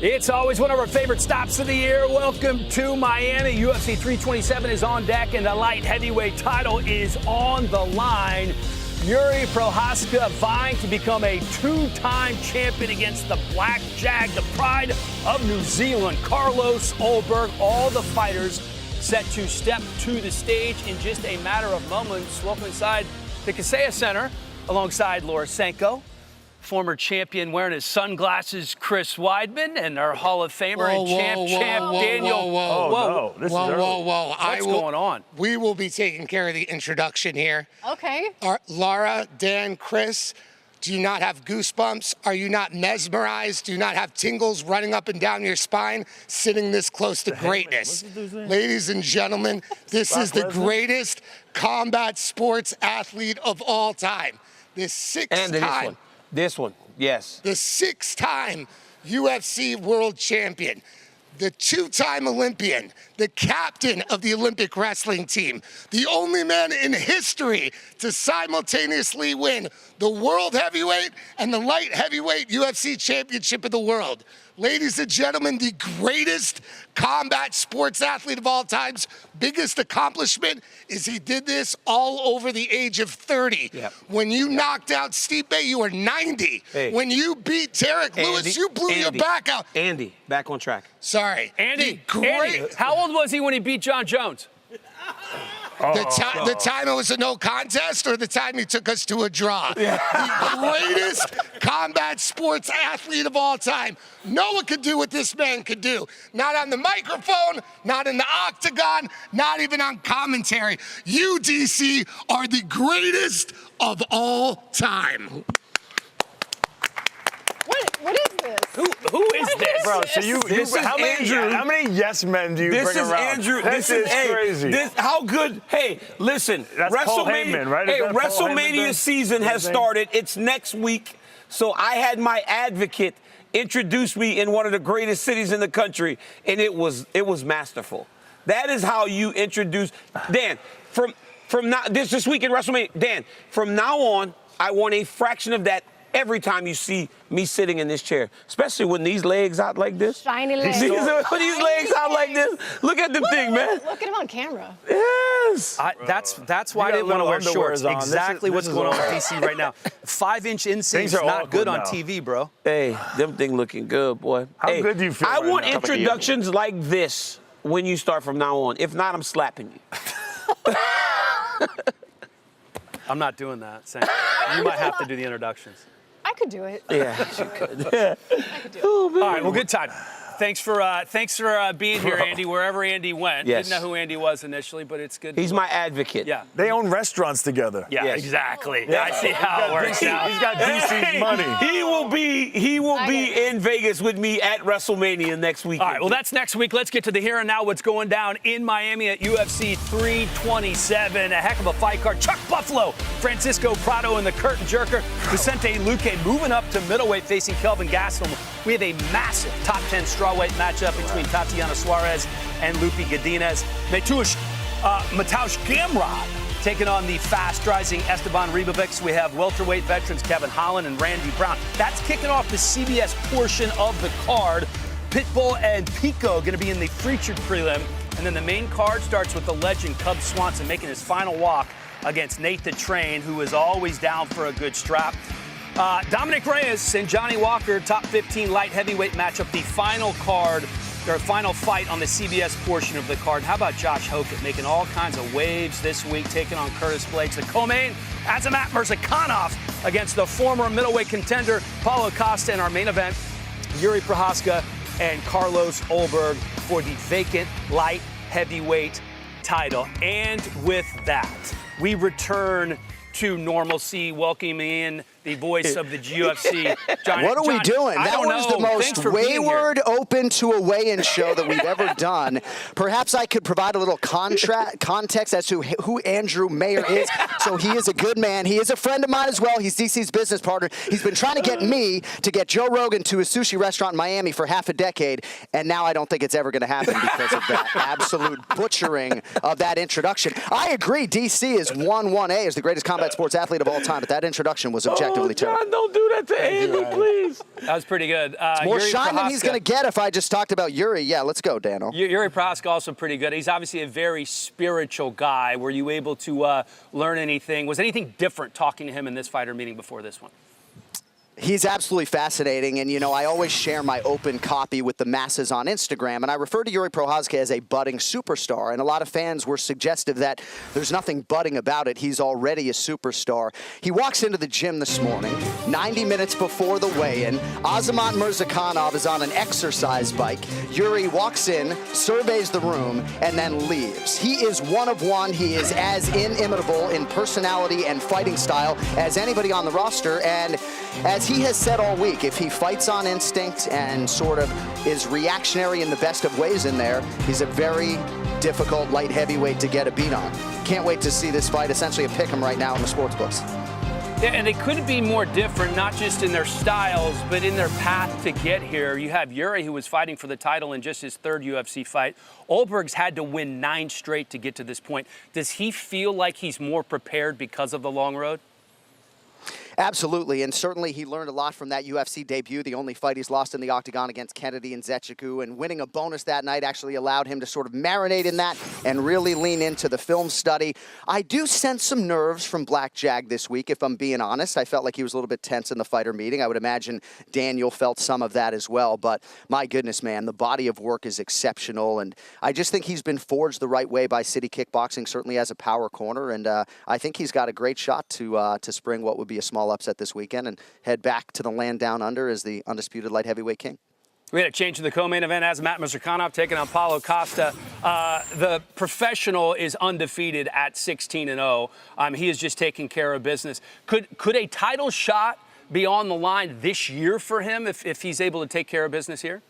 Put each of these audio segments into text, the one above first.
It's always one of our favorite stops of the year. Welcome to Miami. UFC 327 is on deck, and the light heavyweight title is on the line. Yuri Prohaska vying to become a two-time champion against the Black Jag, the pride of New Zealand, Carlos Ulberg. All the fighters set to step to the stage in just a matter of moments. Welcome inside the Kaseya Center alongside Laura Sanko, former champion wearing his sunglasses, Chris Weidman, and our Hall of Famer and champ Daniel. Whoa. What's going on? We will be taking care of the introduction here. Okay. Laura, Dan, Chris, do you not have goosebumps? Are you not mesmerized? Do you not have tingles running up and down your spine sitting this close to greatness? Ladies and gentlemen, this is the greatest combat sports athlete of all time. This six-time. This one, yes. The six-time UFC world champion, the two-time Olympian, the captain of the Olympic wrestling team, the only man in history to simultaneously win the world heavyweight and the light heavyweight UFC championship of the world. Ladies and gentlemen, the greatest combat sports athlete of all time's biggest accomplishment is he did this all over the age of 30. Yep. When you knocked out Stipe, you were 90. Hey. When you beat Derek Lewis, you blew your back out. Andy, back on track. Sorry. Andy, how old was he when he beat John Jones? The time it was a no contest, or the time he took us to a draw? Yeah. The greatest combat sports athlete of all time. No one could do what this man could do. Not on the microphone, not in the octagon, not even on commentary. You, DC, are the greatest of all time. What is this? Who is this? Bro, so how many yes men do you bring around? This is crazy. How good? Hey, listen. That's Paul Heyman, right? Hey, Paul Heyman WrestleMania season has started. It's next week. So I had my advocate introduce me in one of the greatest cities in the country, and it was masterful. That is how you introduce. Dan, from now this week in WrestleMania, Dan, from now on, I want a fraction of that every time you see me sitting in this chair, especially when these legs out like this. Shiny legs. These legs out like this. Look at the thing, man. Look at him on camera. Yes. That's why I didn't want to wear shorts. Exactly what's going on with DC right now. 5-inch inseam's not good on TV, bro. Hey, them thing looking good, boy. How good do you feel I right want now? introductions like this when you start from now on. If not, I'm slapping you. I'm not doing that. Sam. You might have to do the introductions. I could do it. Yeah, you could. I could do it. Oh, man. All right, well, good time. Thanks for being here, Andy, wherever Andy went. Yes. Didn't know who Andy was initially, but it's good. He's my advocate. Yeah. They own restaurants together. Yeah, Yes. exactly. Yeah. I see how it works out. He's got DC's money. He will be in Vegas with me at WrestleMania next week. All right, well, that's next week. Let's get to the here and now, what's going down in Miami at UFC 327. A heck of a fight card. Chuck Buffalo, Francisco Prado, and the curtain jerker, Vicente Luque, moving up to middleweight, facing Kelvin Gastelum. We have a massive top 10 strawweight matchup between Tatiana Suarez and Lupi Godinez. Mateusz Gamrot taking on the fast-rising Esteban Ribovics. We have welterweight veterans Kevin Holland and Randy Brown. That's kicking off the CBS portion of the card. Pitbull and Pico going to be in the featured prelim. And then the main card starts with the legend Cub Swanson making his final walk against Nate the Train, who is always down for a good strap. Dominic Reyes and Johnny Walker, top 15 light heavyweight matchup, the final card, or final fight on the CBS portion of the card. How about Josh Hokit making all kinds of waves this week, taking on Curtis Blades. The co-main, Azamat Murzakanov against the former middleweight contender Paulo Costa, and our main event, Yuri Prohaska and Carlos Ulberg for the vacant light heavyweight title. And with that, we return to normalcy, welcoming in the voice of the UFC. Johnny, what are we doing? That was the most wayward open to a weigh-in show that we've ever done. Perhaps I could provide a little context as to who Andrew Mayer is. So he is a good man. He is a friend of mine as well. He's DC's business partner. He's been trying to get me to get Joe Rogan to a sushi restaurant in Miami for half a decade, and now I don't think it's ever going to happen because of that absolute butchering of that introduction. I agree. DC is 1A, is the greatest combat combat sports athlete of all time, but that introduction was objectively terrible. John, don't do that to Andy, please. That was pretty good. It's more Yuri shine than he's Prohaska. going to get if I just talked about Yuri. Yeah, let's go, Dano. Yuri Prohaska also pretty good. He's obviously a very spiritual guy. Were you able to learn anything? Was anything different talking to him in this fighter meeting before this one? He's absolutely fascinating, and, you know, I always share my open copy with the masses on Instagram, and I refer to Yuri Prohaska as a budding superstar, and a lot of fans were suggestive that there's nothing budding about it. He's already a superstar. He walks into the gym this morning, 90 minutes before the weigh-in. Azamat Murzakanov is on an exercise bike. Yuri walks in, surveys the room, and then leaves. He is one of one. He is as inimitable in personality and fighting style as anybody on the roster, and as he has said all week, if he fights on instinct and sort of is reactionary in the best of ways in there, he's a very difficult light heavyweight to get a beat on. Can't wait to see this fight, essentially a pick'em right now in the sports books. Yeah, and they couldn't be more different, not just in their styles, but in their path to get here. You have Yuri, who was fighting for the title in just his third UFC fight. Ulberg's had to win 9 straight to get to this point. Does he feel like he's more prepared because of the long road? Absolutely, and certainly he learned a lot from that UFC debut, the only fight he's lost in the octagon against Kennedy and Zechiku, and winning a bonus that night actually allowed him to sort of marinate in that and really lean into the film study. I do sense some nerves from Black Jag this week, if I'm being honest. I felt like he was a little bit tense in the fighter meeting. I would imagine Daniel felt some of that as well, but my goodness, man, the body of work is exceptional, and I just think he's been forged the right way by City Kickboxing, certainly as a power corner, and I think he's got a great shot to spring what would be a small upset this weekend and head back to the land down under as the undisputed light heavyweight king. We had a change in the co-main event. Azamat Murzakanov taking on Paulo Costa. The professional is undefeated at 16-0. He is just taking care of business. Could a title shot be on the line this year for him if he's able to take care of business here?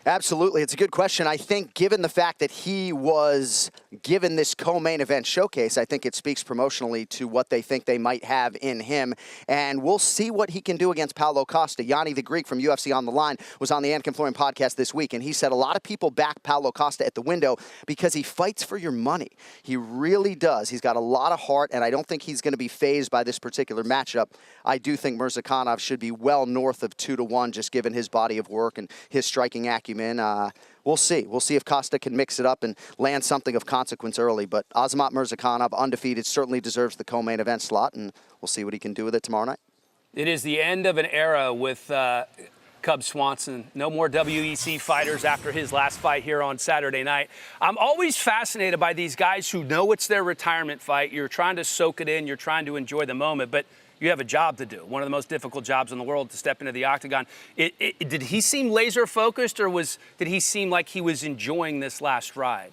Absolutely. It's a good question. I think given the fact that he was given this co-main event showcase, I think it speaks promotionally to what they think they might have in him. And we'll see what he can do against Paulo Costa. Yanni the Greek from UFC On the Line was on the Anakin Florian podcast this week, and he said a lot of people back Paulo Costa at the window because he fights for your money. He really does. He's got a lot of heart, and I don't think he's going to be fazed by this particular matchup. I do think Murzakanov should be well north of 2-1, just given his body of work and his striking acumen. We'll see. We'll see if Costa can mix it up and land something of consequence early. But Azamat Murzakanov, undefeated, certainly deserves the co-main event slot, and we'll see what he can do with it tomorrow night. It is the end of an era with Cub Swanson. No more WEC fighters after his last fight here on Saturday night. I'm always fascinated by these guys who know it's their retirement fight. You're trying to soak it in. You're trying to enjoy the moment, but you have a job to do, one of the most difficult jobs in the world, to step into the octagon. Did he seem laser focused, or did he seem like he was enjoying this last ride?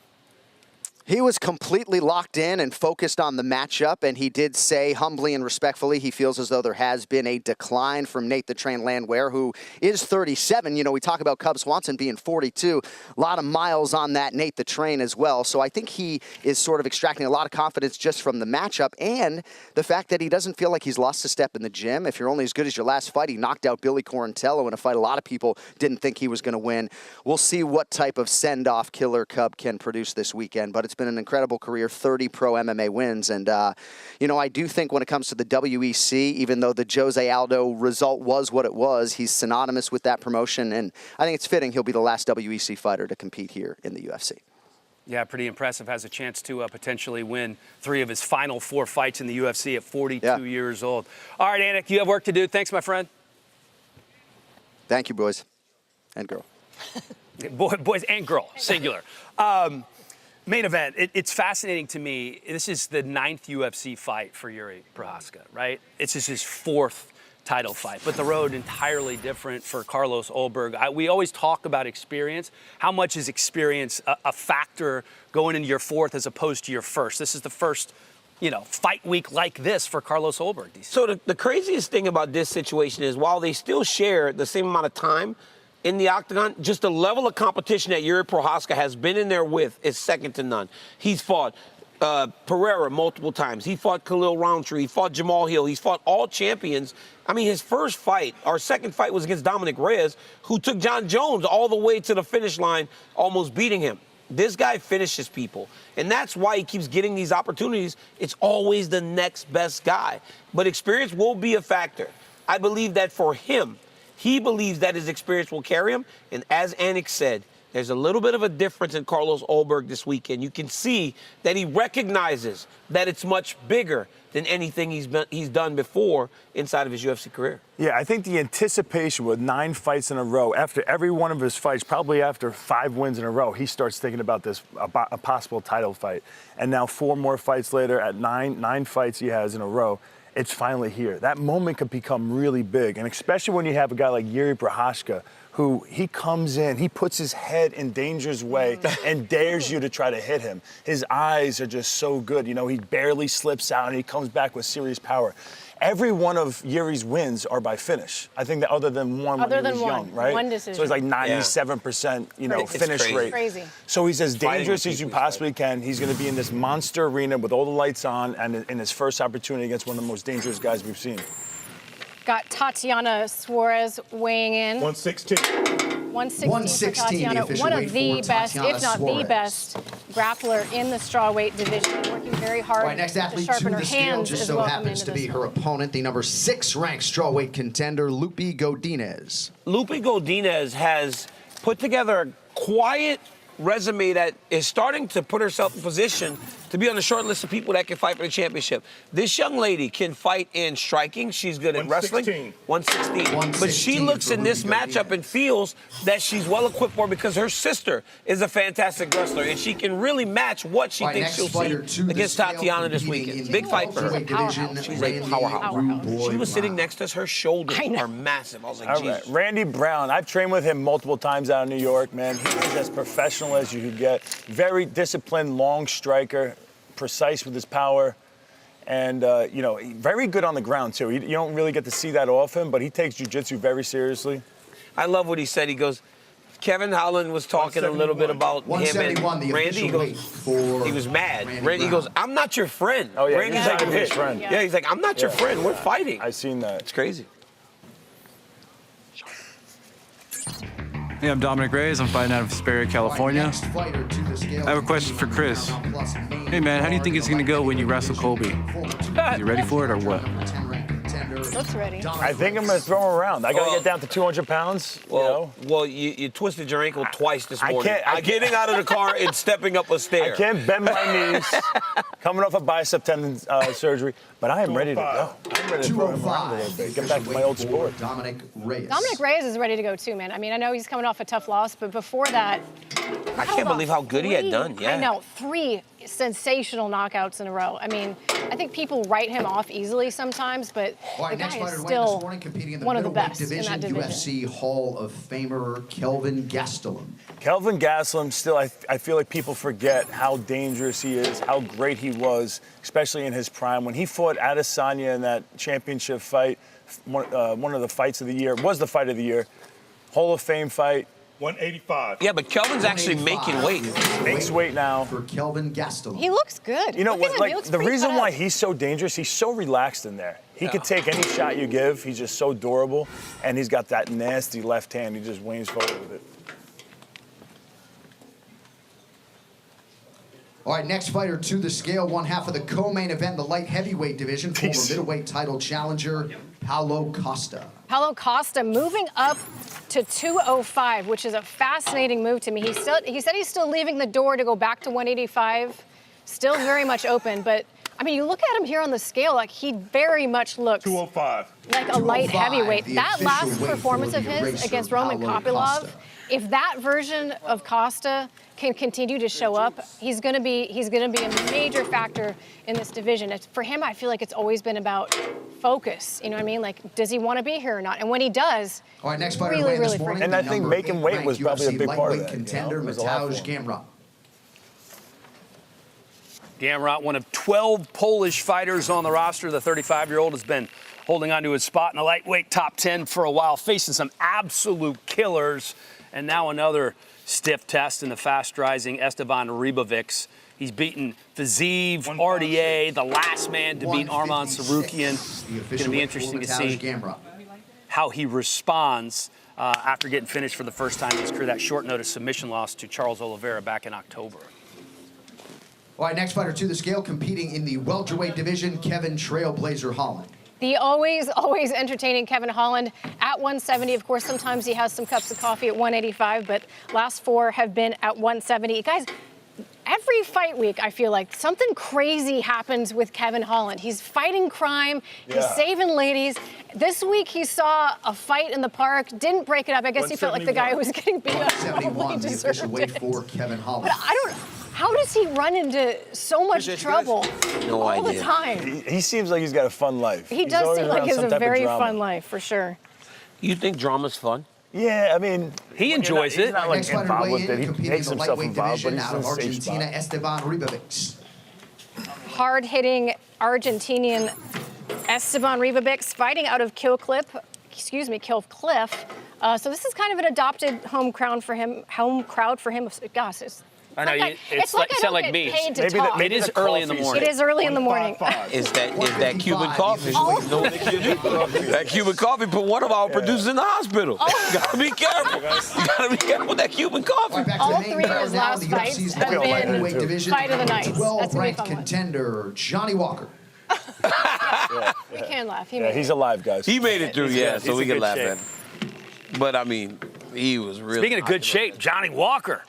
He was completely locked in and focused on the matchup, and he did say humbly and respectfully he feels as though there has been a decline from Nate the Train Landwehr, who is 37. You know, we talk about Cub Swanson being 42. A lot of miles on that Nate the Train as well. So I think he is sort of extracting a lot of confidence just from the matchup and the fact that he doesn't feel like he's lost a step in the gym. If you're only as good as your last fight, he knocked out Billy Quarantello in a fight a lot of people didn't think he was going to win. We'll see what type of send-off killer Cub can produce this weekend, but it's been an incredible career, 30 pro MMA wins. And, you know, I do think when it comes to the WEC, even though the Jose Aldo result was what it was, he's synonymous with that promotion. And I think it's fitting he'll be the last WEC fighter to compete here in the UFC. Yeah, pretty impressive. Has a chance to potentially win 3 of his final 4 fights in the UFC at 42 years old. All right, Anik, you have work to do. Thanks, my friend. Thank you, boys and girl. Boys and girl, singular. Main event, it's fascinating to me. This is the 9th UFC fight for Yuri Prohaska, right? It's just his 4th title fight, but the road entirely different for Carlos Ulberg. We always talk about experience. How much is experience a factor going into your 4th as opposed to your 1st? This is the first, you know, fight week like this for Carlos Ulberg. So the craziest thing about this situation is while they still share the same amount of time in the octagon, just the level of competition that Yuri Prohaska has been in there with is second to none. He's fought Pereira multiple times. He fought Khalil Roundtree. He fought Jamal Hill. He's fought all champions. I mean, his first fight, our second fight, was against Dominic Reyes, who took John Jones all the way to the finish line, almost beating him. This guy finishes people, and that's why he keeps getting these opportunities. It's always the next best guy. But experience will be a factor. I believe that for him, he believes that his experience will carry him. And as Anik said, there's a little bit of a difference in Carlos Ulberg this weekend. You can see that he recognizes that it's much bigger than anything he's done before inside of his UFC career. Yeah, I think the anticipation with 9 fights in a row, after every one of his fights, probably after 5 wins in a row, he starts thinking about this, a possible title fight. And now 4 more fights later, at nine fights he has in a row, it's finally here. That moment could become really big, and especially when you have a guy like Yuri Prohaska, who he comes in, he puts his head in danger's way and dares you to try to hit him. His eyes are just so good. You know, he barely slips out and he comes back with serious power. Every one of Yuri's wins are by finish. I think that other than one when he was young, right? One decision. So it's like 97%, you know, finish rate. Crazy. So he's as dangerous as you possibly can. He's going to be in this monster arena with all the lights on and in his first opportunity against one of the most dangerous guys we've seen. Got Tatiana Suarez weighing in. 116. 116 for Tatiana. One of the best, if not the best, grappler in the strawweight division. Working very hard Right, next to athlete sharpen to her the scale hands just as so well. happens to be her opponent, the number 6 ranked strawweight contender, Lupe Godinez. Lupe Godinez has put together a quiet resume that is starting to put herself in position to be on the short list of people that can fight for the championship. This young lady can fight in striking. She's good at wrestling. 116. But she looks in this matchup and feels that she's well equipped for it because her sister is a fantastic wrestler and she can really match what she thinks she'll see against Tatiana this weekend. Big fight for her. She's a powerhouse. She was sitting next to us. Her shoulders are massive. I was like, Jesus. Randy Brown, I've trained with him multiple times out in New York, man. He is as professional as you could get. Very disciplined, long striker, precise with his power, and you know, very good on the ground too. You don't really get to see that often, but he takes jiu-jitsu very seriously. I love what he said. He goes, Kevin Holland was talking a little bit about him and Randy. He goes, he was mad. Randy goes, I'm not your friend. Oh yeah, Randy's like his friend. Yeah, he's like, I'm not your friend. We're fighting. I've seen that. It's crazy. Hey, I'm Dominic Reyes. I'm fighting out of Hesperia, California. I have a question for Chris. Hey, man, how do you think it's going to go when you wrestle Colby? Are you ready for it or what? Looks ready. I think I'm going to throw him around. I got to get down to 200 pounds. Well, you twisted your ankle twice this morning. I can't getting out of the car and stepping up a stair. I can't bend my knees. Coming off a bicep tendon surgery, but I am ready to go. I'm ready to throw him around a little bit. Get back to my old sport. Dominic Reyes. Dominic Reyes is ready to go too, man. I mean, I know he's coming off a tough loss, but before that, I can't believe how good he had done. Yeah. I know, 3 sensational knockouts in a row. I mean, I think people write him off easily sometimes, but the guy is still one of the best in that division. UFC Hall of Famer Kelvin Gastelum. Kelvin Gastelum, still, I feel like people forget how dangerous he is, how great he was, especially in his prime. When he fought Adesanya in that championship fight, one of the fights of the year, was the fight of the year, Hall of Fame fight. 185. Yeah, but Kelvin's actually making weight. Makes weight now. For Kelvin Gastelum. He looks good. You know what? Like the reason why he's so dangerous, he's so relaxed in there. He could take any shot you give. He's just so durable, and he's got that nasty left hand. He just wanes forward with it. All right, next fighter to the scale, one half of the co-main event, the light heavyweight division, former middleweight title challenger, Paulo Costa. Paulo Costa moving up to 205, which is a fascinating move to me. He said he's still leaving the door to go back to 185, still very much open. But I mean, you look at him here on the scale, like he very much looks 205. like a light heavyweight. That last performance of his against Roman Kopylov, if that version of Costa can continue to show up, he's going to be a major factor in this division. For him, I feel like it's always been about focus. You know what I mean? Like, does he want to be here or not? And when he does, all right, next fighter really, really morning, and I think making weight was probably a big part of that. Contender Mateusz Gamrot. Gamrot, one of 12 Polish fighters on the roster. The 35-year-old has been holding on to his spot in the lightweight top 10 for a while, facing some absolute killers. And now another stiff test in the fast-rising Esteban Ribovics. He's beaten Fiziev, RDA, the last man to beat Arman Sarukian. It's going to be interesting to see how he responds after getting finished for the first time in his career. That short notice submission loss to Charles Oliveira back in October. All right, next fighter to the scale, competing in the welterweight division, Kevin Trailblazer Holland. The always entertaining Kevin Holland at 170. Of course, sometimes he has some cups of coffee at 185, but last 4 have been at 170. Guys, every fight week, I feel like something crazy happens with Kevin Holland. He's fighting crime. He's saving ladies. This week, he saw a fight in the park, didn't break it up. I guess he felt like the guy who was getting beat up probably the official deserved weight it. for Kevin Holland. But how does he run into so much trouble all the time? He seems like he's got a fun life. He does seem like he has a very fun life, for sure. You think drama's fun? Yeah, I mean, he enjoys it. He's not like Next fighter involved to weigh with in, it. He competing makes in the himself lightweight involved, but division he's out in of a safe Argentina, spot. Esteban Ribovics. Hard-hitting Argentinian Esteban Ribovics fighting out of Kill Cliff. So this is kind of an adopted home crowd for him. Gosh, I know, it's like I don't like get me. paid to talk. It is early in the morning. It is early in the morning. Is that Cuban coffee? Oh. That Cuban coffee put one of our producers in the hospital. Gotta be careful. You gotta be careful with that Cuban coffee. All 3 of his last fights have been fight of the night. That's gonna be a 12th-ranked fun one. contender, Johnny Walker. We can laugh. He's alive, guys. He made it through, so we in can good laugh shape. at him. But I mean, he was really. Speaking of good shape, Johnny Walker.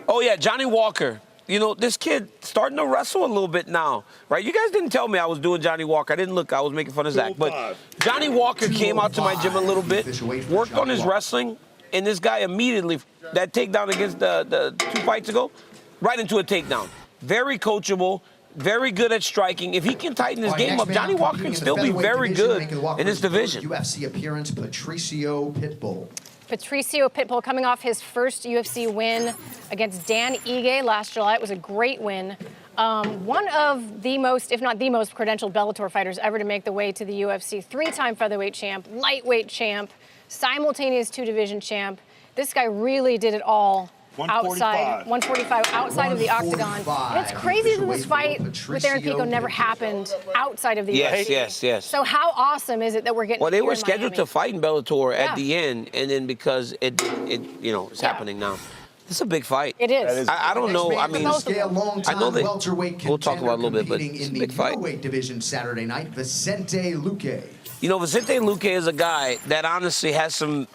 Oh yeah, Johnny Walker. You know, this kid starting to wrestle a little bit now, right? You guys didn't tell me I was doing Johnny Walker. I didn't look. I was making fun of Zach. But Johnny Walker came out to my gym a little bit, worked on his wrestling, and this guy immediately, that takedown against the 2 fights ago, right into a takedown. Very coachable, very good at striking. If he can tighten his game up, Johnny Walker can still be very good in this division. UFC appearance, Patricio Pitbull. Patricio Pitbull coming off his first UFC win against Dan Ige last July. It was a great win. One of the most, if not the most, credentialed Bellator fighters ever to make the way to the UFC. 3-time featherweight champ, lightweight champ, simultaneous 2-division champ. This guy really did it all. 145 outside of the octagon. And it's crazy that this fight with Aaron Pico never happened outside of the UFC. Yes. So how awesome is it that we're getting Well, they here were in scheduled Miami? to fight in Bellator at the end, and then because it's happening now. It's a big fight. It is. I don't know. I mean, I know that welterweight we'll talk about it a little bit, but it's a big fight. In the middleweight division Saturday night, Vicente Luque. You know, Vicente Luque is a guy that honestly has some.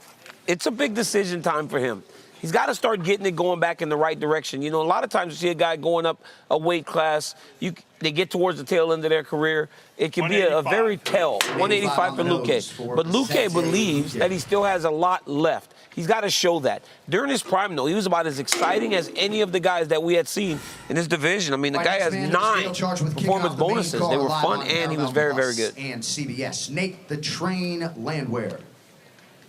It's a big decision time for him. He's got to start getting it going back in the right direction. You know, a lot of times you see a guy going up a weight class, they get towards the tail end of their career. It can be a very 185 for Luque. But Luque believes that he still has a lot left. He's got to show that. During his prime, though, he was about as exciting as any of the guys that we had seen in this division. I mean, the guy has 9 performance bonuses. They were fun, and he was very, very good. And CBS, Nate the Train Landwehr.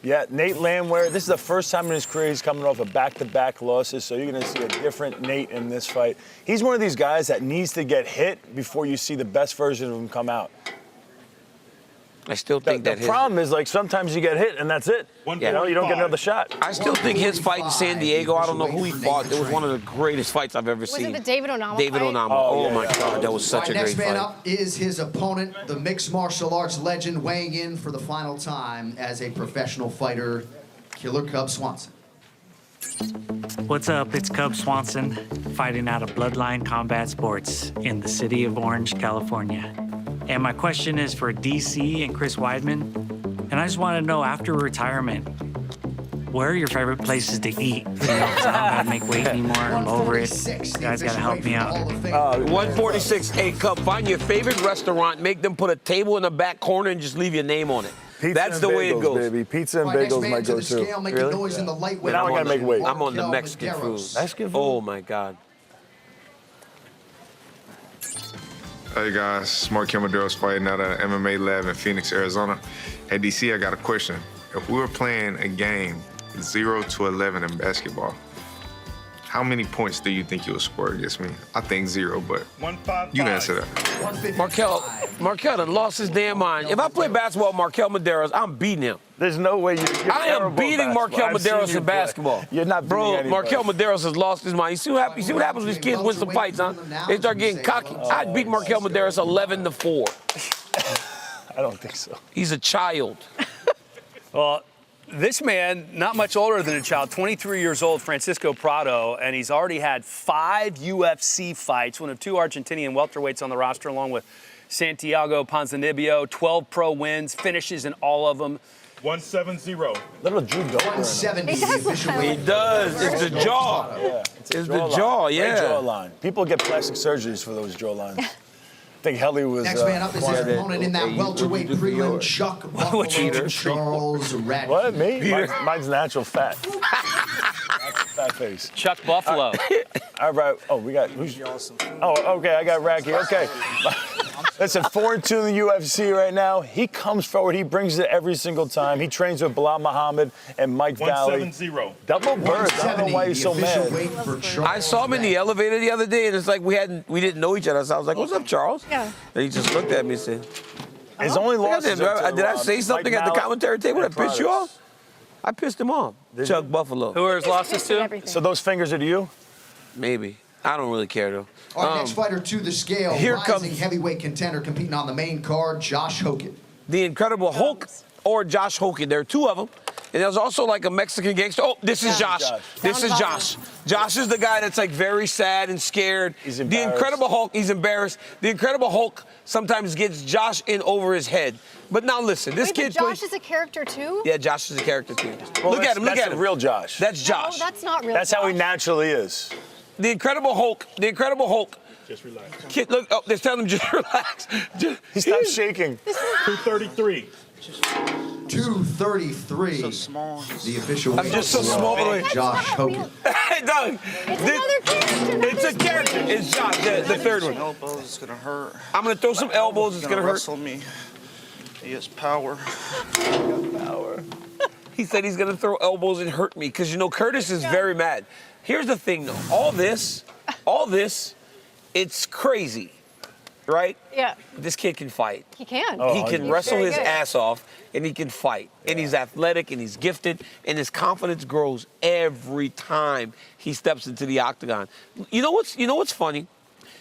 Yeah, Nate Landwehr, this is the first time in his career he's coming off of back-to-back losses, so you're going to see a different Nate in this fight. He's one of these guys that needs to get hit before you see the best version of him come out. I still think the problem is, like, sometimes you get hit and that's it. You know, you don't get another shot. I still think his fight in San Diego, I don't know who he fought. It was one of the greatest fights I've ever seen. Was it the David Onama David fight? Onama. Oh my God, that was such a great Next man fight. up is his opponent, the mixed martial arts legend, weighing in for the final time as a professional fighter, Killer Cub Swanson. What's up? It's Cub Swanson, fighting out of Bloodline Combat Sports in the city of Orange, California. And my question is for DC and Chris Weidman. And I just want to know, after retirement, where are your favorite places to eat? You know, 'cause I don't got to make weight anymore. I'm over it. You guys got to help me out. 146. Hey, Cub, find your favorite restaurant, make them put a table in the back corner and just leave your name on it. Pizza That's the way it goes. Baby. Pizza and bagels might go too. Really? Now I gotta make weight. I'm on the Mexican food. Mexican food? Oh, my God. Hey guys, it's Markel Madero's fighting out of MMA Lab in Phoenix, Arizona. Hey DC, I got a question. If we were playing a game 0 to 11 in basketball, how many points do you think you'll score against me? I think 0, but you can answer that. Markel done lost his damn mind. If I play basketball with Markel Maderos, I'm beating him. There's no way I am beating Markel Maderos in basketball. You're not beating Bro, anybody. Markel Maderos has lost his mind. You see what happens when these kids win some fights, huh? They start getting cocky. I'd beat Markel Maderos 11-4. I don't think so. He's a child. Well, This man, not much older than a child, 23 years old, Francisco Prado, and he's already had 5 UFC fights, one of 2 Argentinian welterweights on the roster, along with Santiago Ponzinibbio, 12 pro wins, finishes in all of them. 170. Little judo. 170. He does. It's the jaw. Yeah. It's the jaw, yeah. Great jawline. People get plastic surgeries for those jawlines. I think Helly was. Next man up is his opponent in that welterweight prelim, Chuck Buffalo, Charles Radke. What, me? Mine's natural fat. Fat face. Chuck Buffalo. All right. Oh, we got. Who's? Oh, okay. I got Radke. Okay. Listen, 4-2 in the UFC right now. He comes forward. He brings it every single time. He trains with Bilal Muhammad and Mike Valley. 170. Double bird. I don't know why he's so mad. I saw him in the elevator the other day, and it's like we didn't know each other. So I was like, "What's up, Charles?" Yeah. And he just looked at me and said, His only loss. Did I say something at the commentary table that pissed you off? I pissed him off. Chuck Buffalo. Who are his losses to? So those fingers are to you? Maybe. I don't really care, though. Our next fighter to the scale, here rising comes heavyweight contender competing on the main card, Josh Hokit. the Incredible Hulk or Josh Hokit. There are 2 of them. And there's also like a Mexican gangster. Oh, this is Josh. This is Josh. Josh is the guy that's like very sad and scared. He's the embarrassed. Incredible Hulk, he's embarrassed. The Incredible Hulk sometimes gets Josh in over his head. But now listen, this kid Josh is a character too? Yeah, Josh is a character too. Well, look at him, look that's at him. the real Josh. That's Josh. No, that's not real. That's how he naturally is. The Incredible Hulk. Just relax. Kid, look, oh, they're telling him just relax. He stopped shaking. 233. 233. So small. The official I'm weight just so for small, by the way. Josh Hokit. Hey, Doug. It's another character. It's a character. It's Josh, the third one. Elbows, it's gonna hurt. I'm gonna throw some elbows. It's gonna hurt. Wrestle me. He has power. He said he's gonna throw elbows and hurt me because you know Curtis is very mad. Here's the thing, though. All this, it's crazy, right? Yeah. This kid can fight. He can. He can wrestle very his good. ass off, and he can fight. And he's athletic, and he's gifted, and his confidence grows every time he steps into the octagon. You know what's funny?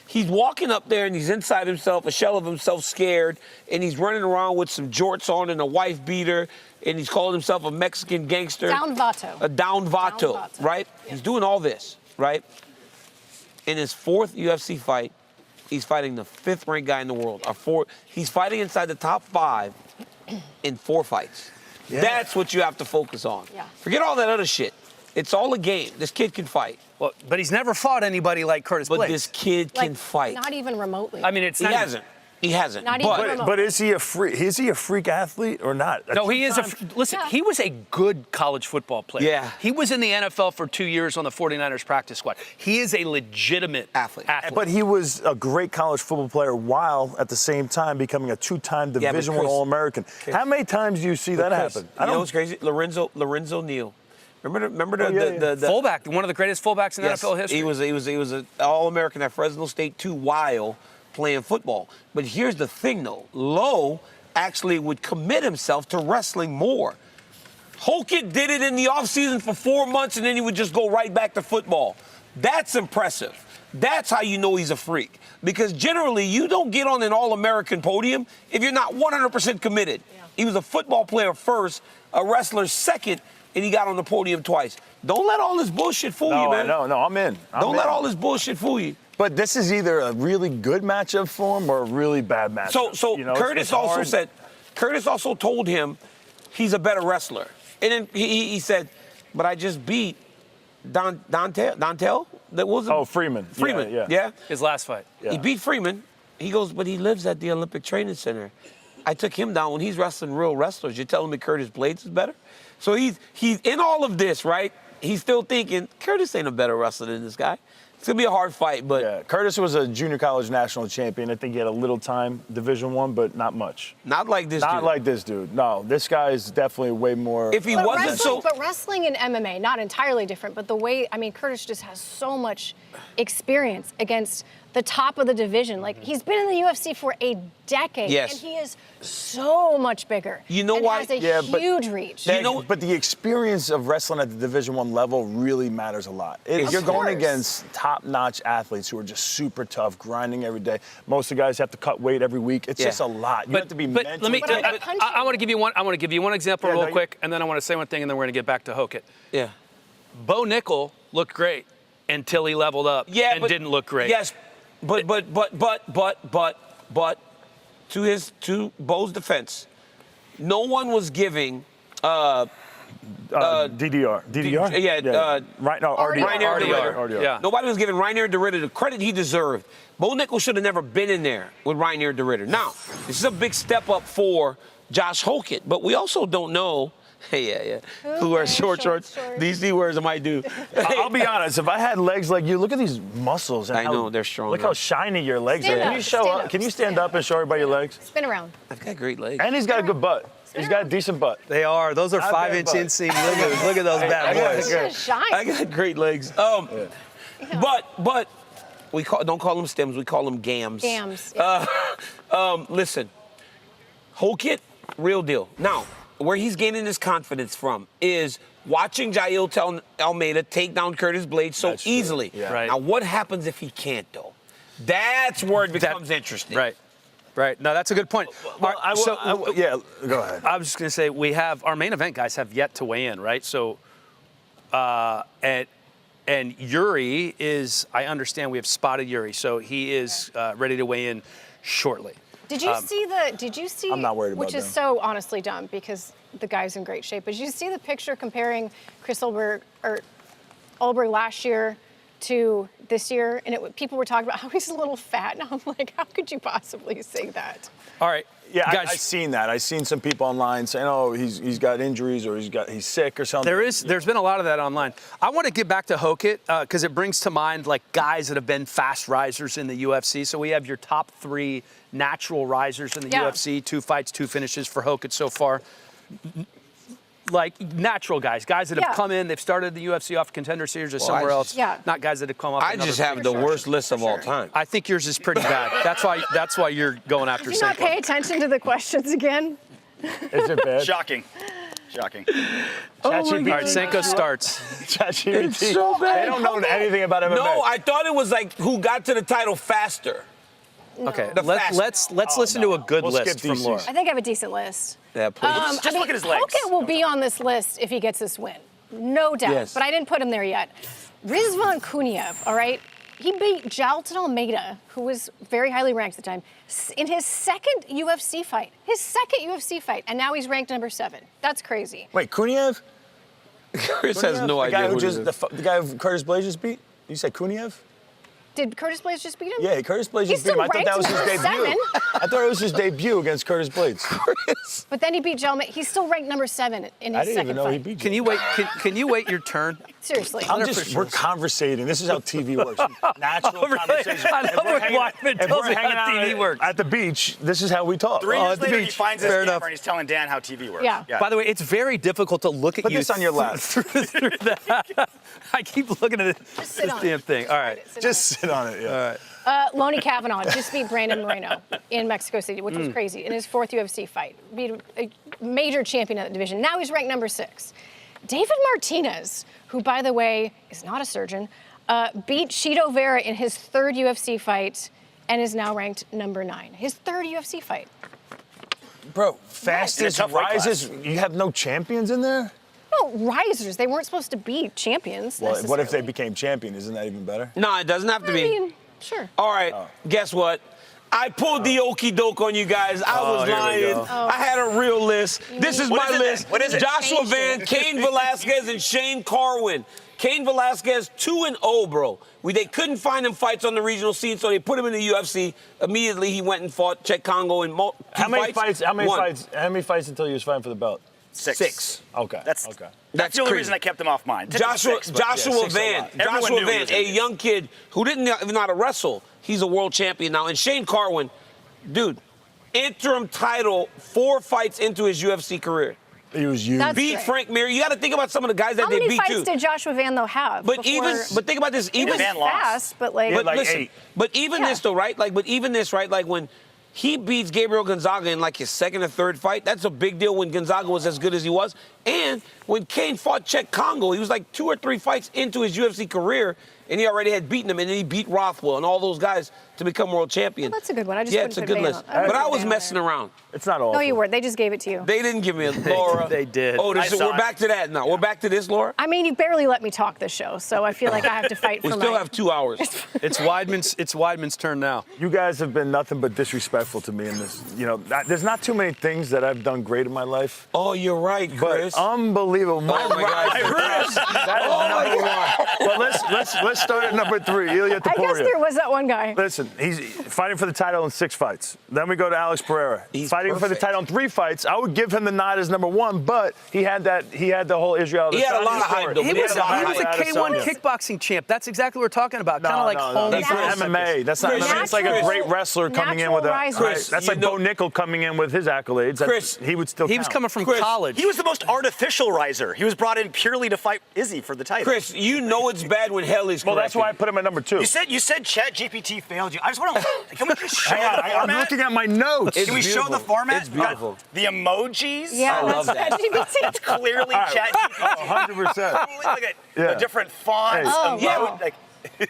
He's walking up there, and he's inside himself, a shell of himself, scared, and he's running around with some jorts on and a wife beater, and he's calling himself a Mexican gangster. Down vato. A down vato, right? Yeah. He's doing all this, right? In his 4th UFC fight, he's fighting the 5th-ranked guy in the world. He's fighting inside the top 5 in 4 fights. Yeah. That's what you have to focus on. Yeah. Forget all that other shit. It's all a game. This kid can fight. Well, but he's never fought anybody like Curtis But Blades. this kid can fight. Not even remotely. I mean, it's He not hasn't. He hasn't. Not even remotely. But is he a freak? Is he a freak athlete or not? No, he is listen, Yeah. he was a good college football player. Yeah. He was in the NFL for 2 years on the 49ers practice squad. He is a legitimate athlete. But he was a great college football player while at the same time becoming a 2-time Division I All-American. How many times do you see that happen? You know what's crazy? Lorenzo Neal. Remember the fullback, one of the greatest fullbacks in NFL history. He was an All-American at Fresno State too while playing football. But here's the thing, though. Lowe actually would commit himself to wrestling more. Hokit did it in the offseason for 4 months, and then he would just go right back to football. That's impressive. That's how you know he's a freak. Because generally, you don't get on an All-American podium if you're not 100% committed. Yeah. He was a football player first, a wrestler second, and he got on the podium twice. Don't let all this bullshit fool you, man. No, I'm in. Don't let all this bullshit fool you. But this is either a really good matchup for him or a really bad matchup. So you know, Curtis also told him he's a better wrestler. And then he said, but I just beat Dontel? That was Freeman. Freeman, yeah. His last fight. Yeah. He beat Freeman. He goes, but he lives at the Olympic Training Center. I took him down. When he's wrestling real wrestlers, you're telling me Curtis Blades is better? So he's in all of this, right? He's still thinking, Curtis ain't a better wrestler than this guy. It's going to be a hard fight, but... Yeah, Curtis was a junior college national champion. I think he had a little time, Division I, but not much. Not like this dude. Not like this dude. No, this guy is definitely way more... If he wasn't so... But wrestling and MMA, not entirely different, but the way, I mean, Curtis just has so much experience against the top of the division. Like, he's been in the UFC for a decade. Yes. And he is so much bigger. You know and why? has a huge reach. But the experience of wrestling at the Division I level really matters a lot. You're going against top-notch athletes who are just super tough, grinding every day. Most of the guys have to cut weight every week. It's just a lot. You have to be mentally. I want to give you one. I want to give you one example real quick, and then I want to say one thing, and then we're going to get back to Hokit. Yeah. Bo Nickel looked great until he leveled up and didn't look great. Yes, but to Bo's defense, no one was giving DDR. RDR. Yeah. Nobody was giving Reinier de Ridder the credit he deserved. Bo Nickel should have never been in there with Reinier de Ridder. Now, this is a big step up for Josh Hokit, but we also don't know. Who wears short shorts? DC wears them, I do. I'll be honest. If I had legs like you, look at these muscles. And I know they're strong. Look how shiny your legs are. Can you show up? Can you stand up and show everybody your legs? Spin around. I've got great legs. And he's got a good butt. He's got a decent butt. They are. Those are 5-inch inseam. Look at those bad boys. I got great legs. But we don't call them stems. We call them gams. Gams. Listen, Hokit, real deal. Now, where he's gaining his confidence from is watching Jail Almeida take down Curtis Blades so easily. Yeah. Right. Now, what happens if he can't, though? That's where it becomes interesting. Right. No, that's a good point. Well, go ahead. I was just going to say, we have our main event guys have yet to weigh in, right? So, and Yuri is, I understand we have spotted Yuri, so he is ready to weigh in shortly. Did you see? I'm not worried about Which is them. so honestly dumb because the guy's in great shape. But did you see the picture comparing Chris Ulberg last year to this year? And people were talking about how he's a little fat. And I'm like, how could you possibly say that? All right. Yeah, guys, I've seen that. I've seen some people online saying, "Oh, he's got injuries or he's sick or something." There's been a lot of that online. I want to get back to Hokit because it brings to mind like guys that have been fast risers in the UFC. So we have your top 3 natural risers in the UFC. 2 fights, 2 finishes for Hokit so far. Like natural guys that have come in, they've started the UFC off Contender Series or somewhere else. Yeah. Not guys that have come off. I just have the worst list of all time. I think yours is pretty bad. That's why you're going after Did you not pay attention to the questions again? Is it bad? Shocking. Oh All right, Senko starts. ChatGPT. So bad. They don't know anything about MMA. No, I thought it was like who got to the title faster. Okay, let's listen to a good list from Laura. I think I have a decent list. Yeah, please. Just look at his legs. Hokit will be on this list if he gets this win. No doubt. Yes. But I didn't put him there yet. Rizvan Kuniev, all right? He beat Jailton Almeida, who was very highly ranked at the time, in his second UFC fight. And now he's ranked number 7. That's crazy. Wait, Kuniev? Chris has no the idea guy who this is. the guy who Curtis Blades just beat? You said Kuniev? Did Curtis Blades just beat him? Yeah, Curtis Blades He's just beat him. still I thought that was his ranked number debut. 7. I thought it was his debut against Curtis Blades. But then he beat Jail Almeida. He's still ranked number 7 in his second fight. I didn't even know he beat you. Can you wait? Can you wait your turn? Seriously. We're conversating. This is how TV works. Natural conversation. I love when Weidman tells me how TV works. At the beach, this is how we talk. 3 years at the later, he beach. finds his Fair camera enough. and he's telling Dan how TV works. Yeah. By the way, it's very difficult to look at Put you. this on your lap. through that. I keep looking at this sit on damn it. thing. All right. Just sit on it, yeah. All right. Lonnie Kavanaugh just beat Brandon Moreno in Mexico City, which was crazy, in his 4th UFC fight. Beat a major champion of the division. Now he's ranked number 6. David Martinez, who, by the way, is not a surgeon, beat Chito Vera in his 3rd UFC fight and is now ranked number 9. His 3rd UFC fight. Bro, fastest rises. You have no champions in there? No, risers. They weren't supposed to be champions. Well, what if they necessarily. became champion? Isn't that even better? No, it doesn't have to I be. mean, sure. All right, guess what? I pulled the okey doke on you guys. I was here we lying. go. I had a real list. This is my list. What is it? Joshua Van, Cain Velasquez, and Shane Carwin. Cain Velasquez, 2-0, bro. They couldn't find him fights on the regional scene, so they put him in the UFC. Immediately, he went and fought Czech Congo in How many fights until he was fighting for the belt? 6. Okay. That's okay. That's the only reason I kept him off mine. Joshua Van, a young kid who didn't even know how to wrestle. He's a world champion now. And Shane Carwin, dude, interim title 4 fights into his UFC career. He was huge. That's Beat great. Frank Mir. You got to think about some of the guys that How they many beat fights too. did Joshua Van, though, have? But before- but think about this. He Even was Van lost. fast, but like... But like listen, 8. but even this though, right? Like, but even this, right? Like when he beats Gabriel Gonzaga in like his second or third fight, that's a big deal when Gonzaga was as good as he was. And when Kane fought Czech Congo, he was like 2 or 3 fights into his UFC career, and he already had beaten him, and then he beat Rothwell and all those guys to become world champion. Well, that's a good one. I just yeah, wouldn't it's a put good Van list. on- I wouldn't But I put was Van on messing there. around. It's not all. No, you weren't. They just gave it to you. They didn't give me a Laura. They did. Oh, I saw we're it. back to that now. We're back to this, Laura. I mean, you barely let me talk this show, so I feel like I have to fight We for still my... have 2 hours. It's Weidman's turn now. You guys have been nothing but disrespectful to me in this. You know, there's not too many things that I've done great in my life. Oh, you're right, Chris. But unbelievable. Oh, my God. Chris. That is number 1. Well, let's start at number 3. Ilya I guess Topuria. there was that one guy. Listen, he's fighting for the title in 6 fights. Then we go to Alex Pereira. He's fighting for the perfect. title in 3 fights. I would give him the nod as number 1, but he had the whole Israel. He had a lot of hype, though. He He was had a lot of a hype. K1 kickboxing champ. That's exactly what we're talking about. Kind of like home. That's not MMA. That's not Chris, MMA. It's like a Natural- great wrestler coming in natural with a. risers. Chris, That's you like know- Bo Nickel coming in with his accolades. Chris, he would still. He was count. coming from Chris, college. He was the most artificial riser. He was brought in purely to fight Izzy for the title. Chris, you know it's bad when hell is Well, that's corrected. why I put him at number 2. You said ChatGPT failed you. I just want to. Can we just show Hang on, the I'm format? looking at my notes. It's Can we show the beautiful. format? It's beautiful. The emojis. Yeah, I love that's that. ChatGPT. That's clearly right. ChatGPT. 100%. Look at Yeah. the different fonts. Hey. Oh, Yeah, wow. Like,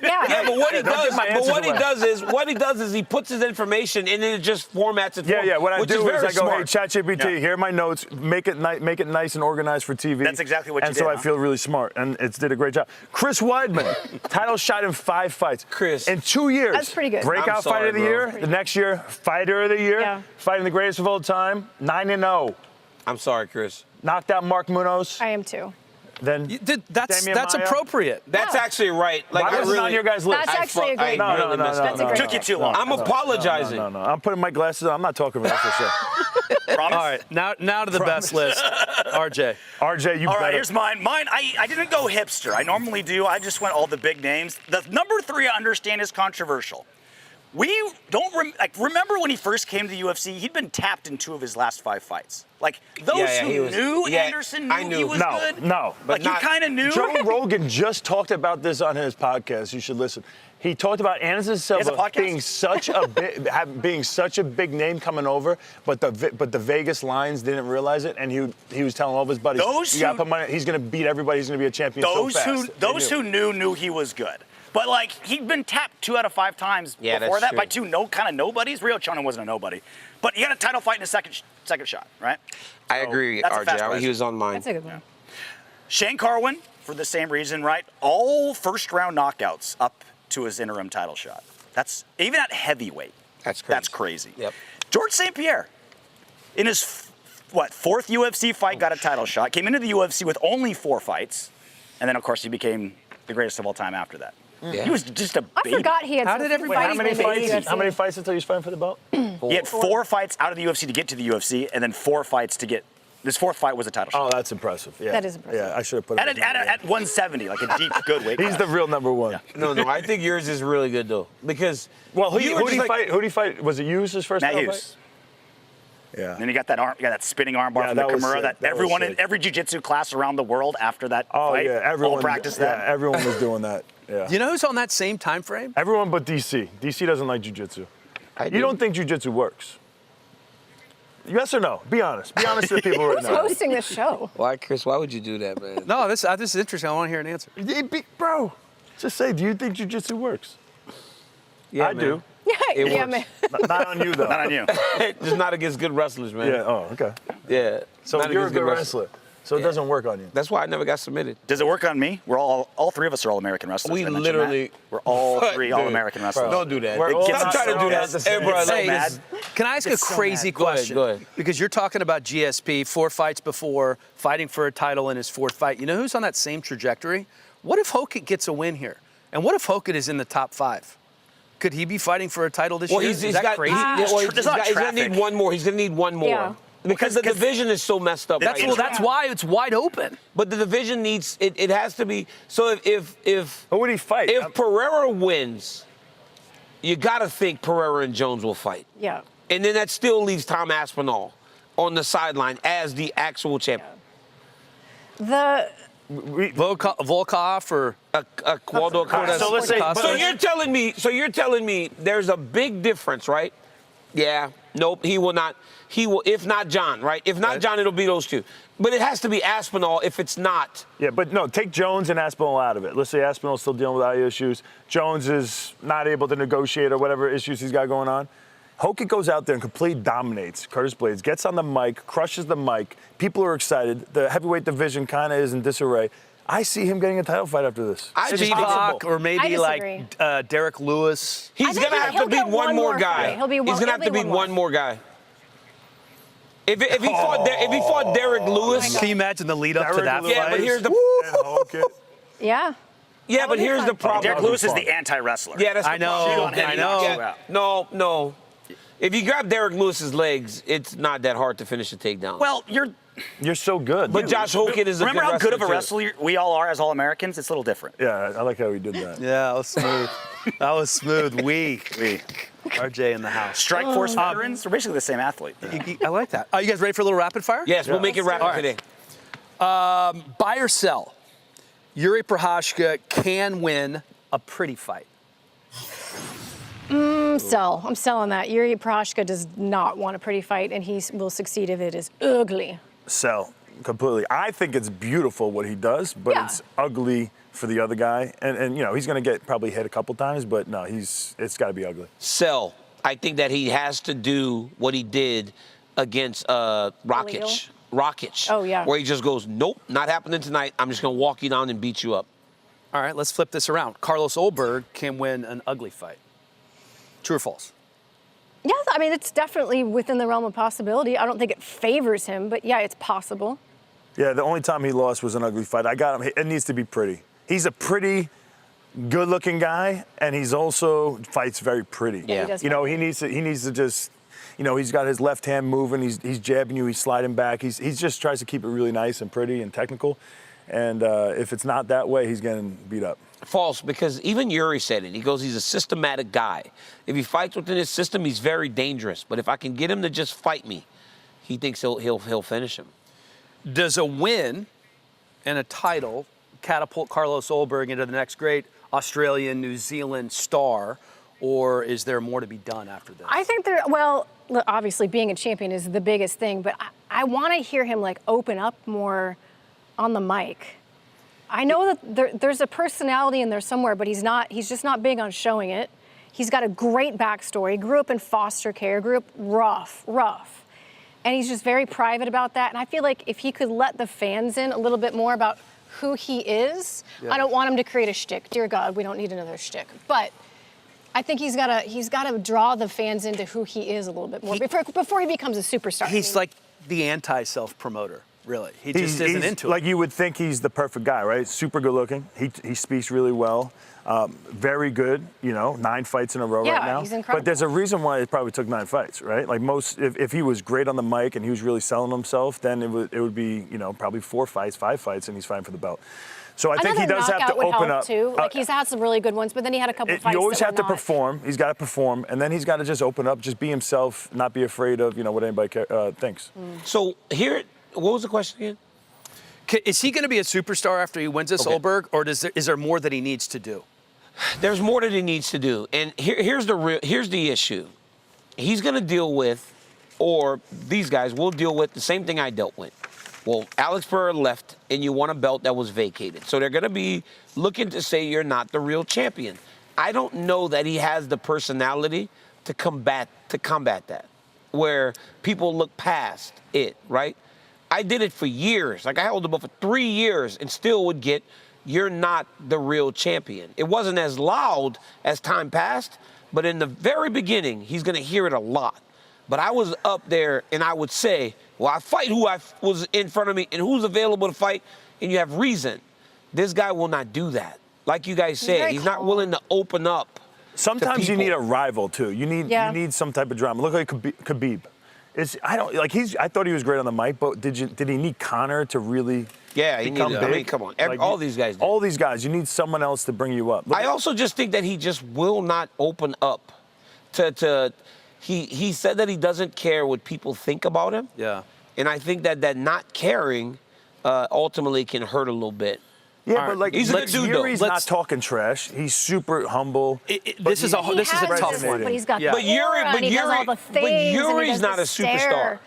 Yeah, but what he don't does, give my but answers what he away. does is he puts his information and then it just formats it for him. Yeah. What I which do is very I go, smart. hey, ChatGPT, Yeah. here are my notes. Make it nice and organized for TV. That's exactly what you And so did, I huh? feel really smart, and it did a great job. Chris Weidman, title shot in 5 fights. Chris. in 2 years. That's pretty good. Breakout I'm sorry, fighter of the bro. year. The next year, fighter of the year. Yeah. Fighting the greatest of all time. 9-0. I'm sorry, Chris. Knocked out Mark Munoz. I am too. Then That's Damian Maia. appropriate. That's Yeah. actually right. Like, Why I wasn't it really, on your guys' list? That's actually a great I one. really messed That's a up. great took you too long. I'm apologizing. No. I'm putting my glasses on. I'm not talking about this show. Promise? All right, now to the best list. RJ. RJ, you All better. right, here's mine. I didn't go hipster. I normally do. I just went all the big names. The number 3 I understand is controversial. We don't remember when he first came to the UFC. He'd been tapped in 2 of his last 5 fights. Like those Yeah, he who was- knew yeah, Anderson knew I knew. he was No, good. no. But Like you not- kind of knew. Joe Rogan just talked about this on his podcast. You should listen. He talked about Anderson has a Silva podcast? being such a big name coming over, but the Vegas lines didn't realize it, and he was telling all of his buddies, Those "You got to who- put money. He's going to beat everybody. He's going to be a champion Those so fast." those who knew he was good. But like he'd been tapped 2 out of 5 times Yeah, before that's that by true. 2 kind of nobodies. Rio Chonin wasn't a nobody, but he had a title fight in a second shot, right? I agree, That's a fast RJ. question. He was on mine. That's a good one. Shane Carwin, for the same reason, right? All first-round knockouts up to his interim title shot. That's even at heavyweight. That's crazy. That's crazy. Yep. George St. Pierre, in his 4th UFC fight, got a title shot. Came into the UFC with only 4 fights, and then of course he became the greatest of all time after that. Yeah. He was just a I baby. forgot he had How some did everybody- fights How many in the fights? UFC. How many fights until he was fighting for the belt? He had 4 fights out of the UFC to get to the UFC, and then 4 fights to get. This 4th fight was a title Oh, shot. that's impressive. Yeah. That is impressive. Yeah, I should have put him At 170, like a deep, good weight He's class. the real number 1. No, I think yours is really good though because Well, who you did were he just like- fight? Who did he fight? Was it Hughes his first Matt title Hughes. fight? Yeah. And then you got that spinning armbar Yeah, from the that was Kimura sick. that That was everyone in sick. every jiu-jitsu class around the world after that Oh fight yeah, everyone all practiced that. Yeah, everyone was doing that. Yeah. You know who's on that same time frame? Everyone but DC. DC doesn't like jiu-jitsu. You don't think jiu-jitsu works? Yes or no? Be honest. Be honest to the people right Who's now. hosting this show? Why, Chris? Why would you do that, man? No, this is interesting. I want to hear an answer. Bro, just say, do you think jiu-jitsu works? Yeah, I man. do. It Yeah, works. man. Not on you, though. Not on you. Just not against good wrestlers, man. Yeah, oh, okay. Yeah. So Not you're a against good wrestler. So it Yeah. doesn't work on you. That's why I never got submitted. Does it work on me? We're all 3 of us are all-American wrestlers. We Did I mention literally- that? We're all 3 Dude, all-American wrestlers. Don't do that. We're all Stop not trying to do all that. the same. Hey, bro, so like, mad. Can I ask a so crazy mad. Go ahead, question? go ahead. Because you're talking about GSP, 4 fights before, fighting for a title in his 4th fight. You know who's on that same trajectory? What if Hokit gets a win here? And what if Hokit is in the top 5? Could he be fighting for a title this year? he's is that got crazy? There's not he's gonna traffic. need one more. He's gonna need one more. Yeah. Because the division is so messed up. That's- right Well, now. that's why it's wide open. But the division needs it has to be. So if Who would he fight? if Pereira wins, you got to think Pereira and Jones will fight. Yeah. And then that still leaves Tom Aspinall. on the sideline as the actual champion? The Volkov or Waldo Cortez. So let's say. So you're telling me there's a big difference, right? Yeah. Nope. He will not. He will. If not John, right? If not John, it'll be those two. But it has to be Aspinall if it's not. Yeah, but no, take Jones and Aspinall out of it. Let's say Aspinall's still dealing with eye issues. Jones is not able to negotiate or whatever issues he's got going on. Hokit goes out there and completely dominates Curtis Blades, gets on the mic, crushes the mic. People are excited. The heavyweight division kind of is in disarray. I see him getting a title fight after this. Tupac or maybe like Derek Lewis. He's going to have to beat one more guy. He's going to have to beat one more guy. If he fought Derek Lewis. Can you imagine the lead up to that fight? Yeah, but here's the Yeah. Yeah, but here's the problem. Derek Lewis is the anti-wrestler. Yeah, that's the I know. Yeah. No. If you grab Derek Lewis's legs, it's not that hard to finish a takedown. Well, you're so good. But Josh Hokit is a remember how good of a wrestler we all are as All-Americans? It's a little different. Yeah, I like how he did that. Yeah, that was smooth. That was smooth. We. RJ in the house. Strike Force veterans are basically the same athlete. I like that. Are you guys ready for a little rapid fire? Yes, we'll make it rapid today. Buy or sell? Yuri Prohaska can win a pretty fight. Sell. I'm selling that. Yuri Prohaska does not want a pretty fight, and he will succeed if it is ugly. Sell completely. I think it's beautiful what he does, but it's ugly for the other guy. And you know, he's going to get probably hit a couple times, but no, it's got to be ugly. Sell. I think that he has to do what he did against Rakic. Oh, yeah. Where he just goes, nope, not happening tonight. I'm just going to walk you down and beat you up. All right, let's flip this around. Carlos Ulberg can win an ugly fight. True or false? Yeah, I mean, it's definitely within the realm of possibility. I don't think it favors him, but yeah, it's possible. Yeah, the only time he lost was an ugly fight. I got him. It needs to be pretty. He's a pretty good-looking guy, and he's also fights very pretty. Yeah, he does. You know, he needs to just, you know, he's got his left hand moving. He's jabbing you. He's sliding back. He just tries to keep it really nice and pretty and technical. And if it's not that way, he's getting beat up. False, because even Yuri said it. He goes, he's a systematic guy. If he fights within his system, he's very dangerous. But if I can get him to just fight me, he thinks he'll finish him. Does a win and a title catapult Carlos Ulberg into the next great Australian, New Zealand star, or is there more to be done after this? I think well, look, obviously being a champion is the biggest thing, but I want to hear him like open up more on the mic. I know that there's a personality in there somewhere, but he's just not big on showing it. He's got a great backstory. Grew up in foster care, grew up rough. And he's just very private about that. And I feel like if he could let the fans in a little bit more about who he is, I don't want him to create a shtick. Dear God, we don't need another shtick. But I think he's got to draw the fans into who he is a little bit more before he becomes a superstar. He's like the anti-self promoter. Really, he just isn't into it. Like you would think he's the perfect guy, right? Super good looking. He speaks really well. Very good. You know, 9 fights in a row right now. He's incredible. But there's a reason why it probably took 9 fights, right? Like if he was great on the mic and he was really selling himself, then it would be, you know, probably 4 fights, 5 fights, and he's fighting for the belt. So I think he does have to open up. Too. Like he's had some really good ones, but then he had a couple fights. You always that have to were not. perform. He's got to perform, and then he's got to just open up, just be himself, not be afraid of, you know, what anybody thinks. So here, what was the question again? Is he going to be a superstar after he wins this, Ulberg, or is there more that he needs to do? There's more that he needs to do, and here's the issue. He's going to deal with, or these guys will deal with the same thing I dealt with. Well, Alex Pereira left, and you won a belt that was vacated, so they're going to be looking to say you're not the real champion. I don't know that he has the personality to combat that, where people look past it, right? I did it for years. Like I held the belt for 3 years and still would get, you're not the real champion. It wasn't as loud as time passed, but in the very beginning, he's going to hear it a lot. But I was up there and I would say, well, I fight who was in front of me and who's available to fight, and you have reason. This guy will not do that. Like you guys said, he's not willing to open up. Sometimes you need a rival too. You need some type of drama. Look like Khabib. I thought he was great on the mic, but did he need Conor to really become big? I mean, come on. All these guys do. All these guys. You need someone else to bring you up. I also just think that he just will not open up to he said that he doesn't care what people think about him. Yeah. And I think that not caring ultimately can hurt a little bit. Yeah, but like he's a good dude, though. Yuri's not talking trash. He's super humble. This is a tough one. But he's got the But aura, and he does all the things, and he Yuri's does not the a superstar. stare.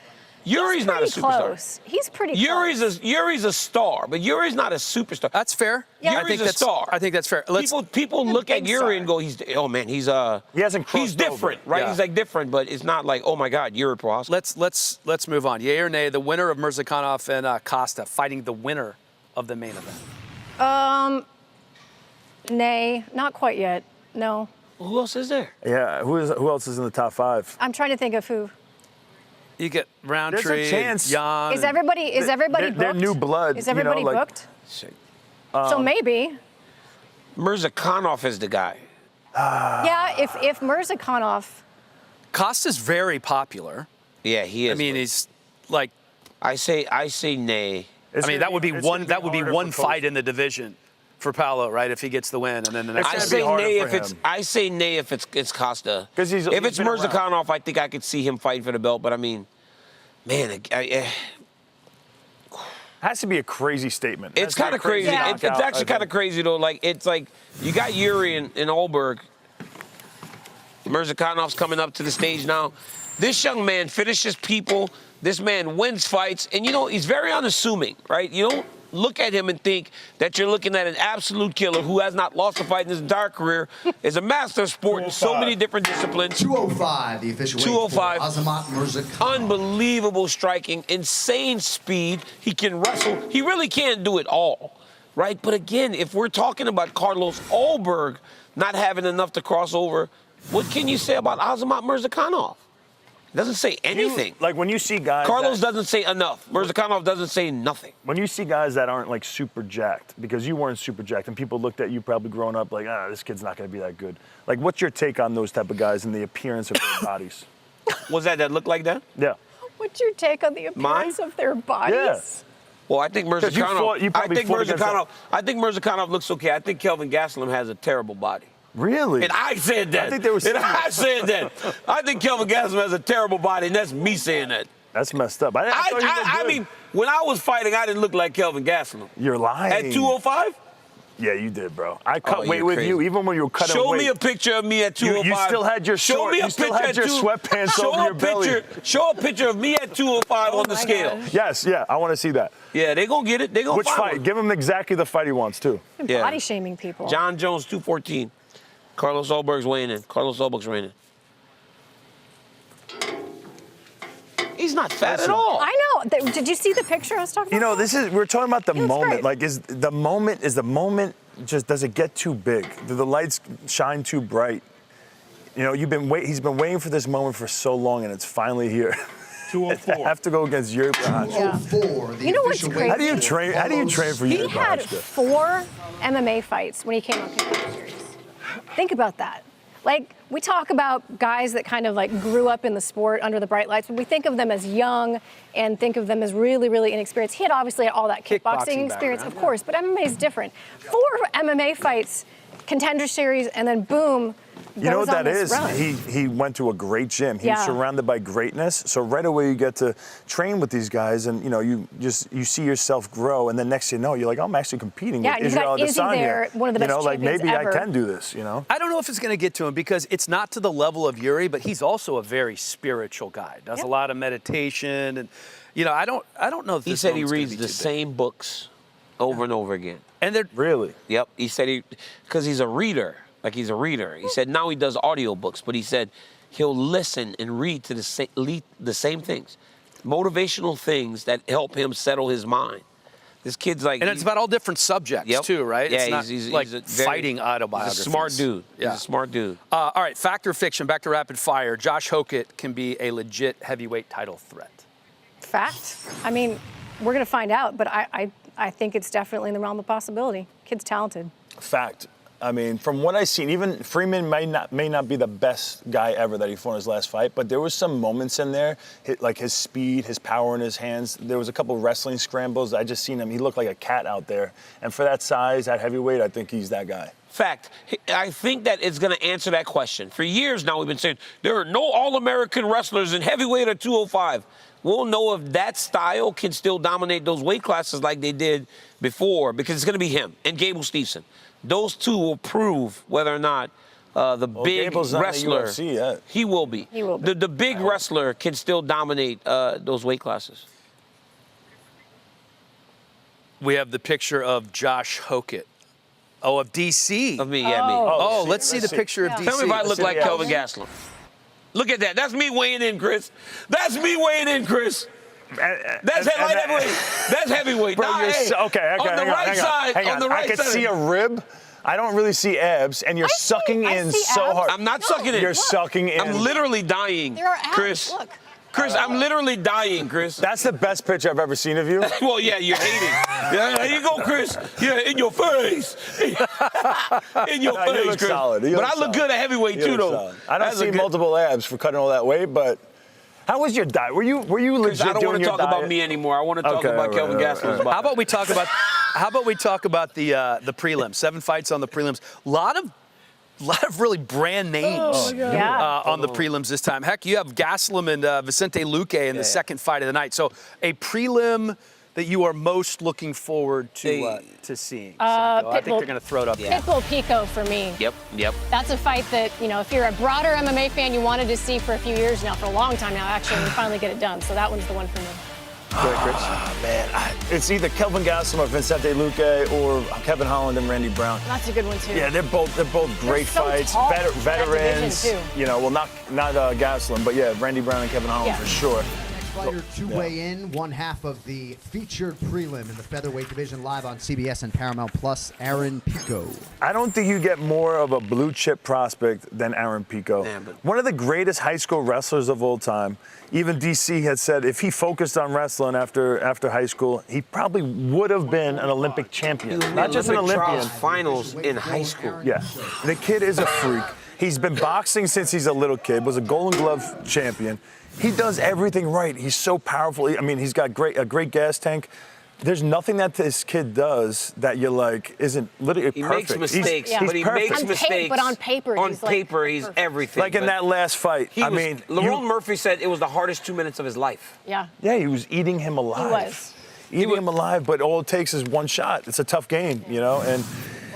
Yuri's not a superstar. Close. He's pretty close. Yuri's a star, but Yuri's not a superstar. That's fair. Yeah. Yuri's a star. I think that's fair. People look at Yuri and go, he hasn't crossed he's different, over. right? Yeah. He's like different, but it's not like, oh my God, Yuri Prohaska. Let's move on. Yay or nay? The winner of Mirzakhanov and Costa fighting the winner of the main event. Nay, not quite yet. No. Who else is there? Yeah, who else is in the top 5? I'm trying to think of who. You get Roundtree, There's a chance. Jan. Is everybody booked? They're new blood. Is everybody booked? So maybe. Mirzakhanov is the guy. Yeah, if Mirzakhanov. Costa's very popular. Yeah, he is. I mean, he's like. I say nay. That would be one fight in the division for Paolo, right? If he gets the win, and then the next. I say nay if it's Costa. If it's Mirzakhanov, I think I could see him fighting for the belt. But I mean, man, has to be a crazy statement. It's kind of crazy. Yeah. It's actually kind of crazy though. Like it's like you got Yuri and Ulberg. Mirzakhanov's coming up to the stage now. This young man finishes people. This man wins fights, and he's very unassuming, right? You don't look at him and think that you're looking at an absolute killer who has not lost a fight in his entire career, is a master of sport in so many different disciplines. 205, the official weight for Azamat Mirzakhanov. Unbelievable striking, insane speed. He can wrestle. He really can't do it all, right? But again, if we're talking about Carlos Ulberg not having enough to cross over, what can you say about Azamat Mirzakhanov? Doesn't say anything. Like when you see guys. Carlos doesn't say enough. Mirzakhanov doesn't say nothing. When you see guys that aren't like super jacked, because you weren't super jacked, and people looked at you probably growing up like, this kid's not going to be that good. Like, what's your take on those type of guys and the appearance of their bodies? Was that looked like that? Yeah. What's your take on the appearance of their bodies? Yeah. Well, I think Mirzakhanov. I think Mirzakhanov looks okay. I think Kelvin Gastelum has a terrible body. Really? And I said that. I think they were saying I said that. I think Kelvin Gastelum has a terrible body, and that's me saying that. That's messed up. I mean, when I was fighting, I didn't look like Kelvin Gastelum. You're lying. At 205? Yeah, you did, bro. I cut weight with you, even when you were cutting weight. Show me a picture of me at 205. You still had your sweatpants over your belly. Show a picture of me at 205 on the scale. gosh. Yes, yeah, I want to see that. Yeah, they're going to get it. They're going to Which fight? Give him exactly the fight he wants, too. Yeah. Body shaming people. John Jones, 214. Carlos Ulberg's weighing in. Carlos Ulberg's weighing in. He's not fat at all. I know. Did you see the picture I was talking about? We're talking about the He looks moment. great. Like, is the moment just, does it get too big? Do the lights shine too bright? He's been waiting for this moment for so long, and it's finally here. 204. I have to go against Yuri Prohaska. You know what's crazy? How do you train for Yuri Prohaska? He had 4 MMA fights when he came up Contender Series. Think about that. Like, we talk about guys that kind of like grew up in the sport under the bright lights, but we think of them as young and think of them as really, really inexperienced. He had obviously all that kickboxing experience, of course, but MMA is different. 4 MMA fights, Contender Series, and then boom, You know what that is? Run. He went to a great gym. He's surrounded by greatness. So right away you get to train with these guys, and you see yourself grow. And then next thing you know, you're like, I'm actually competing with Israel Adesanya. One of the best like maybe ever. I can do this. I don't know if it's going to get to him because it's not to the level of Yuri, but he's also a very spiritual guy. Does a lot of meditation, and I don't know if he said he reads the same books over and over again. And they're really. Yep. He said because he's a reader. Like he's a reader. He said now he does audiobooks, but he said he'll listen and read to the same things, motivational things that help him settle his mind. This kid's like, and it's about all different subjects too, right? Yeah, it's not like fighting autobiographies. He's a smart dude. Yeah. He's a smart dude. All right, fact or fiction? Back to rapid fire. Josh Hokit can be a legit heavyweight title threat. Fact. I mean, we're going to find out, but I think it's definitely in the realm of possibility. Kid's talented. Fact. I mean, from what I've seen, even Freeman may not be the best guy ever that he fought in his last fight, but there was some moments in there, like his speed, his power in his hands. There was a couple wrestling scrambles. I just seen him. He looked like a cat out there. And for that size, that heavyweight, I think he's that guy. Fact. I think that it's going to answer that question. For years now, we've been saying there are no All-American wrestlers in heavyweight or 205. We'll know if that style can still dominate those weight classes like they did before, because it's going to be him and Gable Steveson. Those two will prove whether or not the big Gable's not wrestler, in the UFC yet. He will be. He will be. The big wrestler can still dominate those weight classes. We have the picture of Josh Hokit. Oh, of DC. Of me, yeah, me. Oh, let's see the picture of DC. Tell me if I look like Kelvin Gastelum. Look at that. That's me weighing in, Chris. That's me weighing in, Chris. That's light heavyweight. That's heavyweight. Bro, Nah, you're hey, okay, on the right side. Hang on. On the right I can side. see a rib. I don't really see abs, and you're sucking in so hard. I'm not sucking in. You're sucking in. I'm literally dying, There are abs. Chris. Look. Chris, I'm literally dying, Chris. That's the best picture I've ever seen of you. Well, yeah, you're hating. Yeah, there you go, Chris. Yeah, in your face. In your face, you look Chris. solid. But I look good at heavyweight, too, though. I don't see multiple abs for cutting all that weight, but how was your diet? Were you legit I don't want to talk about me anymore. I want to talk about Kelvin Gastelum's body. How about we talk about the prelims? 7 fights on the prelims. A lot of really brand names on the prelims this time. Heck, you have Gastelum and Vicente Luque in the second fight of the night. So a prelim that you are most looking forward to seeing. I think they're going to throw it up. Pitbull Pico for me. Yep. That's a fight that, if you're a broader MMA fan, you wanted to see for a few years now, for a long time now, actually, and you finally get it done. So that one's the one for me. Man, it's either Kelvin Gastelum or Vicente Luque or Kevin Holland and Randy Brown. That's a good one, too. Yeah, they're both great so fights. tall. Veterans. That division, too. Not Gastelum, but yeah, Randy Brown and Kevin Holland for sure. Fighter to weigh in, one half of the featured prelim in the featherweight division, live on CBS and Paramount Plus, Aaron Pico. I don't think you get more of a blue chip prospect than Aaron Pico. One of the greatest high school wrestlers of all time. Even DC had said if he focused on wrestling after high school, he probably would have been an Olympic champion. Not just an Olympian. Finals in high school. Yeah, the kid is a freak. He's been boxing since he's a little kid, was a Golden Glove champion. He does everything right. He's so powerful. I mean, he's got a great gas tank. There's nothing that this kid does that you're like isn't literally perfect. He makes mistakes, he's but he perfect. makes mistakes. But on paper, he's everything. Like in that last fight, Lerone Murphy said it was the hardest 2 minutes of his life. Yeah. Yeah, he was eating him alive. He was. Eating him alive, but all it takes is one shot. It's a tough game, and.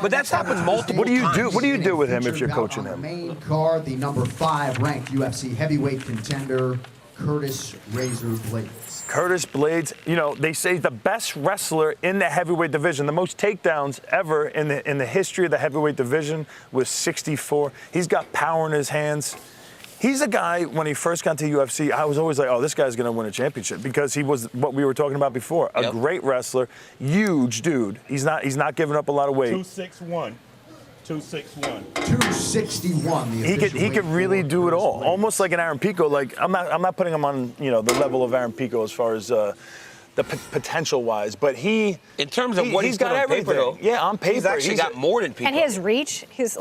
But that's happened multiple times. What do you do with him if you're coaching him? Main card, the number 5 ranked UFC heavyweight contender, Curtis Razor Blades. Curtis Blades, they say the best wrestler in the heavyweight division, the most takedowns ever in the history of the heavyweight division was 64. He's got power in his hands. He's a guy, when he first got to UFC, I was always like, oh, this guy's going to win a championship because he was what we were talking about before, a great wrestler, huge dude. He's not giving up a lot of weight. 261. 261. 261. He could really do it all, almost like an Aaron Pico. Like I'm not putting him on the level of Aaron Pico as far as the potential wise, but in terms of what he's got on paper, though. Yeah, on paper he's actually got more than Pico. And his reach, his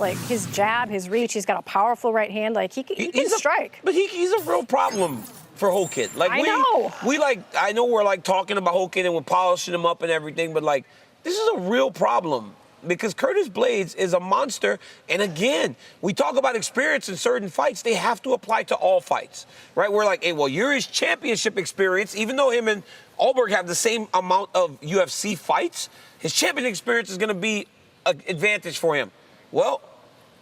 jab, his reach. He's got a powerful right hand. Like he can strike. But he's a real problem for Hokit. Like I know we're talking about Hokit and we're polishing him up and everything, but this is a real problem. Because Curtis Blades is a monster. And again, we talk about experience in certain fights. They have to apply to all fights, right? We're like, hey, well, Yuri's championship experience, even though him and Ulberg have the same amount of UFC fights, his championship experience is going to be an advantage for him. Well,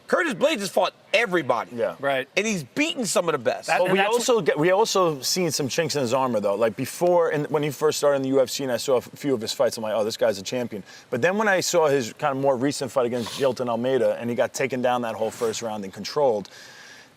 Curtis Blades has fought everybody. Yeah. Right. And he's beaten some of the best. But we also seen some chinks in his armor, though. Like before, when he first started in the UFC and I saw a few of his fights, I'm like, oh, this guy's a champion. But then when I saw his kind of more recent fight against Jilton Almeida and he got taken down that whole first round and controlled,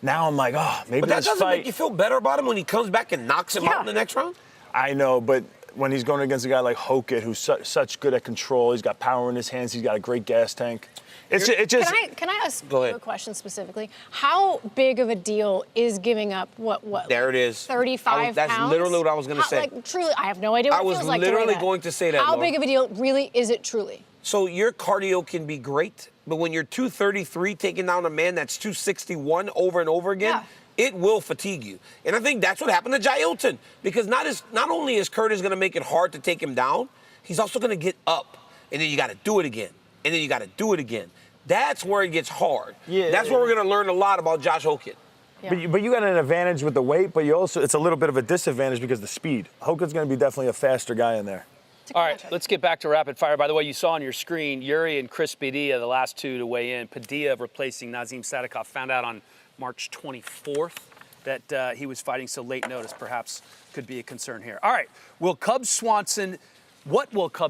now I'm like, oh, maybe but that this doesn't fight... make you feel better about him when he comes back and knocks him out in the next round? I know, but when he's going against a guy like Hokit, who's such good at control, he's got power in his hands, he's got a great gas tank. Can I ask a question specifically? How big of a deal is giving up what? There it is. 35 That's pounds? literally what I was going to say. Truly, I have no idea what it feels like. I was literally going to say that. How big of a deal really is it truly? So your cardio can be great, but when you're 233 taking down a man that's 261 over and over again, it will fatigue you. And I think that's what happened to Jailton, because not only is Curtis going to make it hard to take him down, he's also going to get up, and then you got to do it again, and then you got to do it again. That's where it gets hard. That's where we're going to learn a lot about Josh Hokit. Yeah. But you got an advantage with the weight, but you also it's a little bit of a disadvantage because of the speed. Hokit's going to be definitely a faster guy in there. All right, let's get back to rapid fire. By the way, you saw on your screen, Yuri and Chris Padilla, the last two to weigh in. Padilla replacing Nazim Sadikov, found out on March 24th that he was fighting so late notice, perhaps could be a concern here. All right, what will Cub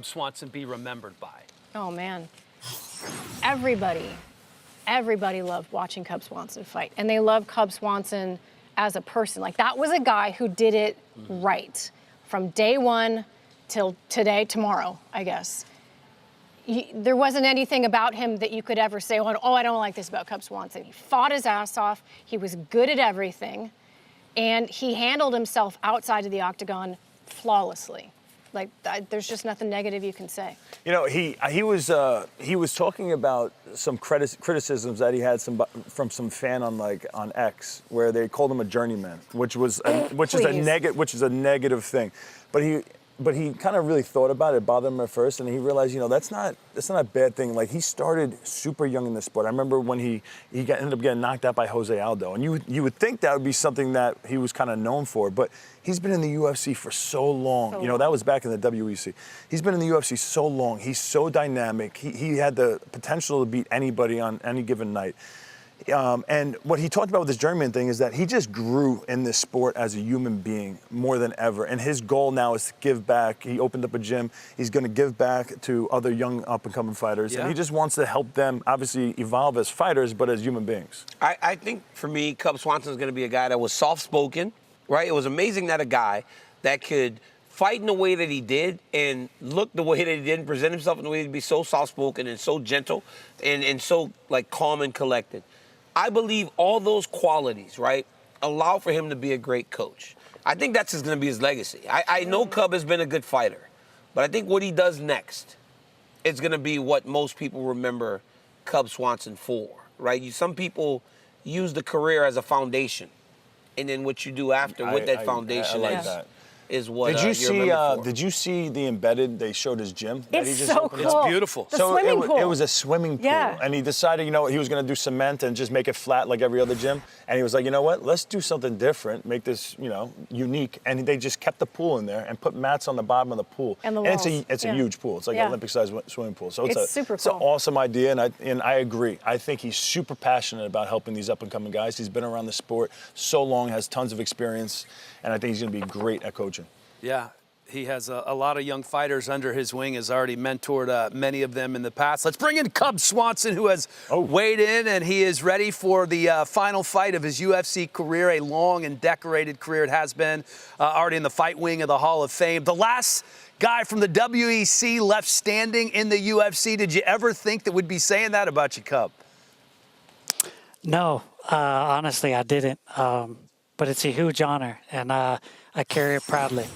Swanson be remembered by? Oh, man. Everybody loved watching Cub Swanson fight, and they love Cub Swanson as a person. Like, that was a guy who did it right from day one till tomorrow, I guess. There wasn't anything about him that you could ever say, oh, I don't like this about Cub Swanson. He fought his ass off. He was good at everything. And he handled himself outside of the octagon flawlessly. Like, there's just nothing negative you can say. You know, he was talking about some criticisms that he had from some fan on X, where they called him a journeyman, which is a negative thing. But he kind of really thought about it. It bothered him at first, and he realized, that's not a bad thing. Like, he started super young in the sport. I remember when he ended up getting knocked out by Jose Aldo, and you would think that would be something that he was kind of known for, but he's been in the UFC for so long. That was back in the WEC. He's been in the UFC so long. He's so dynamic. He had the potential to beat anybody on any given night. And what he talked about with this journeyman thing is that he just grew in this sport as a human being more than ever. And his goal now is to give back. He opened up a gym. He's going to give back to other young up-and-coming fighters. Yeah. And he just wants to help them, obviously, evolve as fighters, but as human beings. I think, for me, Cub Swanson is going to be a guy that was soft-spoken, right? It was amazing that a guy that could fight in the way that he did and look the way that he did and present himself in the way to be so soft-spoken and so gentle and so, calm and collected. I believe all those qualities, right, allow for him to be a great coach. I think that's going to be his legacy. I know Cub has been a good fighter, but I think what he does next is going to be what most people remember Cub Swanson for, right? Some people use the career as a foundation, and then what you do after with that foundation is what did you see? remembered for. Did you see the embedded? They showed his gym. It's so cool. It's beautiful. The swimming pool. It was a swimming pool, and he decided, he was going to do cement and just make it flat like every other gym. And he was like, you know what? Let's do something different, make this, unique. And they just kept the pool in there and put mats on the bottom of the pool. And the walls. It's a huge pool. It's like an Olympic-sized swimming pool. So it's super cool. It's an awesome idea, and I agree. I think he's super passionate about helping these up-and-coming guys. He's been around the sport so long, has tons of experience, and I think he's going to be great at coaching. Yeah. He has a lot of young fighters under his wing, has already mentored many of them in the past. Let's bring in Cub Swanson, who has weighed in, and he is ready for the final fight of his UFC career, a long and decorated career it has been, already in the fight wing of the Hall of Fame. The last guy from the WEC left standing in the UFC. Did you ever think that we'd be saying that about you, Cub? No, honestly, I didn't. But it's a huge honor, and I carry it proudly.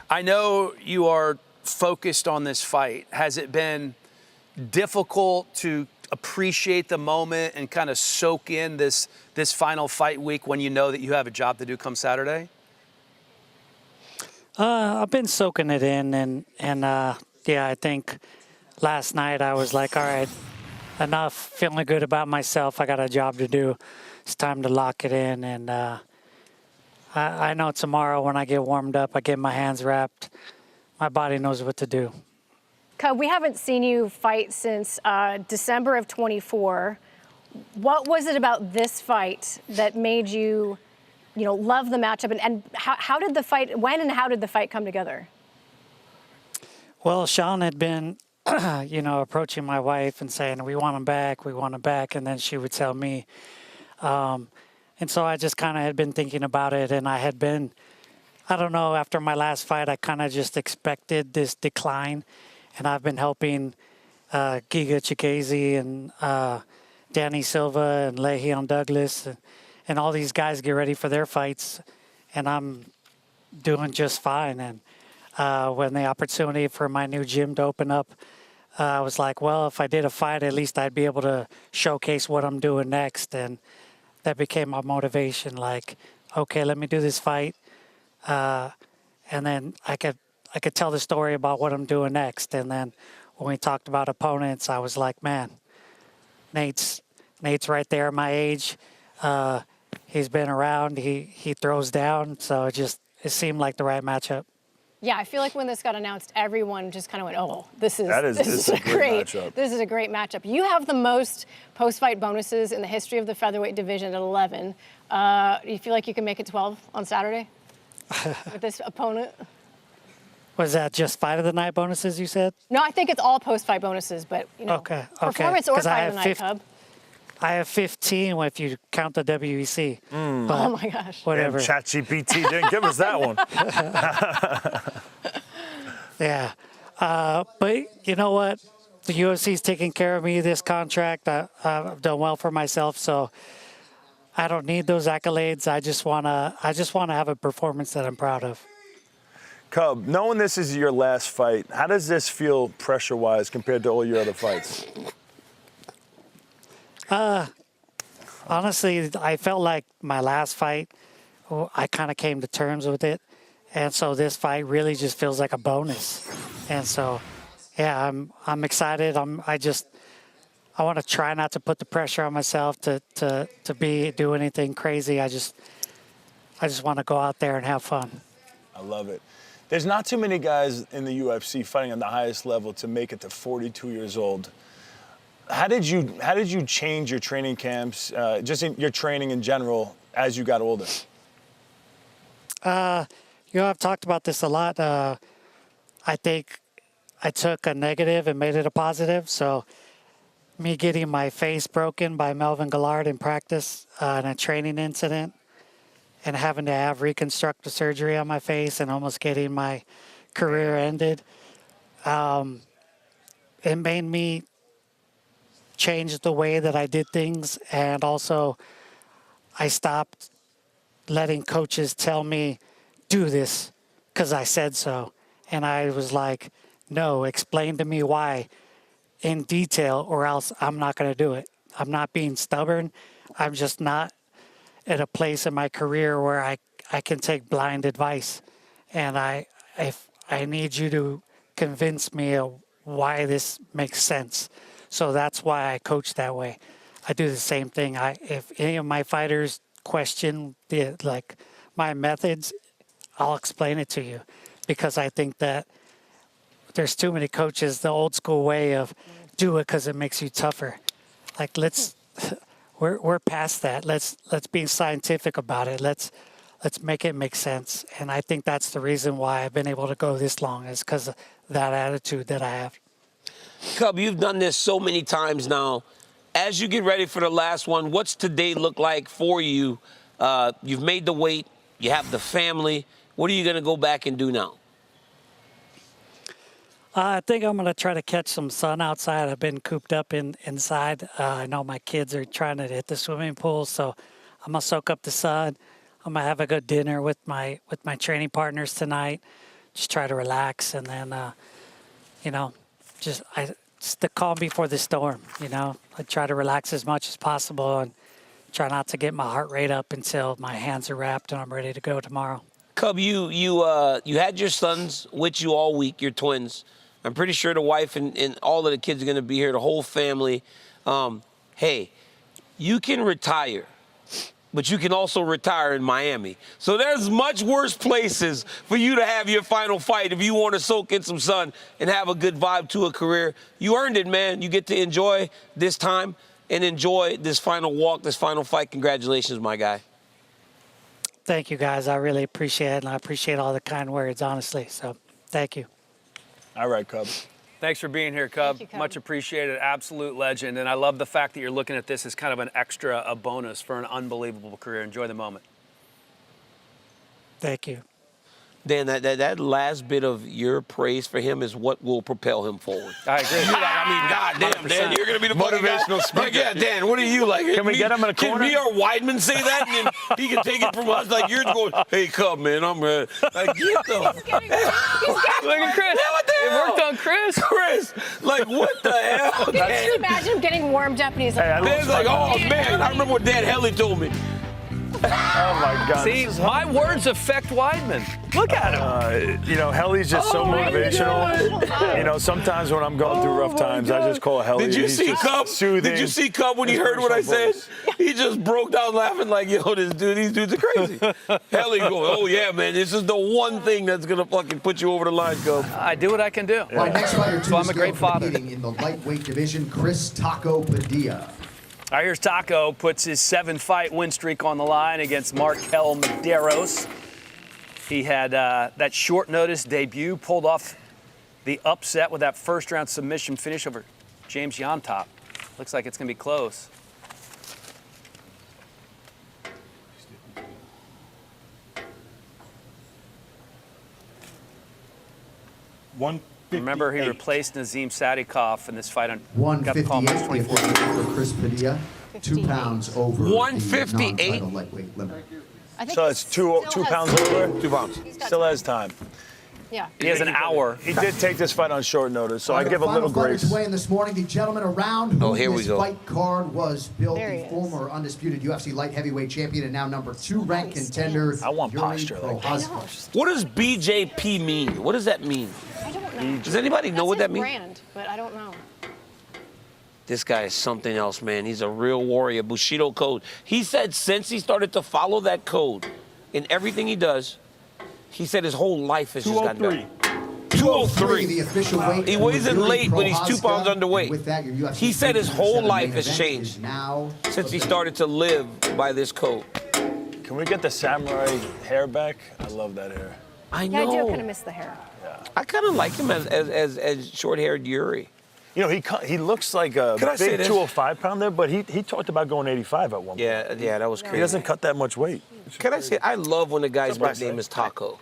I know you are focused on this fight. Has it been difficult to appreciate the moment and kind of soak in this final fight week when you know that you have a job to do come Saturday? I've been soaking it in, and I think last night I was like, all right, enough, feeling good about myself. I got a job to do. It's time to lock it in, and I know tomorrow when I get warmed up, I get my hands wrapped, my body knows what to do. Cub, we haven't seen you fight since December of 24. What was it about this fight that made you, love the matchup? And how did the fight, when and how did the fight come together? Well, Sean had been, approaching my wife and saying, we want him back. And then she would tell me, and so I just kind of had been thinking about it, and I had been, I don't know, after my last fight, I kind of just expected this decline, and I've been helping Giga Chikadze and Danny Silva and Le'Veon Douglas and all these guys get ready for their fights, and I'm doing just fine. And when the opportunity for my new gym to open up I was like, well, if I did a fight, at least I'd be able to showcase what I'm doing next. And that became my motivation. Like, okay, let me do this fight. And then I could tell the story about what I'm doing next. And then when we talked about opponents, I was like, man, Nate's right there at my age. He's been around. He throws down. So it seemed like the right matchup. Yeah, I feel like when this got announced, everyone just kind of went, "Oh, this is a great matchup. This is a great matchup." You have the most post-fight bonuses in the history of the featherweight division at 11. Do you feel like you can make it 12 on Saturday with this opponent? Was that just fight of the night bonuses you said? No, I think it's all post-fight bonuses, but performance or fight of the night, Cub. I have 15 if you count the WEC. Oh my gosh. Whatever. ChatGPT didn't give us that one. Yeah. But you know what? The UFC's taking care of me this contract. I've done well for myself, so I don't need those accolades. I just wanna have a performance that I'm proud of. Cub, knowing this is your last fight, how does this feel pressure-wise compared to all your other fights? Honestly, I felt like my last fight, I kind of came to terms with it. And so this fight really just feels like a bonus. And so, yeah, I'm excited. I want to try not to put the pressure on myself to do anything crazy. I just want to go out there and have fun. I love it. There's not too many guys in the UFC fighting on the highest level to make it to 42 years old. How did you change your training camps, just in your training in general, as you got older? I've talked about this a lot. I think I took a negative and made it a positive. So me getting my face broken by Melvin Gillard in practice in a training incident and having to have reconstructive surgery on my face and almost getting my career ended, it made me change the way that I did things. And also I stopped letting coaches tell me, do this because I said so. And I was like, no, explain to me why in detail or else I'm not going to do it. I'm not being stubborn. I'm just not at a place in my career where I can take blind advice. And I need you to convince me of why this makes sense. So that's why I coach that way. I do the same thing. If any of my fighters question my methods, I'll explain it to you, because I think that there's too many coaches, the old school way of do it because it makes you tougher. Like we're past that. Let's be scientific about it. Let's make it make sense. And I think that's the reason why I've been able to go this long, is because of that attitude that I have. Cub, you've done this so many times now. As you get ready for the last one, what's today look like for you? You've made the weight. You have the family. What are you going to go back and do now? I think I'm going to try to catch some sun outside. I've been cooped up inside. I know my kids are trying to hit the swimming pool, so I'm going to soak up the sun. I'm going to have a good dinner with my training partners tonight. Just try to relax, and then, just the calm before the storm, I try to relax as much as possible and try not to get my heart rate up until my hands are wrapped and I'm ready to go tomorrow. Cub, you had your sons with you all week, your twins. I'm pretty sure the wife and all of the kids are going to be here, the whole family. Hey, you can retire, but you can also retire in Miami. So there's much worse places for you to have your final fight if you want to soak in some sun and have a good vibe to a career. You earned it, man. You get to enjoy this time and enjoy this final walk, this final fight. Congratulations, my guy. Thank you, guys. I really appreciate it, and I appreciate all the kind words, honestly. So thank you. All right, Cub. Thanks for being here, Cub. Thank you, Cub. Much appreciated. Absolute legend. And I love the fact that you're looking at this as kind of an extra, a bonus for an unbelievable career. Enjoy the moment. Thank you. Dan, that last bit of your praise for him is what will propel him forward. I agree. God damn, Dan, you're going to be the motivational speaker. Like, yeah, Dan, what are you like? Can we get him in a corner? Can me or Weidman say that, and then he can take it from us? Like, you're going, hey, Cub, man, I'm ready. Like, get the... He's getting Look at Chris. What the It hell? worked on Chris. Chris, like, what the hell? Can you imagine him getting warmed up and he's like, Dan's like, oh, man. I remember what Dan Helly told me. Oh, my God. See, my words affect Weidman. Look at him. You know, Helly's just so motivational. You know, sometimes when I'm going through rough times, I just call Helly. Did you see Cub? Soothing. Did you see Cub when he heard what I said? He just broke down laughing like, yo, these dudes are crazy. Helly goes, oh, yeah, man, this is the one thing that's going to fucking put you over the line, Cub. I do what I can do. Our next fighter, So I'm a great father. in the lightweight division, Chris Taco Padilla. All right, here's Taco, puts his 7-fight win streak on the line against Markel Medeiros. He had that short notice debut, pulled off the upset with that first-round submission finish over James Yontop. Looks like it's going to be close. Remember, he replaced Nazim Sadikov in this fight on got the call match 24. For Chris Padilla, 2 pounds over 158? the non-title lightweight limit. So it's two pounds over? 2 pounds. Still has time. Yeah. He has an hour. He did take this fight on short notice, so I give a little grace. Weigh in this morning, the gentleman around who here we this go. fight card was built, There he the is. former undisputed UFC light heavyweight champion and now number 2 ranked contender. I want Yuri posture like that. Prohaska. What does BJP mean? What does that mean? I don't know. Does anybody know what That's that his means? brand, but I don't know. This guy is something else, man. He's a real warrior. Bushido code. He said since he started to follow that code in everything he does, he said his whole life has just gotten better. 203. The official weight. He weighs in Yuri late, but he's 2 Prohaska. pounds underweight. With that, your UFC He said his whole 207 life main has event changed is now since he started to live by this code. Can we get the samurai hair back? I love that hair. I Yeah, I do know. kind of miss the hair. I kind of like him as short-haired Yuri. You know, he looks like a Can I say big this? 205-pounder, but he talked about going 85 at one point. Yeah, that was crazy. He doesn't cut that much weight. Can I say, I love when a guy's That's nickname right. is Taco.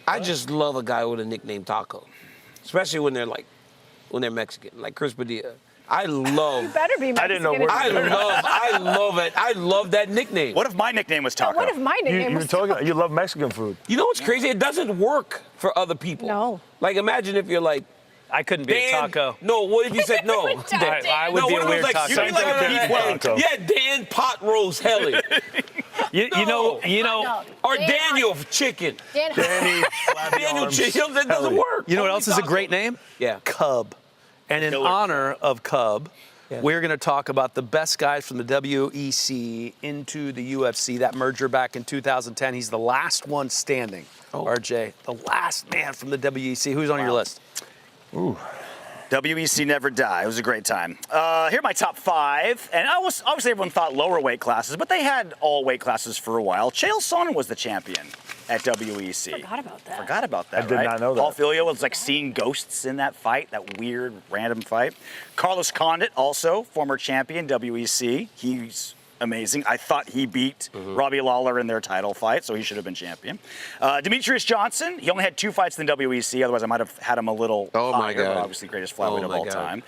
I just love a guy with a nickname Taco, especially when they're Mexican, like Chris Padilla. I love. You better be Mexican. I didn't know if where- you're- I love it. I love that nickname. What if my nickname was Taco? What if my nickname was You love Mexican food. You know what's crazy? It doesn't work for other people. No. Like, imagine if you're like, I couldn't be a Dan, taco. No, what if you said no? I would No, be what a if it was weird like, taco. you'd be like a beef Taco. Wellington. Yeah, Dan Pot Roast Helly. You know, Or Daniel Chicken. Daniel Chicken. That doesn't work. You know what else is a great name? Yeah. Cub. And in honor of Cub, we're going to talk about the best guys from the WEC into the UFC, that merger back in 2010. He's the last one standing, RJ. The last man from the WEC. Who's on your list? Ooh. WEC never die. It was a great time. Here are my top 5. And obviously everyone thought lower weight classes, but they had all weight classes for a while. Chael Sonnen was the champion at WEC. Forgot about that. Forgot about that, I did right? not know that. Paul Filio was like seeing ghosts in that fight, that weird, random fight. Carlos Condit, also former champion, WEC. He's amazing. I thought he beat Robbie Lawler in their title fight, so he should have been champion. Demetrius Johnson, he only had 2 fights in the WEC, otherwise I might have had him a little higher, but obviously greatest flyweight of all time.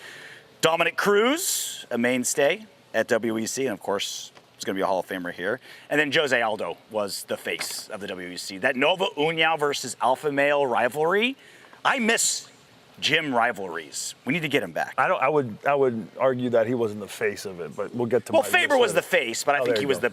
Dominic Cruz, a mainstay at WEC, and of course, he's going to be a Hall of Famer here. And then Jose Aldo was the face of the WEC. That Nova União versus Alpha Male rivalry, I miss gym rivalries. We need to get him back. I would argue that he wasn't the face of it, but we'll get to. Well, my Faber list was later. the face, but I think there he you was go.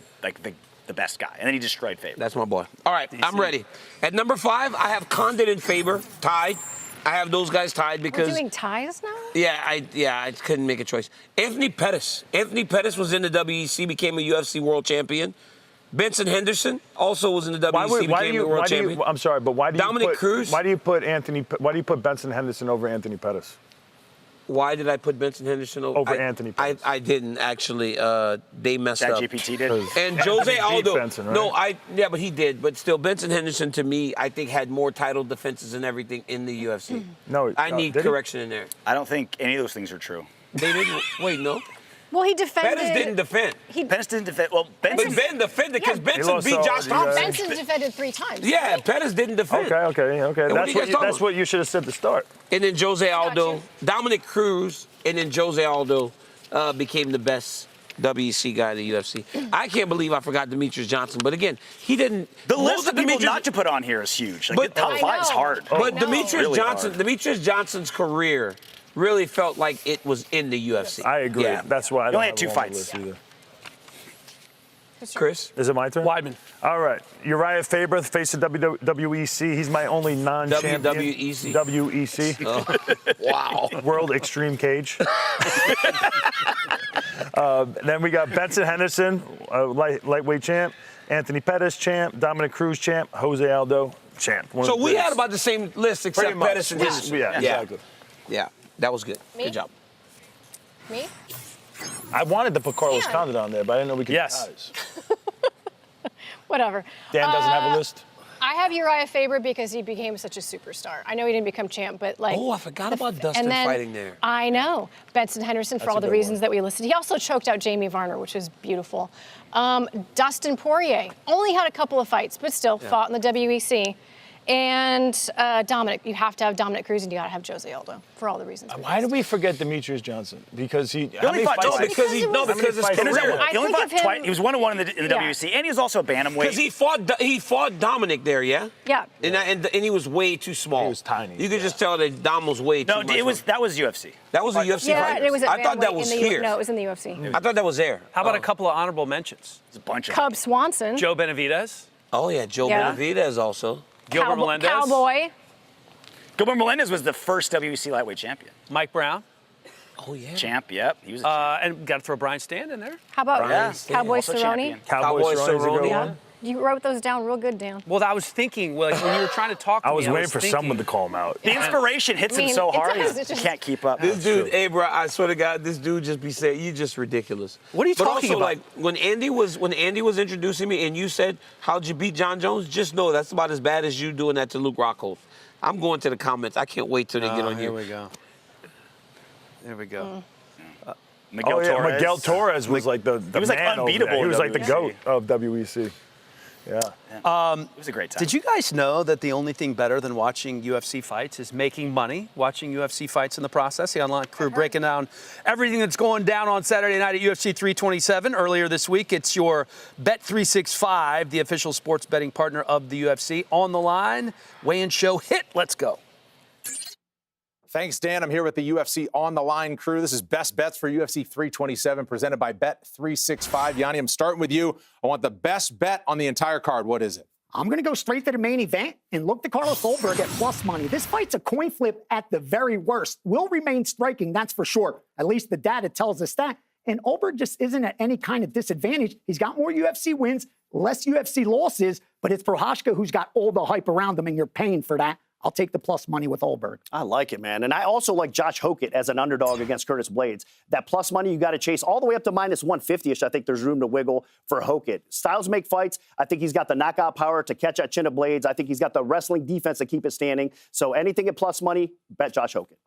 the best guy, and then he destroyed Faber. That's my boy. All right, I'm ready. At number 5, I have Condit and Faber tied. I have those guys tied because. We're doing ties now? Yeah, I couldn't make a choice. Anthony Pettis. Anthony Pettis was in the WEC, became a UFC world champion. Benson Henderson also was in the WEC, became a world champion. I'm sorry, but why do you Dominic put, Cruz? Why do you put Benson Henderson over Anthony Pettis? Why did I put Benson Henderson over Anthony Pettis? I didn't actually. They messed That up. GPT did. And Jose Aldo. Benson, right? No, but he did. But still, Benson Henderson to me, I think had more title defenses and everything in the UFC. I need did he? correction in there. I don't think any of those things are true. They didn't. Wait, no. Well, he defended. Pettis didn't defend. Pettis didn't defend. Well, But Ben defended because Benson lost beat all- Josh you guys- Thompson. Benson defended 3 times. Yeah, Pettis didn't defend. Okay. And what are you guys talking That's what you should have said to start. And then Jose Aldo, Dominic Cruz, and then Jose Aldo became the best WEC guy in the UFC. I can't believe I forgot Demetrius Johnson. But again, he didn't. The list of people not to put on here is huge. Like, But the top 5 is hard. But Demetrius Johnson's career really felt like it was in the UFC. I agree. Yeah. That's why I He don't only have had 2 him on the fights. list either. Chris? Is it my turn? Weidman. All right. Uriah Faber, face of WEC. He's my only non-champion. WEC. WEC. Wow. World Extreme Cage. Then we got Benson Henderson, lightweight champ. Anthony Pettis, champ. Dominic Cruz, champ. Jose Aldo, champ. So we had about the same list except Pettis and Henderson. Yeah, exactly. Yeah, that was good. Me? Good job. Me? I wanted to put Carlos Condit on there, but I didn't know we could. Yes. Whatever. Dan doesn't have a list. I have Uriah Faber because he became such a superstar. I know he didn't become champ, but like. Oh, I forgot about Dustin and then, fighting there. I know. Benson Henderson for all the reasons that we listed. He also choked out Jamie Varner, which was beautiful. Dustin Poirier only had a couple of fights, but still fought in the WEC. And Dominic, you have to have Dominic Cruz and you got to have Jose Aldo for all the reasons. Why did we forget Demetrius Johnson? Because he only fought twice. Because his career. He only fought twice. He was 1-1 in the WEC, and he was also a bantamweight. Because he fought Dominic there, yeah? Yeah. And he was way too small. He was tiny. You could just tell that Dom was way too much. No, that was UFC. That was a UFC Yeah, fight? it was at I thought that was here. No, it was in the UFC. I thought that was there. How about a couple of honorable mentions? There's a bunch of Cub Swanson. Joe Benavidez. Oh, yeah, Joe Benavidez also. Gilbert Melendez. Cowboy. Gilbert Melendez was the first WEC lightweight champion. Mike Brown. Oh, yeah. Champ, yep. He was a champ. And got to throw Brian Stand in there. How about Cowboy Also Cerrone? champion. Cowboy Cerrone. Yeah. You wrote those down real good, Dan. Well, I was thinking, like, when you were trying to talk to I me, was waiting for thinking, someone to call him out. The inspiration hits him so hard, he can't keep up. This dude, hey, bro, I swear to God, this dude just be saying, you just ridiculous. What are you but talking also, about? like, when Andy was introducing me and you said, how'd you beat John Jones? Just know that's about as bad as you doing that to Luke Rockhold. I'm going to the comments. I can't wait till they get on here. Here we go. There we go. Miguel Torres. Miguel Torres was like the He was like man over unbeatable there. He in was like the WEC. GOAT of WEC. Yeah. It was a great time. Did you guys know that the only thing better than watching UFC fights is making money watching UFC fights in the process? The online crew breaking down everything that's going down on Saturday night at UFC 327. Earlier this week, it's your Bet365, the official sports betting partner of the UFC. On the line, weigh-in show hit. Let's go. Thanks, Dan. I'm here with the UFC On the Line crew. This is Best Bets for UFC 327, presented by Bet365. Yanni, I'm starting with you. I want the best bet on the entire card. What is it? I'm going to go straight to the main event and look to Carlos Ulberg at plus money. This fight's a coin flip at the very worst. Will remain striking, that's for sure. At least the data tells us that. And Ulberg just isn't at any kind of disadvantage. He's got more UFC wins, less UFC losses, but it's Prochazka who's got all the hype around him, and you're paying for that. I'll take the plus money with Ulberg. I like it, man. And I also like Josh Hokit as an underdog against Curtis Blades. That plus money you got to chase all the way up to minus 150-ish. I think there's room to wiggle for Hokit. Styles make fights. I think he's got the knockout power to catch that chin of Blades. I think he's got the wrestling defense to keep it standing. So anything at plus money, bet Josh Hokit.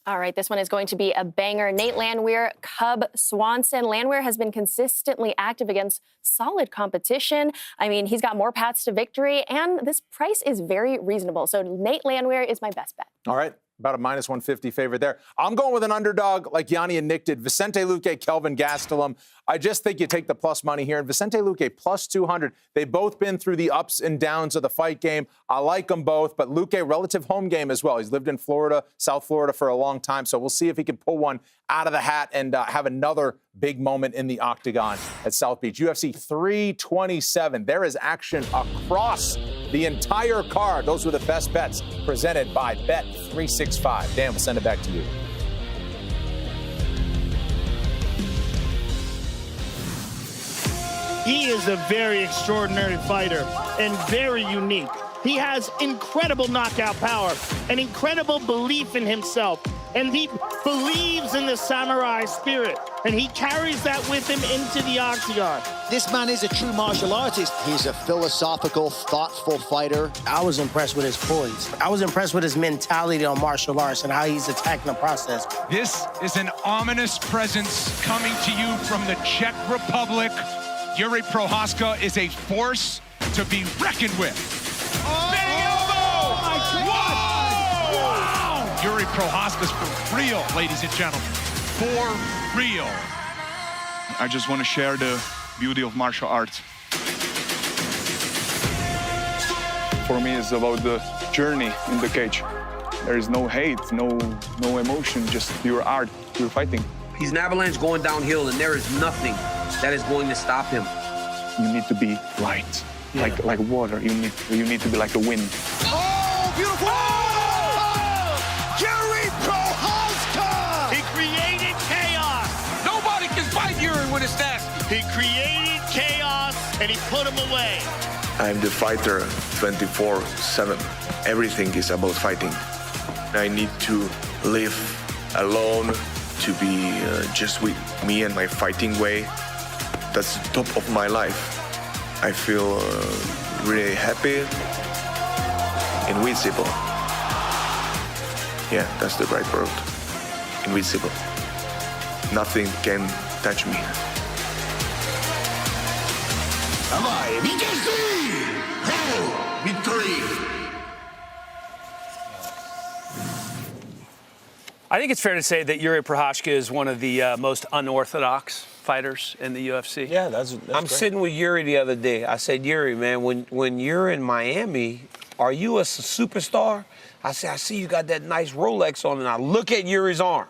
All right, this one is going to be a banger. Nate Landwehr, Cub Swanson. Landwehr has been consistently active against solid competition. I mean, he's got more paths to victory, and this price is very reasonable. So Nate Landwehr is my best bet. All right, about a minus 150 favorite there. I'm going with an underdog like Yanni and Nick did. Vicente Luque, Kelvin Gastelum. I just think you take the plus money here. And Vicente Luque, plus 200. They've both been through the ups and downs of the fight game. I like them both, but Luque, relative home game as well. He's lived in Florida, South Florida for a long time, so we'll see if he can pull one out of the hat and have another big moment in the octagon at South Beach. UFC 327. There is action across the entire card. Those were the best bets presented by Bet365. Dan, we'll send it back to you. He is a very extraordinary fighter and very unique. He has incredible knockout power, an incredible belief in himself, and he believes in the samurai spirit, and he carries that with him into the octagon. This man is a true martial artist. He's a philosophical, thoughtful fighter. I was impressed with his poise. I was impressed with his mentality on martial arts and how he's attacking the process. This is an ominous presence coming to you from the Czech Republic. Yuri Prohaska is a force to be reckoned with. Spinning elbow! Wow! Yuri Prohaska's for real, ladies and gentlemen. For real. I just want to share the beauty of martial arts. For me, it's about the journey in the cage. There is no hate, no emotion, just pure art, pure fighting. He's an avalanche going downhill, and there is nothing that is going to stop him. You need to be light, like water. You need to be like the wind. Oh, beautiful! Oh! Yuri Prohaska! He created chaos. Nobody can fight Yuri with his nasty. He created chaos, and he put him away. I'm the fighter 24/7. Everything is about fighting. I need to live alone, to be just with me and my fighting way. That's the top of my life. I feel really happy, invincible. Yeah, that's the right word. Invincible. Nothing can touch me. Victory! I think it's fair to say that Yuri Prohaska is one of the most unorthodox fighters in the UFC. Yeah, that's I'm great. sitting with Yuri the other day. I said, Yuri, man, when you're in Miami, are you a superstar? I said, I see you got that nice Rolex on, and I look at Yuri's arm.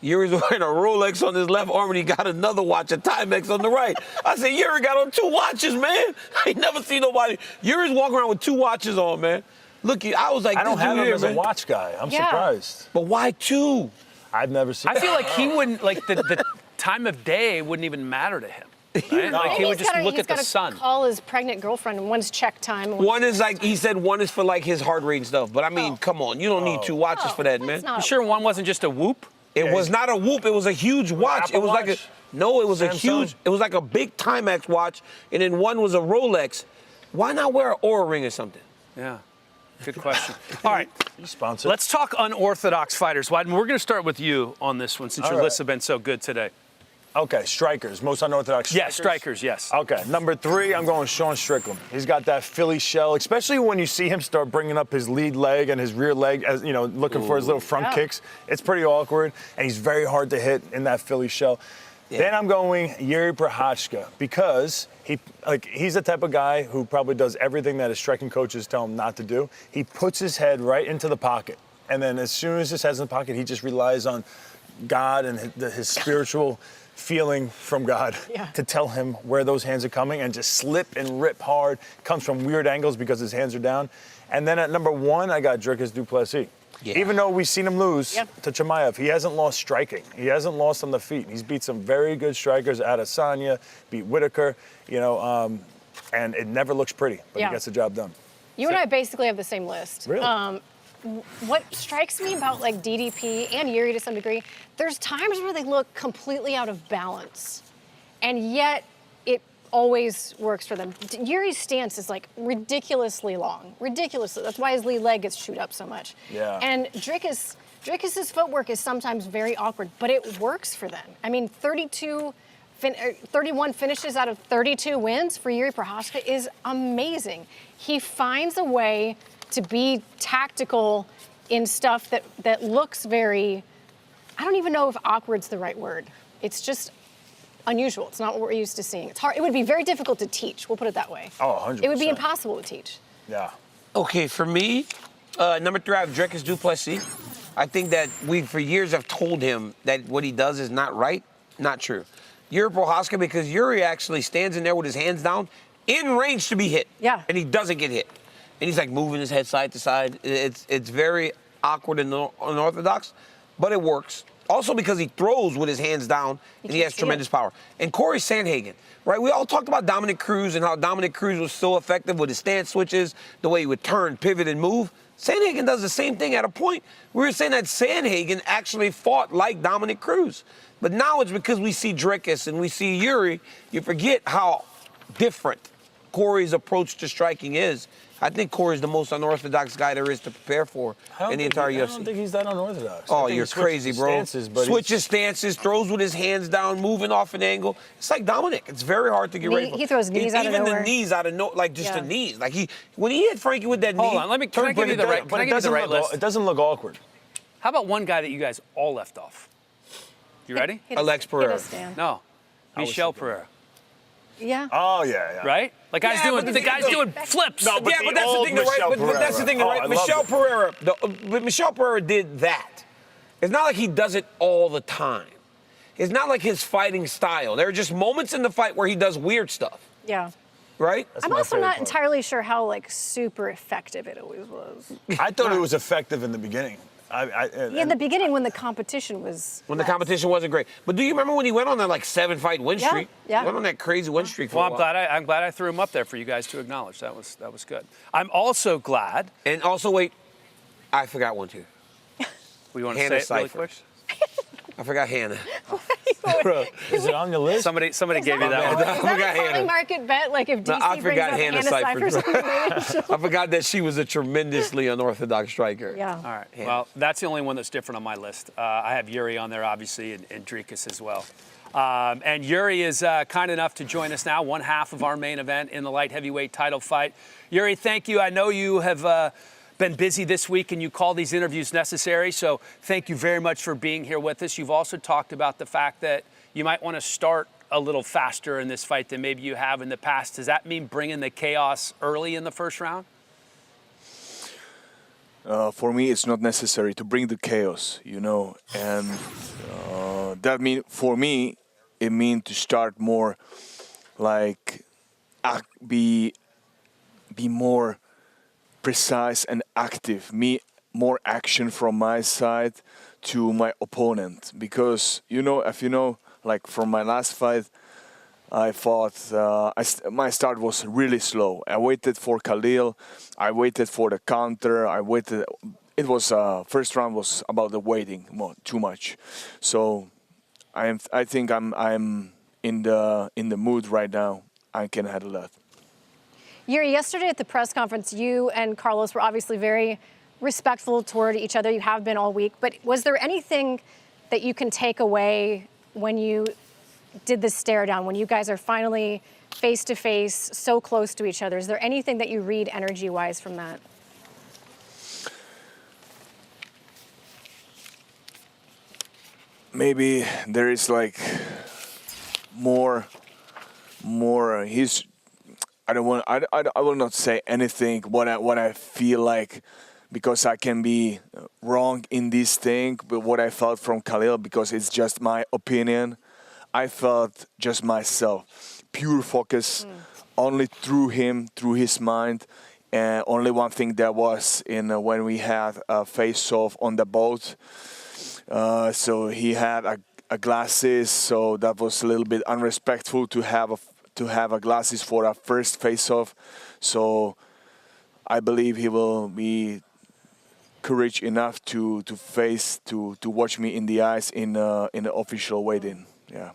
Yuri's wearing a Rolex on his left arm, and he got another watch, a Timex on the right. I said, Yuri got on 2 watches, man. I ain't never seen nobody. Yuri's walking around with 2 watches on, man. Look, I was like, I don't have him as a man. watch guy. I'm surprised. But why 2? I've never seen. I feel like he wouldn't, like the time of day wouldn't even matter to him. Right? No. Like he would just look at the He's sun. got to call his pregnant girlfriend, and one's check time. and One is like, he said one is for like his heart rate and stuff. But I mean, come on, you don't need 2 watches for that, man. You sure one wasn't just a whoop? It was not a whoop. It was a huge watch. Apple It was like a Watch? no. It was a Samsung? huge. It was like a big Timex watch, and then one was a Rolex. Why not wear an Oura ring or something? Yeah. Good question. All right. You sponsor. Let's talk unorthodox fighters. Weidman, we're going to start with you on this one since All your right. lists have been so good today. Okay, strikers, most unorthodox strikers. Yeah, strikers, yes. Okay, number 3, I'm going Sean Strickland. He's got that Philly shell, especially when you see him start bringing up his lead leg and his rear leg, as looking for his little front kicks. It's pretty awkward, and he's very hard to hit in that Philly shell. Yeah. Then I'm going Yuri Prohaska because he's the type of guy who probably does everything that his striking coaches tell him not to do. He puts his head right into the pocket, and then as soon as his head's in the pocket, he just relies on God and his spiritual feeling from God to tell him where those hands are coming and just slip and rip hard. Comes from weird angles because his hands are down. And then at number 1, I got Dricus du Plessis. Yeah. Even though we've seen him lose to Chimaev, he hasn't lost striking. He hasn't lost on the feet. He's beat some very good strikers. Adesanya, beat Whitaker, and it never looks pretty, but he gets the job done. You and I basically have the same list. Really? What strikes me about like DDP and Yuri to some degree, there's times where they look completely out of balance, and yet it always works for them. Yuri's stance is like ridiculously long, ridiculously. That's why his lead leg gets chewed up so much. Yeah. And Dricus's footwork is sometimes very awkward, but it works for them. I mean, 31 finishes out of 32 wins for Yuri Prohaska is amazing. He finds a way to be tactical in stuff that looks very, I don't even know if awkward's the right word. It's just unusual. It's not what we're used to seeing. It's hard. It would be very difficult to teach. We'll put it that way. Oh, 100%. It would be impossible to teach. Yeah. Okay, for me, number 3, I have Dricus du Plessis. I think that we, for years, have told him that what he does is not right. Not true. Yuri Prohaska, because Yuri actually stands in there with his hands down, in range to be hit. Yeah. And he doesn't get hit. And he's like moving his head side to side. It's very awkward and unorthodox, but it works. Also because he throws with his hands down, and he has tremendous power. And Corey Sandhagen, right? We all talked about Dominic Cruz and how Dominic Cruz was so effective with his stance switches, the way he would turn, pivot, and move. Sandhagen does the same thing at a point. We were saying that Sandhagen actually fought like Dominic Cruz. But now it's because we see Dricus and we see Yuri, you forget how different Corey's approach to striking is. I think Corey's the most unorthodox guy there is to prepare for in the entire UFC. I don't think he's that unorthodox. Oh, you're crazy, bro. Switches stances, throws with his hands down, moving off an angle. It's like Dominic. It's very hard to get ready for. He throws knees out of nowhere. Even the knees out of nowhere, like just the knees. Like when he hit Frankie with that knee. Hold on, can I give you the right list? It doesn't look awkward. How about one guy that you guys all left off? You ready? Alex Pereira. No. Michel Pereira. Yeah. Oh, yeah. Right? Like guys doing flips. No, but but that's the thing, right? But that's the thing, right? Michel Pereira did that. It's not like he does it all the time. It's not like his fighting style. There are just moments in the fight where he does weird stuff. Yeah. Right? I'm also not entirely sure how super effective it always was. I thought it was effective in the beginning. In the beginning when the competition was the competition wasn't great. But do you remember when he went on that 7-fight win streak? Yeah. He went on that crazy win streak for Well, a while. I'm glad I threw him up there for you guys to acknowledge. That was good. I'm also glad. And also, wait, I forgot one too. We want to Hannah say it really Cipher. quick? I forgot Hannah. Is it on your list? Somebody gave you that one. I forgot Hannah. Polymarket bet, like if DC No, I brings forgot up Hannah Cipher. Cipher. I forgot that she was a tremendously unorthodox striker. Yeah. All right. Well, that's the only one that's different on my list. I have Yuri on there, obviously, and Drikas as well. And Yuri is kind enough to join us now, one half of our main event in the light heavyweight title fight. Yuri, thank you. I know you have been busy this week and you call these interviews necessary, so thank you very much for being here with us. You've also talked about the fact that you might want to start a little faster in this fight than maybe you have in the past. Does that mean bringing the chaos early in the first round? For me, it's not necessary to bring the chaos, and that mean for me, it means to start more, be more precise and active. More action from my side to my opponent, because from my last fight, I fought. My start was really slow. I waited for Khalil. I waited for the counter. I waited. It was first round was about the waiting too much. So I think I'm in the mood right now. I can handle that. Yuri, yesterday at the press conference, you and Carlos were obviously very respectful toward each other. You have been all week. But was there anything that you can take away when you did the stare down, when you guys are finally face to face, so close to each other? Is there anything that you read energy-wise from that? Maybe there is more. I will not say anything what I feel like, because I can be wrong in this thing, but what I felt from Khalil, because it's just my opinion, I felt just myself, pure focus, only through him, through his mind, and only one thing that was when we had a face-off on the boat. So he had a glasses, so that was a little bit unrespectful to have a glasses for a first face-off. So I believe he will be courage enough to watch me in the eyes in the official weigh-in. Yeah.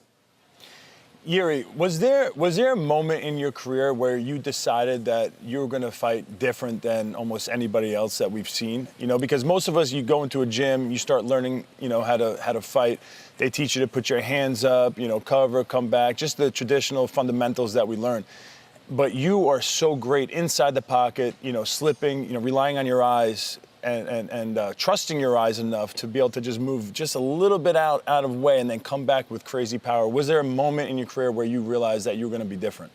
Yuri, was there a moment in your career where you decided that you were going to fight different than almost anybody else that we've seen? Because most of us, you go into a gym, you start learning, how to fight. They teach you to put your hands up, cover, come back, just the traditional fundamentals that we learn. But you are so great inside the pocket, slipping, relying on your eyes and trusting your eyes enough to be able to just move just a little bit out of way and then come back with crazy power. Was there a moment in your career where you realized that you were going to be different?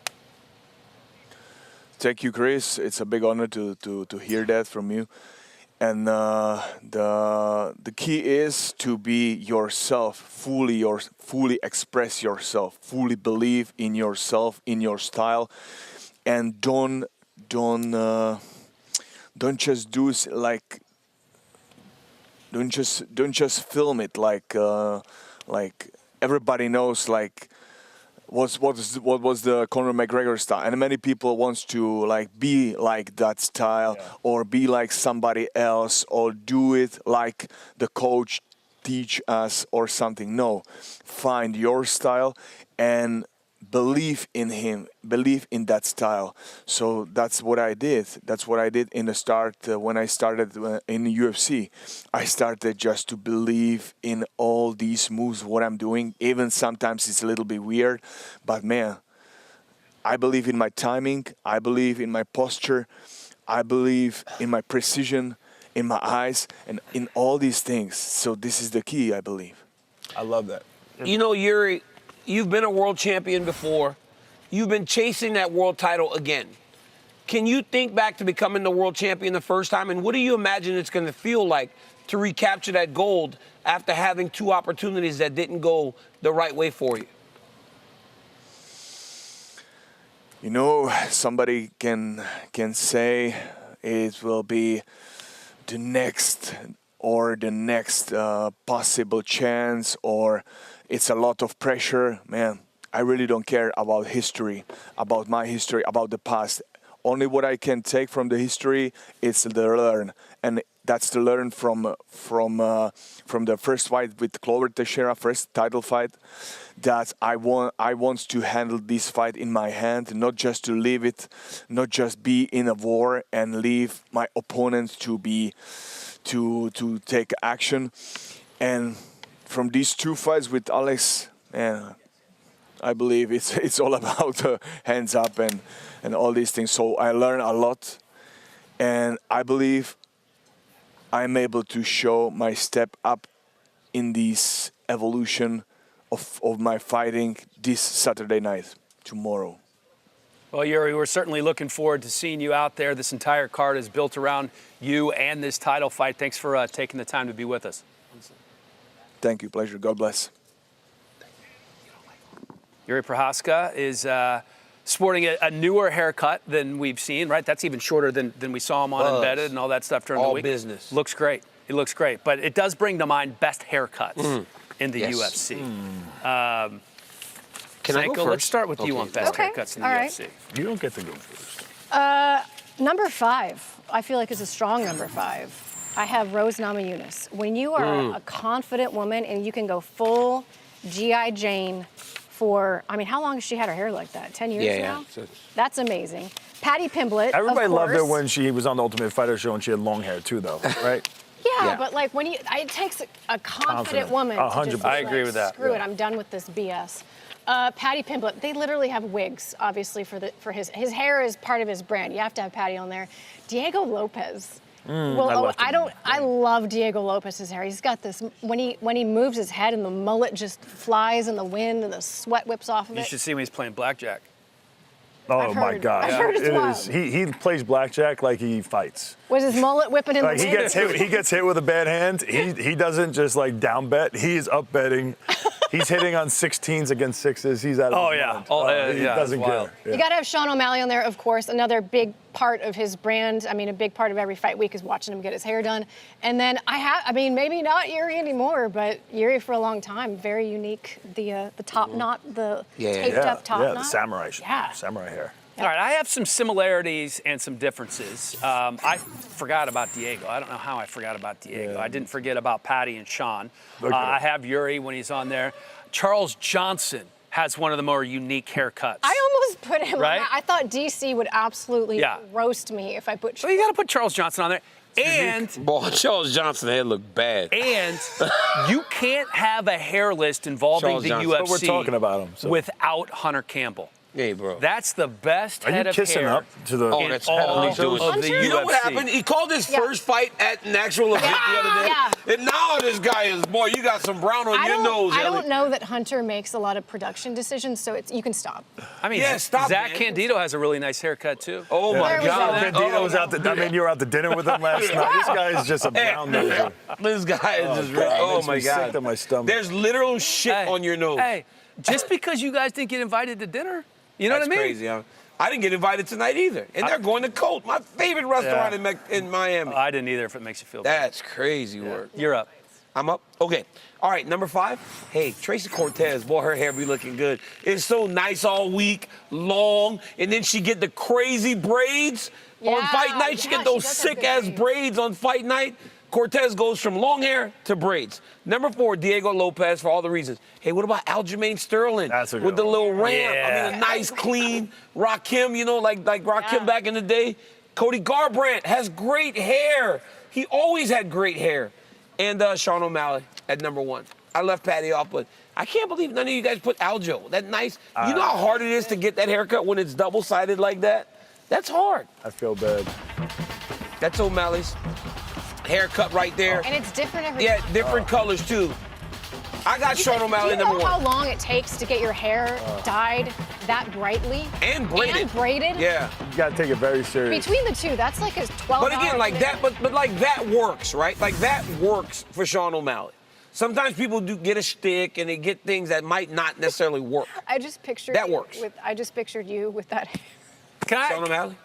Thank you, Chris. It's a big honor to hear that from you. And the key is to be yourself, fully express yourself, fully believe in yourself, in your style, and don't just do don't just film it like everybody knows what was the Conor McGregor style, and many people wants to be like that style, or be like somebody else, or do it like the coach teach us or something. No, find your style and believe in him, believe in that style. So that's what I did. That's what I did in the start when I started in the UFC. I started just to believe in all these moves, what I'm doing. Even sometimes it's a little bit weird, but man, I believe in my timing. I believe in my posture. I believe in my precision, in my eyes, and in all these things. So this is the key, I believe. I love that. Yuri, you've been a world champion before. You've been chasing that world title again. Can you think back to becoming the world champion the first time, and what do you imagine it's going to feel like to recapture that gold after having 2 opportunities that didn't go the right way for you? You know, somebody can say it will be the next possible chance, or it's a lot of pressure. Man, I really don't care about history, about my history, about the past. Only what I can take from the history is the learn, and that's the learn from the first fight with Glover Teixeira, first title fight. That I want to handle this fight in my hand, not just to leave it, not just be in a war and leave my opponents to take action. And from these 2 fights with Alex, man, I believe it's all about hands up and all these things. So I learned a lot, and I believe I'm able to show my step up in this evolution of my fighting this Saturday night, tomorrow. Well, Yuri, we're certainly looking forward to seeing you out there. This entire card is built around you and this title fight. Thanks for taking the time to be with us. Thank you. Pleasure. God bless. Yuri Prohaska is sporting a newer haircut than we've seen, right? That's even shorter than we saw him on Embedded and all that stuff during the week. All business. Looks great. It looks great. But it does bring to mind best haircuts in the UFC. Can I go first? Let's start with you on best haircuts in the UFC. You don't get to go first. Number 5, I feel like is a strong number 5. I have Rose Namajunas. When you are a confident woman and you can go full G.I. Jane for, I mean, how long has she had her hair like that? 10 years now? Yeah. That's amazing. Patty Pimblett, Everybody of loved her course. when she was on the Ultimate Fighter show and she had long hair too, though, right? Yeah, but like when it takes a confident woman to just I agree with that. Screw it, I'm done with this BS. Patty Pimblett, they literally have wigs, obviously, for his hair is part of his brand. You have to have Patty on there. Diego Lopez. I love Diego Lopez's hair. He's got this, when he moves his head and the mullet just flies in the wind and the sweat whips off of it. You should see when he's playing blackjack. Oh my gosh! I've heard it's wild. He plays blackjack like he fights. Was his mullet whipping in the wind? He gets hit with a bad hand. He doesn't just like down bet. He's up betting. He's hitting on 16s against 6s. He's out of his mind. He doesn't care. Yeah. You got to have Sean O'Malley on there, of course. Another big part of his brand. I mean, a big part of every fight week is watching him get his hair done. And then maybe not Yuri anymore, but Yuri for a long time, very unique. The top knot, the taped up top knot. The samurai. Samurai hair. All right, I have some similarities and some differences. I forgot about Diego. I don't know how I forgot about Diego. I didn't forget about Patty and Sean. I have Yuri when he's on there. Charles Johnson has one of the more unique haircuts. I almost put him on that. I thought DC would absolutely roast me if I put. So you got to put Charles Johnson on there. And boy, Charles Johnson head look bad. And you can't have a hair list involving the UFC but we're talking about him, without Hunter Campbell. Hey, bro. That's the best head of hair. Are you kissing up to the that's all of the UFC. You know what happened? He called his first fight at an actual event the other day. And now this guy is, boy, you got some brown on your nose, I don't know that Hunter makes a lot of production decisions, so you can stop. I mean, stop, Zach man. Candido has a really nice haircut, too. Oh, my God. Candido was out to, I mean, you were out to dinner with him last night. This guy is just a brown nose. This guy is just, oh my God. Sick to my stomach. There's literal shit on your nose. Hey, just because you guys didn't get invited to dinner, you know what I mean? That's crazy. I didn't get invited tonight either. And they're going to Colt, my favorite restaurant in Miami. I didn't either, if it makes you feel better. That's crazy work. You're up. I'm up? Okay. All right, number 5. Hey, Tracy Cortez, boy, her hair be looking good. It's so nice all week, long, and then she get the crazy braids on fight night. She get those sick-ass braids on fight night. Cortez goes from long hair to braids. Number 4, Diego Lopez, for all the reasons. Hey, what about Aljamain Sterling with the little ramp? I mean, a nice, clean Rakim, you know, like Rakim back in the day. Cody Garbrandt has great hair. He always had great hair. And Sean O'Malley at number 1. I left Patty off, but I can't believe none of you guys put Aljo. That nice. You know how hard it is to get that haircut when it's double-sided like that? That's hard. I feel bad. That's O'Malley's haircut right there. And it's different every different colors too. I got Sean O'Malley Do you know number how one. long it takes to get your hair dyed that brightly? And braided. And braided? Yeah. You got to take it very serious. Between the two, that's like a 12-hour. But again, like that, but like that works, right? Like that works for Sean O'Malley. Sometimes people do get a shtick and they get things that might not necessarily work. I just pictured That you works. I just pictured you with that hair. Can I? Sean O'Malley?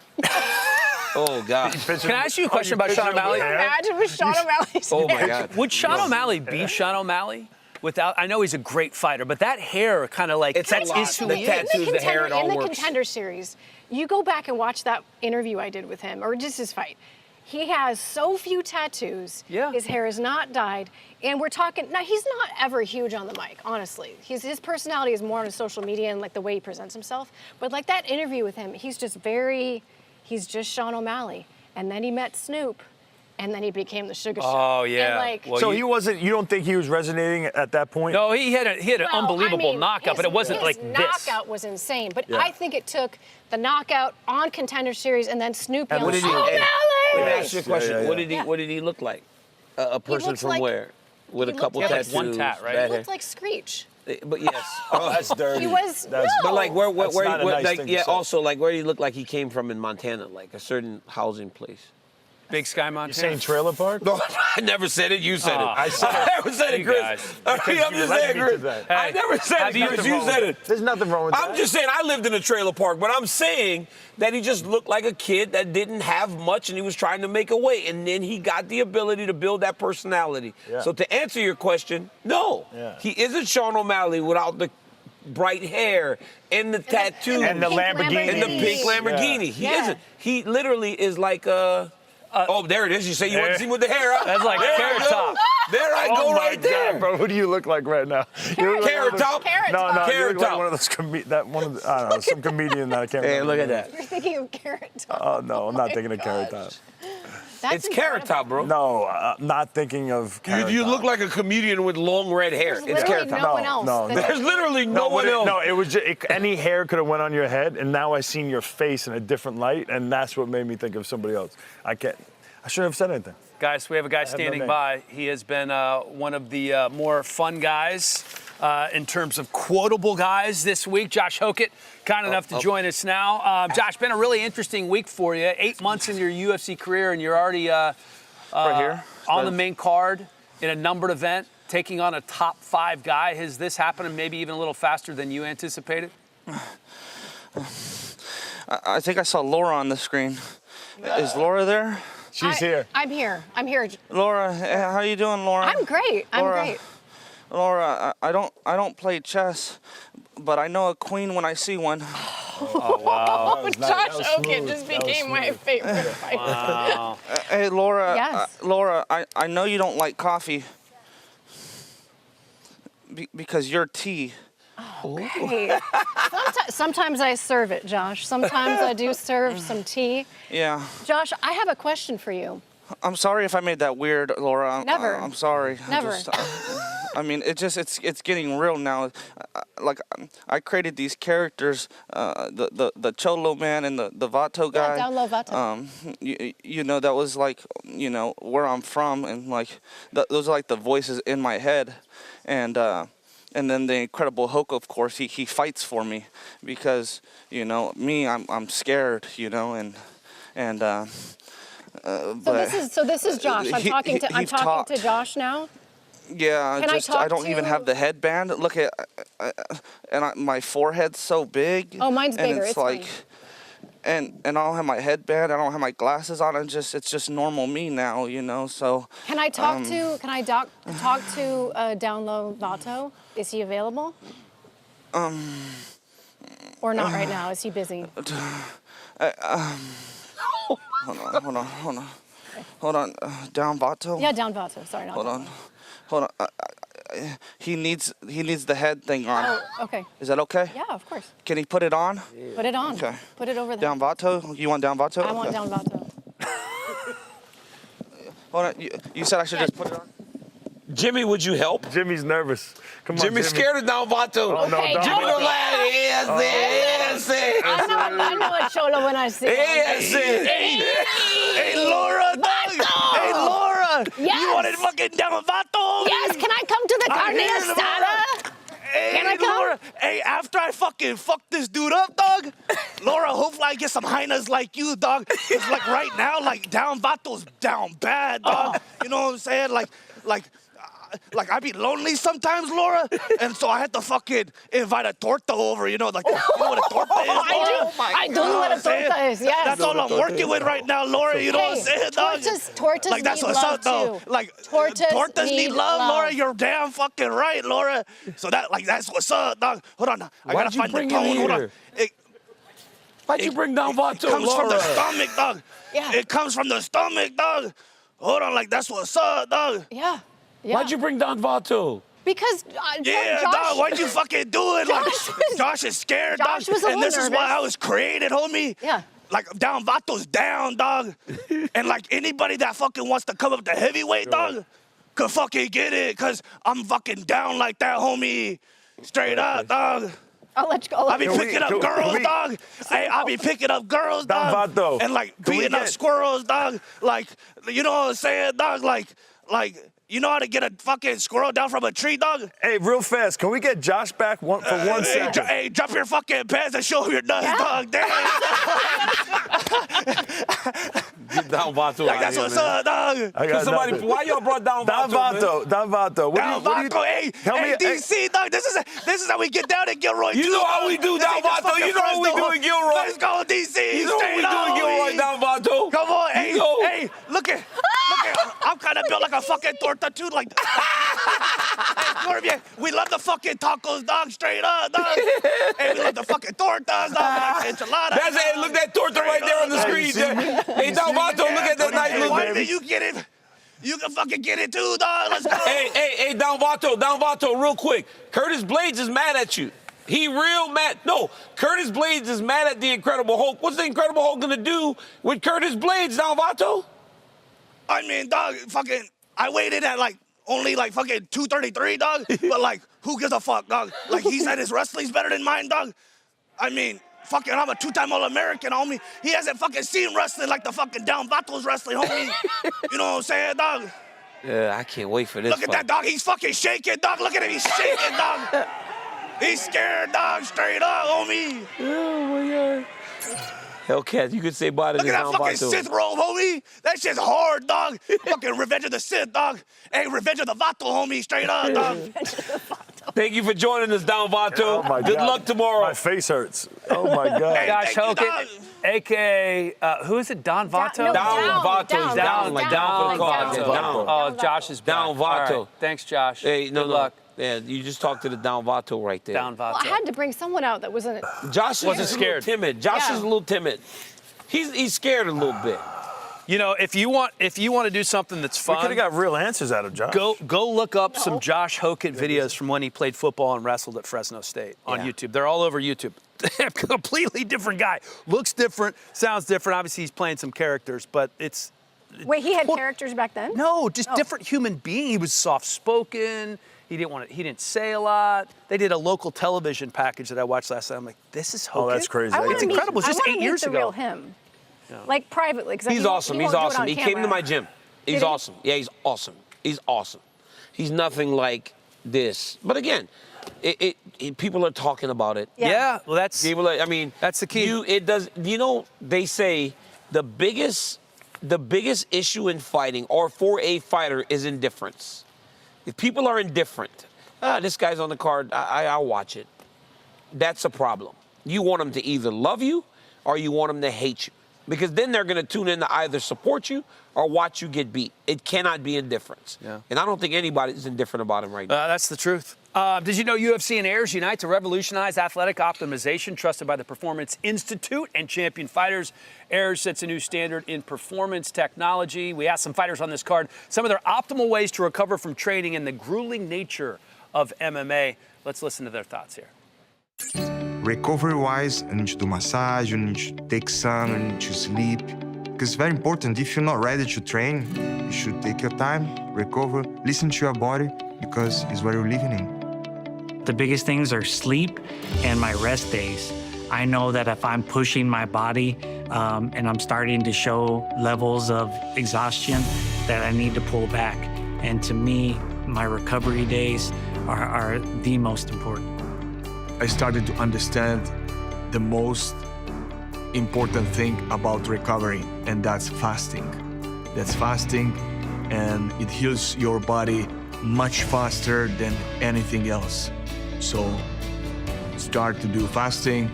Oh, God. Can I ask you a question about Sean O'Malley? Imagine with Sean O'Malley's Oh, my hair. God. Would Sean O'Malley be Sean O'Malley? Without, I know he's a great fighter, but that hair kind of like It's a lot. is who The he tattoos, is. the hair, it all In the works. Contender Series, you go back and watch that interview I did with him, or just his fight. He has so few tattoos. Yeah. His hair is not dyed. And we're talking, now he's not ever huge on the mic, honestly. His personality is more on his social media and like the way he presents himself. But like that interview with him, he's just Sean O'Malley. And then he met Snoop. And then he became the Sugar Show. Oh, yeah. And like, Well, So you don't think he was resonating at that point? No, he had an well, unbelievable I mean, knockout, but it wasn't his like this. knockout was insane. But Yeah. I think it took the knockout on Contender Series and then Snoop And yelling, what did he- O'Malley! Let me ask you a question. Yeah, yeah. What did he look like? A person looks from like- where? With a he couple looked like tattoos. one tat, right? bad He hair. looked like Screech. But yes. Oh, that's dirty. He was, That's- no. But like where That's not a nice like thing to yeah, say. also like where he looked like he came from in Montana, like a certain housing place. Big Sky, Montana. You saying trailer park? No, I never said it. You said it. I said it. I never said it, You Chris. guys. I'm Because just led saying, me to Chris. that. I never said have it, you- Chris. You said it. There's nothing wrong with that. I'm just saying I lived in a trailer park, but I'm saying that he just looked like a kid that didn't have much and he was trying to make a way. And then he got the ability to build that personality. Yeah. So to answer your question, no. Yeah. He isn't Sean O'Malley without the bright hair and the tattoos. And the Pink Lamborghini. And the pink Lamborghini. Yeah. He Yeah. isn't. He literally is like oh, there it is. You say you want to see him with the hair, huh? That's like There I Carrot go. Top. There I Oh go my right there. God, bro. Who do you look like right now? You look like Carrot one of those- Top? Carrot No, Top. no, you Carrot look like Top. one of those I don't know, some comedian that I can't Hey, remember. look at that. You're thinking of Carrot Top. Oh, no, I'm not thinking of gosh. Carrot Top. That's It's Carrot Top, bro. No, not thinking of Carrot You Top. look like a comedian with long red hair. There's It's Carrot literally Top. no one else. No, that's- There's literally no one else. No, it was just, any hair could have went on your head, and now I seen your face in a different light, and that's what made me think of somebody else. I shouldn't have said anything. Guys, we have a guy no standing name. by. He has been one of the more fun guys in terms of quotable guys this week. Josh Hokit, kind enough to join us now. Josh, been a really interesting week for you. 8 months into your UFC career, and you're already right here on the main card in a numbered event, taking on a top 5 guy. Has this happened maybe even a little faster than you anticipated? I think I saw Laura on the screen. Is Laura there? She's here. I'm here. I'm here. Laura, how you doing, Laura? I'm great. I'm Laura, great. Laura, I don't play chess, but I know a queen when I see one. Oh, wow. Oh, Josh Hokit just became my favorite fighter. Wow. Hey, Laura. Yes. Laura, I know you don't like coffee because you're tea. Okay. Sometimes I serve it, Josh. Sometimes I do serve some tea. Yeah. Josh, I have a question for you. I'm sorry if I made that weird, Laura. Never. I'm sorry. Never. I mean, it's getting real now. I created these characters, the Cholo man and the Vato guy. Yeah, down low Vato. You know, that was like, you know, where I'm from, and like those are like the voices in my head, and then the Incredible Hulk, of course, he fights for me because, you know, me, I'm scared, you know, and. So this is Josh. I'm talking to Josh now. Yeah, Can I don't even have the headband. Look at, my forehead's so big. Oh, mine's and bigger. It's like, and I don't have my headband. I don't have my glasses on. It's just normal me now, you know. So. Can I talk talk to Down Low Vato? Is he available? Or not right now? Is he busy? Hold on. Down Vato? Yeah, Down Vato. Sorry, not Hold Down on. Hold on. He needs the head thing on. Oh, okay. Is that okay? Yeah, of course. Can he put it on? Put it on. Okay. Put it over there. Down Vato? You want Down Vato? I want Okay. Down Vato. Hold on. You said I should just put it on? Jimmy, would you help? Jimmy's nervous. Come on, Jimmy's Jimmy. scared of Down Vato. Oh, no, Okay, don't. Jimmy don't like it. I know a Cholo when I see him. Hey, Laura. Vato! Hey, Laura. Yes. You wanted fucking Down Vato? Yes, can I come to the carne asada? Hey, Can I come? Laura, hey, after I fucking fuck this dude up, dog, Laura, hopefully I get some hyenas like you, dog. It's like right now, like down Vato's down bad, dog. You know what I'm saying? Like I be lonely sometimes, Laura, and so I had to fucking invite a torta over, you know what a torta is, Laura? I do know what a torta is, yes. That's all I'm working with right now, Laura, you know what I'm saying, dog? Tortas like, that's need what's love, up, though. too. Like, Tortas need love, Laura, you're damn fucking right, Laura. So that's what's up, dog. Hold on, I gotta find the tone, hold on. Why'd you bring down Vato, It comes Laura? from the stomach, dog. Yeah. It comes from the stomach, dog. Hold on, like, that's what's up, dog. Yeah. Why'd you bring down Vato? Because yeah, Josh, dog, why'd you fucking do it? Like, Josh is scared, Josh dog. was a And little this is why nervous. I was created, homie. Yeah. Like, down Vato's down, dog. And, like, anybody that fucking wants to come up to heavyweight, dog, could fucking get it, because I'm fucking down like that, homie. Straight up, dog. I'll let you go. I be picking up girls, dog. Hey, I be picking up girls, dog. Vato. And, like, beating up squirrels, dog. Like, you know what I'm saying, dog? Like, you know how to get a fucking squirrel down from a tree, dog? Hey, real fast, can we get Josh back for 1 second? Hey, drop your fucking pants and show your nuts, dog. Damn. Get down Vato. Like, that's what's up, dog. I got Somebody, nothing. why y'all brought down Down Vato? Vato. Down Vato. Down Vato, hey, DC, dog. This is how we get down in Gilroy. You know how we do down Vato. You know how we do in Gilroy. Let's go, DC. You know what we do in Gilroy, down Vato. Come on, hey, look at. I'm kind of built like a fucking torta too, like. We love the fucking tacos, dog. Straight up, dog. Hey, we love the fucking tortas, dog. Like enchiladas. That's it. Look at that torta right there on the screen. Hey, down Vato, look at that nice little Why baby. did you get it? You can fucking get it too, dog. Let's go. Hey, down Vato, real quick. Curtis Blades is mad at you. He real mad. No, Curtis Blades is mad at the Incredible Hulk. What's the Incredible Hulk gonna do with Curtis Blades, down Vato? I mean, dog, fucking, I waited at only fucking 233, dog. But who gives a fuck, dog? Like, he said his wrestling's better than mine, dog. I mean, fucking, I'm a 2-time All-American, homie. He hasn't fucking seen wrestling like the fucking down Vato's wrestling, homie. You know what I'm saying, dog? Yeah, I can't wait for this. Look at that, dog. He's fucking shaking, dog. Look at him. He's shaking, dog. He's scared, dog. Straight up, homie. Oh, my God. Hellcat, you could say bye to Look this at that down fucking Vato. Sith robe, homie. That shit's hard, dog. Fucking Revenge of the Sith, dog. Hey, Revenge of the Vato, homie. Straight up, dog. Thank you for joining us, down Vato. Oh my Good God. luck tomorrow. My face hurts. Oh my God. Hey, Josh thank you, Hokit, a.k.a. Who is it, Don Vato? no, Down Vato. He's down, like down for the cause. Vato. Yeah, down. Oh, Josh is back. Down Vato. All right. Thanks, Josh. Hey, no, Good luck. Yeah, you just talked to the down Vato right there. Down Vato. Well, I had to bring someone out that wasn't. Josh Wasn't is scared. A little timid. Josh Yeah. is a little timid. He's scared a little bit. You know, if you want to do something that's We could fun, have got real answers out of Josh. go look up some Josh Hokit videos from when he played football and wrestled at Fresno State on Yeah. YouTube. They're all over YouTube. Completely different guy. Looks different, sounds different. Obviously, he's playing some characters, but it's Wait, he had characters back then? no, just different human being. He was soft-spoken. He didn't say a lot. They did a local television package that I watched last night. I'm like, this is Hokit? Oh, that's crazy. It's incredible. It's just 8 years the ago. real him. Like privately, because He's awesome. He's awesome. He came to my gym. He's Did he? awesome. Yeah, he's awesome. He's awesome. He's nothing like this. But again, people are talking about it. Yeah, well, that's People are, I mean, that's the key. You know, they say the biggest issue in fighting or for a fighter is indifference. If people are indifferent, this guy's on the card, I'll watch it. That's a problem. You want them to either love you or you want them to hate you. Because then they're going to tune in to either support you or watch you get beat. It cannot be indifference. Yeah. And I don't think anybody's indifferent about him right now. That's the truth. Did you know UFC and Ayers unite to revolutionize athletic optimization, trusted by the Performance Institute and champion fighters? Ayers sets a new standard in performance technology. We asked some fighters on this card some of their optimal ways to recover from training and the grueling nature of MMA. Let's listen to their thoughts here. Recovery-wise, I need to do massage, I need to take sun, I need to sleep. Because it's very important, if you're not ready to train, you should take your time, recover, listen to your body, because it's what you're living in. The biggest things are sleep and my rest days. I know that if I'm pushing my body and I'm starting to show levels of exhaustion, that I need to pull back. And to me, my recovery days are the most important. I started to understand the most important thing about recovery, and that's fasting. That's fasting, and it heals your body much faster than anything else. So start to do fasting,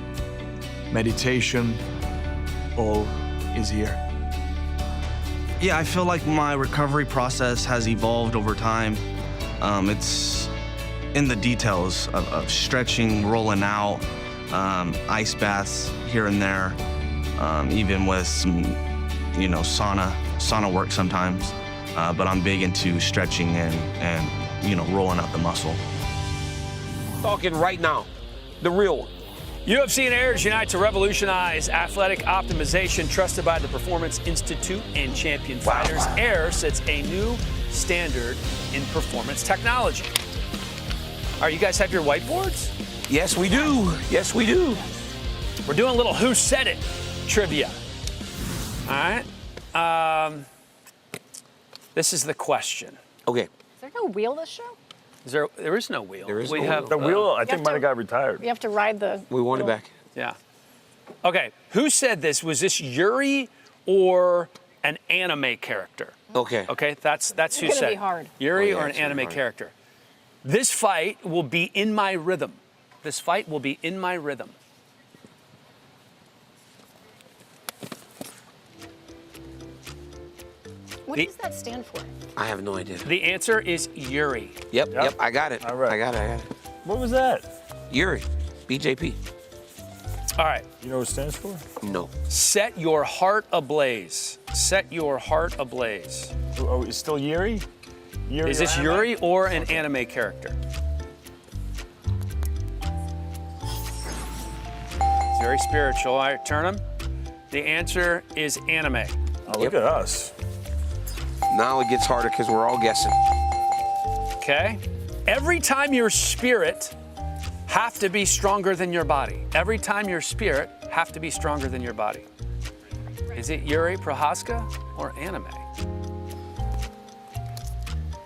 meditation, all is here. Yeah, I feel like my recovery process has evolved over time. It's in the details of stretching, rolling out, ice baths here and there, even with some, sauna work sometimes. But I'm big into stretching and rolling out the muscle. Talking right now, the real one. UFC and Airs unite to revolutionize athletic optimization, trusted by the Performance Institute and champion fighters. Air sets a new standard in performance technology. All right, you guys have your whiteboards? Yes, we do. Yes, we do. We're doing a little Who Said It trivia. All right. This is the question. Okay. Is there no wheel this show? There is no wheel. There is we no have wheel. The wheel, I think, might have got retired. You have to ride the. We want it wheel. back. Yeah. Okay. Who said this? Was this Yuri or an anime character? Okay. Okay. That's who It's gonna said. be hard. Yuri Oh, yeah, or an it's gonna be anime hard. character. This fight will be in my rhythm. This fight will be in my rhythm. What does that stand for? I have no idea. The answer is Yuri. Yep, I got it. All right. I got it. What was that? Yuri, BJP. All right. You know what it stands for? No. Set your heart ablaze. Set your heart ablaze. Oh, it's still Yuri? Yuri Is this or Yuri or an anime character? It's very spiritual. All right, turn them. The answer is anime. Oh, look at us. Now it gets harder because we're all guessing. Okay. Every time your spirit have to be stronger than your body. Every time your spirit have to be stronger than your body. Is it Yuri Prohaska or anime?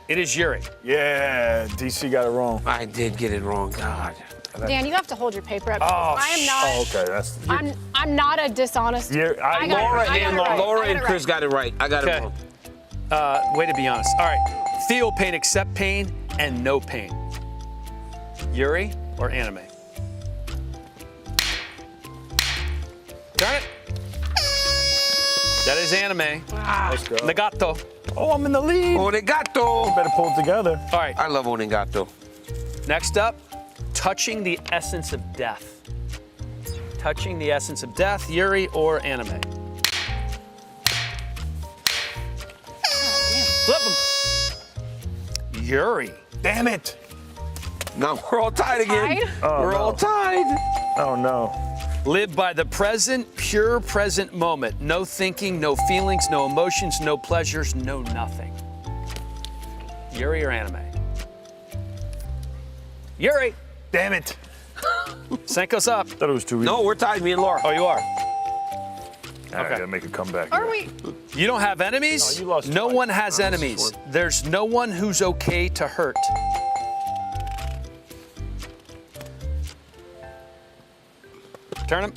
It is Yuri. Yeah, DC got it wrong. I did get it wrong. God. Dan, you have to hold your paper up. Oh, I am not. Oh, okay. That's. I'm not a dishonest. Yeah, I got Laura it right. and, I got it right. Laura I got and it Chris right. got it right. I got it wrong. Way to be honest. All right. Feel pain, accept pain, and no pain. Yuri or anime? Turn it. That is anime. Let's go. Legato. Oh, I'm in the lead. Onegato. You better pull it together. All right. I love Onegato. Next up, touching the essence of death. Touching the essence of death, Yuri or anime? Flip them. Yuri. Damn it. Now we're all tied again. Tied? Oh, We're no. all tied. Oh, no. Live by the present, pure present moment. No thinking, no feelings, no emotions, no pleasures, no nothing. Yuri or anime? Yuri. Damn it. Senko's up. Thought it was too easy. No, we're tied, me and Laura. Oh, you are? I gotta make a comeback. Are here. we? You don't have enemies? No, you lost No twice. one has I lost enemies. one. There's no one who's okay to hurt. Turn him.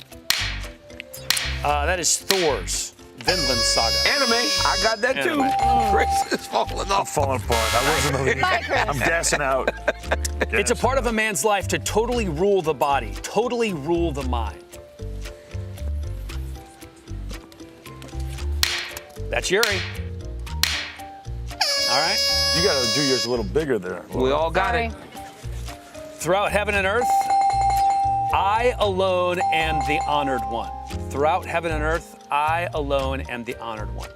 That is Thor's Vinland Saga. Anime. I got that too. Anime. Chris is falling I'm off. falling apart. I wasn't the lead. Bye, Chris. I'm gassing out. It's a part of a man's life to totally rule the body, totally rule the mind. That's Yuri. All right. You gotta do yours a little bigger there. We all got Sorry. it. Throughout heaven and earth, I alone am the honored one. Throughout heaven and earth, I alone am the honored one.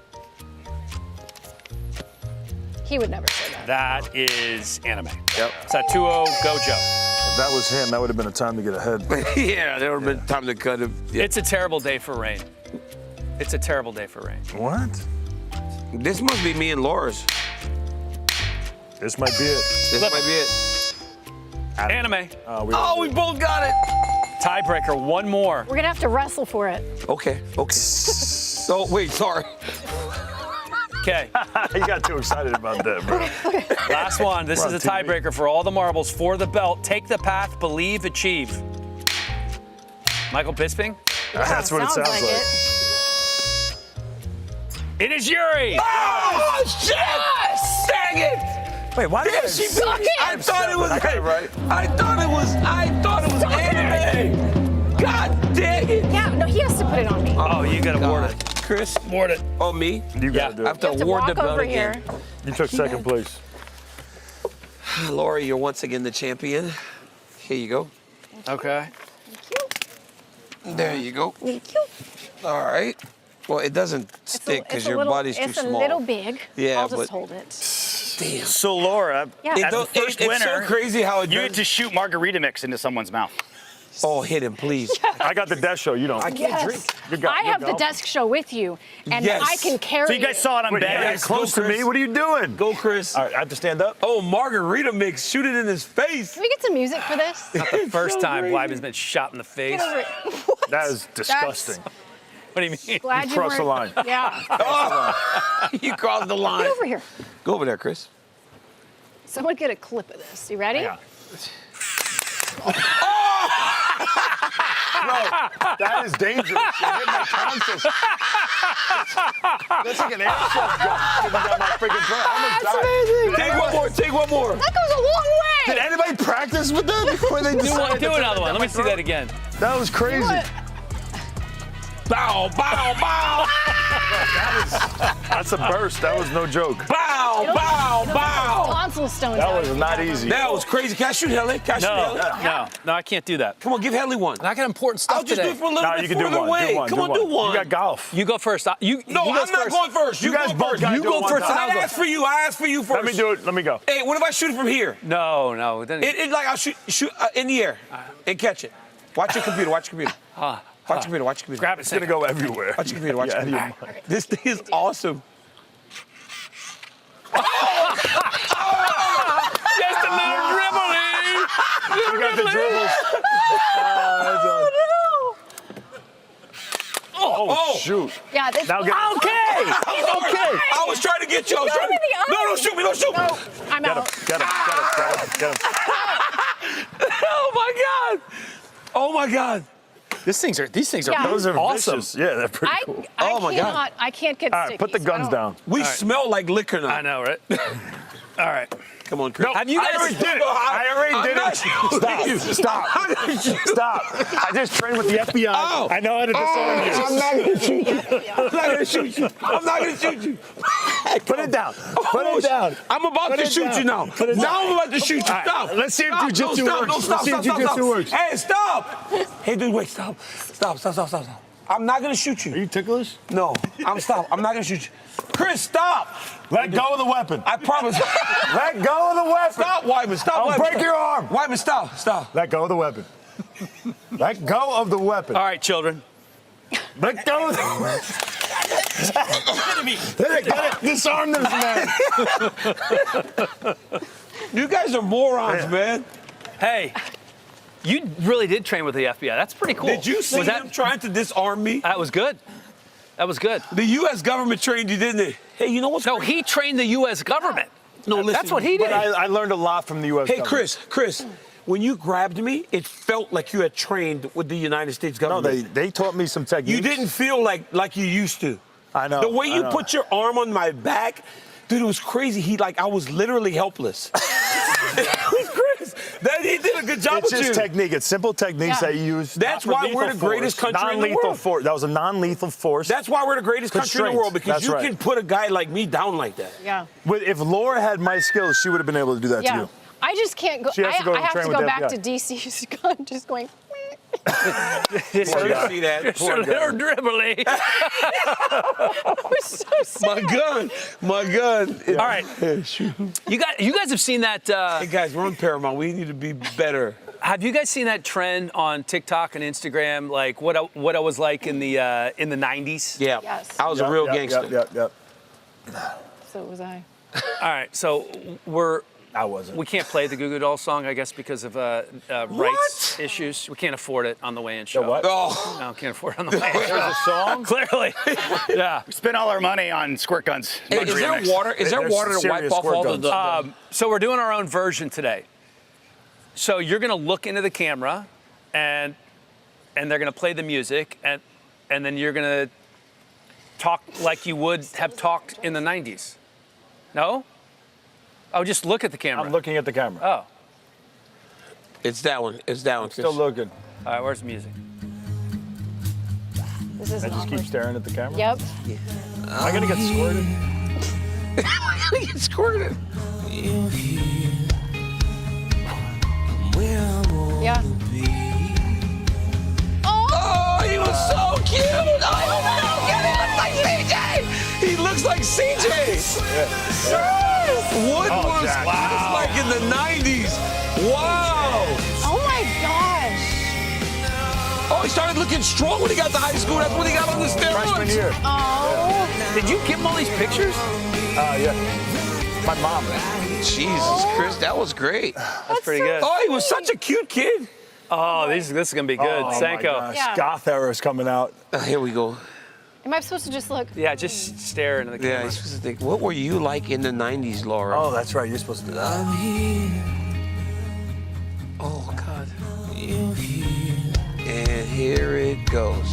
He would never say that. That is anime. Yep. It's a 2-0 Gojo. If that was him, that would have been a time to get ahead. Yeah, there would have been time to cut him. Yeah. It's a terrible day for rain. It's a terrible day for rain. What? This must be me and Laura's. This might be it. This Flip. might be it. Anime. We both got it. Tiebreaker, one more. We're gonna have to wrestle for it. Okay. So wait, sorry. Okay. You got too excited about that, bro. Last one. This is a tiebreaker for all the marbles for the belt. Take the path, believe, achieve. Michael Bisping? That's what it sounds like. It is Yuri. Oh, shit! Dang it! Wait, why did she beat me? I thought it was right. I thought it was anime. God dang it! Yeah, no, he has to put it on me. Oh, you got to award it. Chris, Award it. oh me? You got to do I have it. to You have to award the walk belt over again. here. You took second place. Laura, you're once again the champion. Here you go. Okay. There you go. Thank you. All right. Well, it doesn't stick because your body's too small. It's a little big. Yeah, I'll just but hold it. damn. So Laura, Yeah. as the first it's winner, so crazy how it you does. get to shoot margarita mix into someone's mouth. Oh, hit him, please. I got the desk show. You don't. I can't drink. I have the desk show with you, and Yes. I can carry So you guys saw it on Wait, bed. you're close to me. What are you doing? Go, Chris. All right, I have to stand up. Oh, margarita mix. Shoot it in his face. Can we get some music for this? Not the first time Weidman's been shot in the face. Get over it. That is disgusting. What do you mean? Glad You you crossed the weren't- line. Yeah. You crossed the line. Get over here. Go over there, Chris. Someone get a clip of this. You ready? Yeah. Bro, that is dangerous. You're hitting my tonsils. That's like an airsoft gun sitting down my freaking throat. I'm gonna die. Take one more. Take one more. That goes a long way. Did anybody practice with that before they Do decided to another one. Let me see that again. That was crazy. Bow, bow, bow. That's a burst. That was no joke. Bow, bow, bow. Tonsil stones. That out. was not easy. That was crazy. Can I shoot Helly? Can I shoot Helly? No, I can't do that. Come on, give Helly one. I got important stuff I'll just today. do it for a little No, bit you can do further one. away. Do one. Come on, do one. You got golf. You go first. No, he I'm goes not first. going first. You guys go both first. gotta You do it go one first and time. I'll I asked for you. I asked for you first. Let me do it. Let me go. Hey, what if I shoot it from here? No. Then It like I'll shoot in the air and catch it. Watch your computer. Watch your computer. Watch your computer. Watch your computer. grab it. It's gonna go everywhere. Watch your computer. Watch your Yeah, computer. This thing is awesome. Just a little dribbling. You got the dribbles. Oh, shoot. Yeah, this Now get I'm sorry. I was trying to get you. I was trying to. No, don't shoot me. Don't shoot me. No, I'm Get him. out. Get him. Get him. Oh my God. Oh my God. These things are Yeah. Those are awesome. vicious. Yeah, they're pretty cool. Oh, my God. I can't get All sticky. right, put the so I guns don't- down. We smell like liquor now. I know, right? All right. Come on, Chris. Nope. Have you I guys- already did it. I already did it. Stop. Stop. I just trained with the FBI. Oh. I know how to disarm you. I'm not going to shoot you. I'm not going to shoot you. I'm not going to shoot you. Put it down. Put it down. I'm about to shoot you now. Put it down. Now I'm about to shoot you. All right, Stop. let's see if Stop. jiu-jitsu No, stop. works. No, stop. Let's see if Stop. jiu-jitsu works. Hey, stop. Hey, dude, wait. Stop. Stop. I'm not going to shoot you. Are you ticklish? No. Stop. I'm not going to shoot you. Chris, stop. Let go of the weapon. I promise. Let go of the weapon. Stop, Weidman. Stop, I'll Weidman. break your arm. Weidman, stop. Let go of the weapon. Let go of the weapon. All right, children. Let go of the weapon. Get it. Disarm this man. You guys are morons, man. Hey, you really did train with the FBI. That's pretty cool. Did you see him trying to disarm me? That was good. The U.S. government trained you, didn't it? Hey, you know what's No, he trained the U.S. government. No, listen. That's what he did. But I learned a lot from the U.S. Hey, government. Chris, when you grabbed me, it felt like you had trained with the United States No, government. they taught me some techniques. You didn't feel like you used to. I know. The way you I know. put your arm on my back, dude, it was crazy. I was literally helpless. It was Chris. He did a good job It's with just you. technique. It's simple techniques that you use. That's not for why we're lethal the greatest force. country in the Non-lethal world. force. That was a non-lethal force. That's why we're the greatest country in the world, because That's you right. can put a guy like me down like that. Yeah. If Laura had my skills, she would have been able to do that to Yeah. you. I just can't go. She has to go I have train to with go the back FBI. to DC's gun, just going. Poor guy. See that? Just a Poor little guy. dribbly. So sad. My gun. All right. You guys have seen that. Hey guys, we're on Paramount. We need to be better. Have you guys seen that trend on TikTok and Instagram, like what I was like in the 90s? Yeah. Yes. I was a real gangster. Yep. So was I. All right, so we're I wasn't. We can't play the Goo Goo Dolls song, I guess, because of rights issues. We can't afford it on the weigh-in show. what? Oh. No, can't afford it on the weigh-in show. There's a song? Clearly. Yeah. We spent all our money on squirt guns. Hey, is there water? Is there water to wipe off all the So we're doing our own version today. So you're going to look into the camera, and they're going to play the music, and then you're going to talk like you would have talked in the 90s. No? Oh, just look at the camera. I'm looking at the camera. Oh. It's that one. It's that one. Still looking. All right, where's the music? This is I just keep staring at the camera? Yep. Am I going to get squirted? Am I going to get squirted? Yeah. Oh, he was so cute. Oh, he looks like CJ. He looks like CJ. Wood was like in the 90s. Wow. Oh my gosh. Oh, he started looking strong when he got to high school. That's when he got on the steroids. Freshman year. Oh. Did you give him all these pictures? Yeah. My mom. Jesus, Chris, that was great. That's pretty good. Oh, he was such a cute kid. Oh, this is going to be good. Oh, Sanko. my gosh. Goth era is coming out. Here we go. Am I supposed to just look? Yeah, just stare into the camera. Yeah, he's supposed to think, what were you like in the 90s, Laura? Oh, that's right. You're supposed to do that. Oh, God. And here it goes.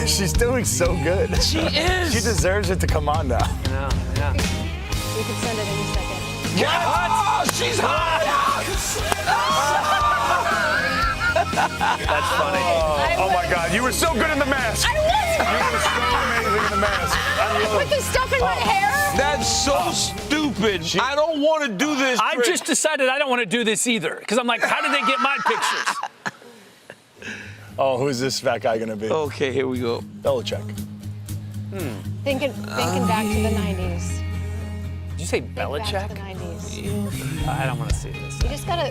She's doing so good. She is. She deserves it to come on now. Yeah, yeah. We can send it any second. Oh, she's hot! That's funny. Oh, my God. You were so good in the mask. I wasn't. You were so amazing in the mask. Put this stuff in my hair? That's so stupid. I don't want to do this. I've just decided I don't want to do this either. Because I'm like, how did they get my pictures? Oh, who's this fat guy going to be? Okay, here we go. Belichick. Thinking back to the 90s. Did you say Think back Belichick? to the 90s. I don't want to see this. You just gotta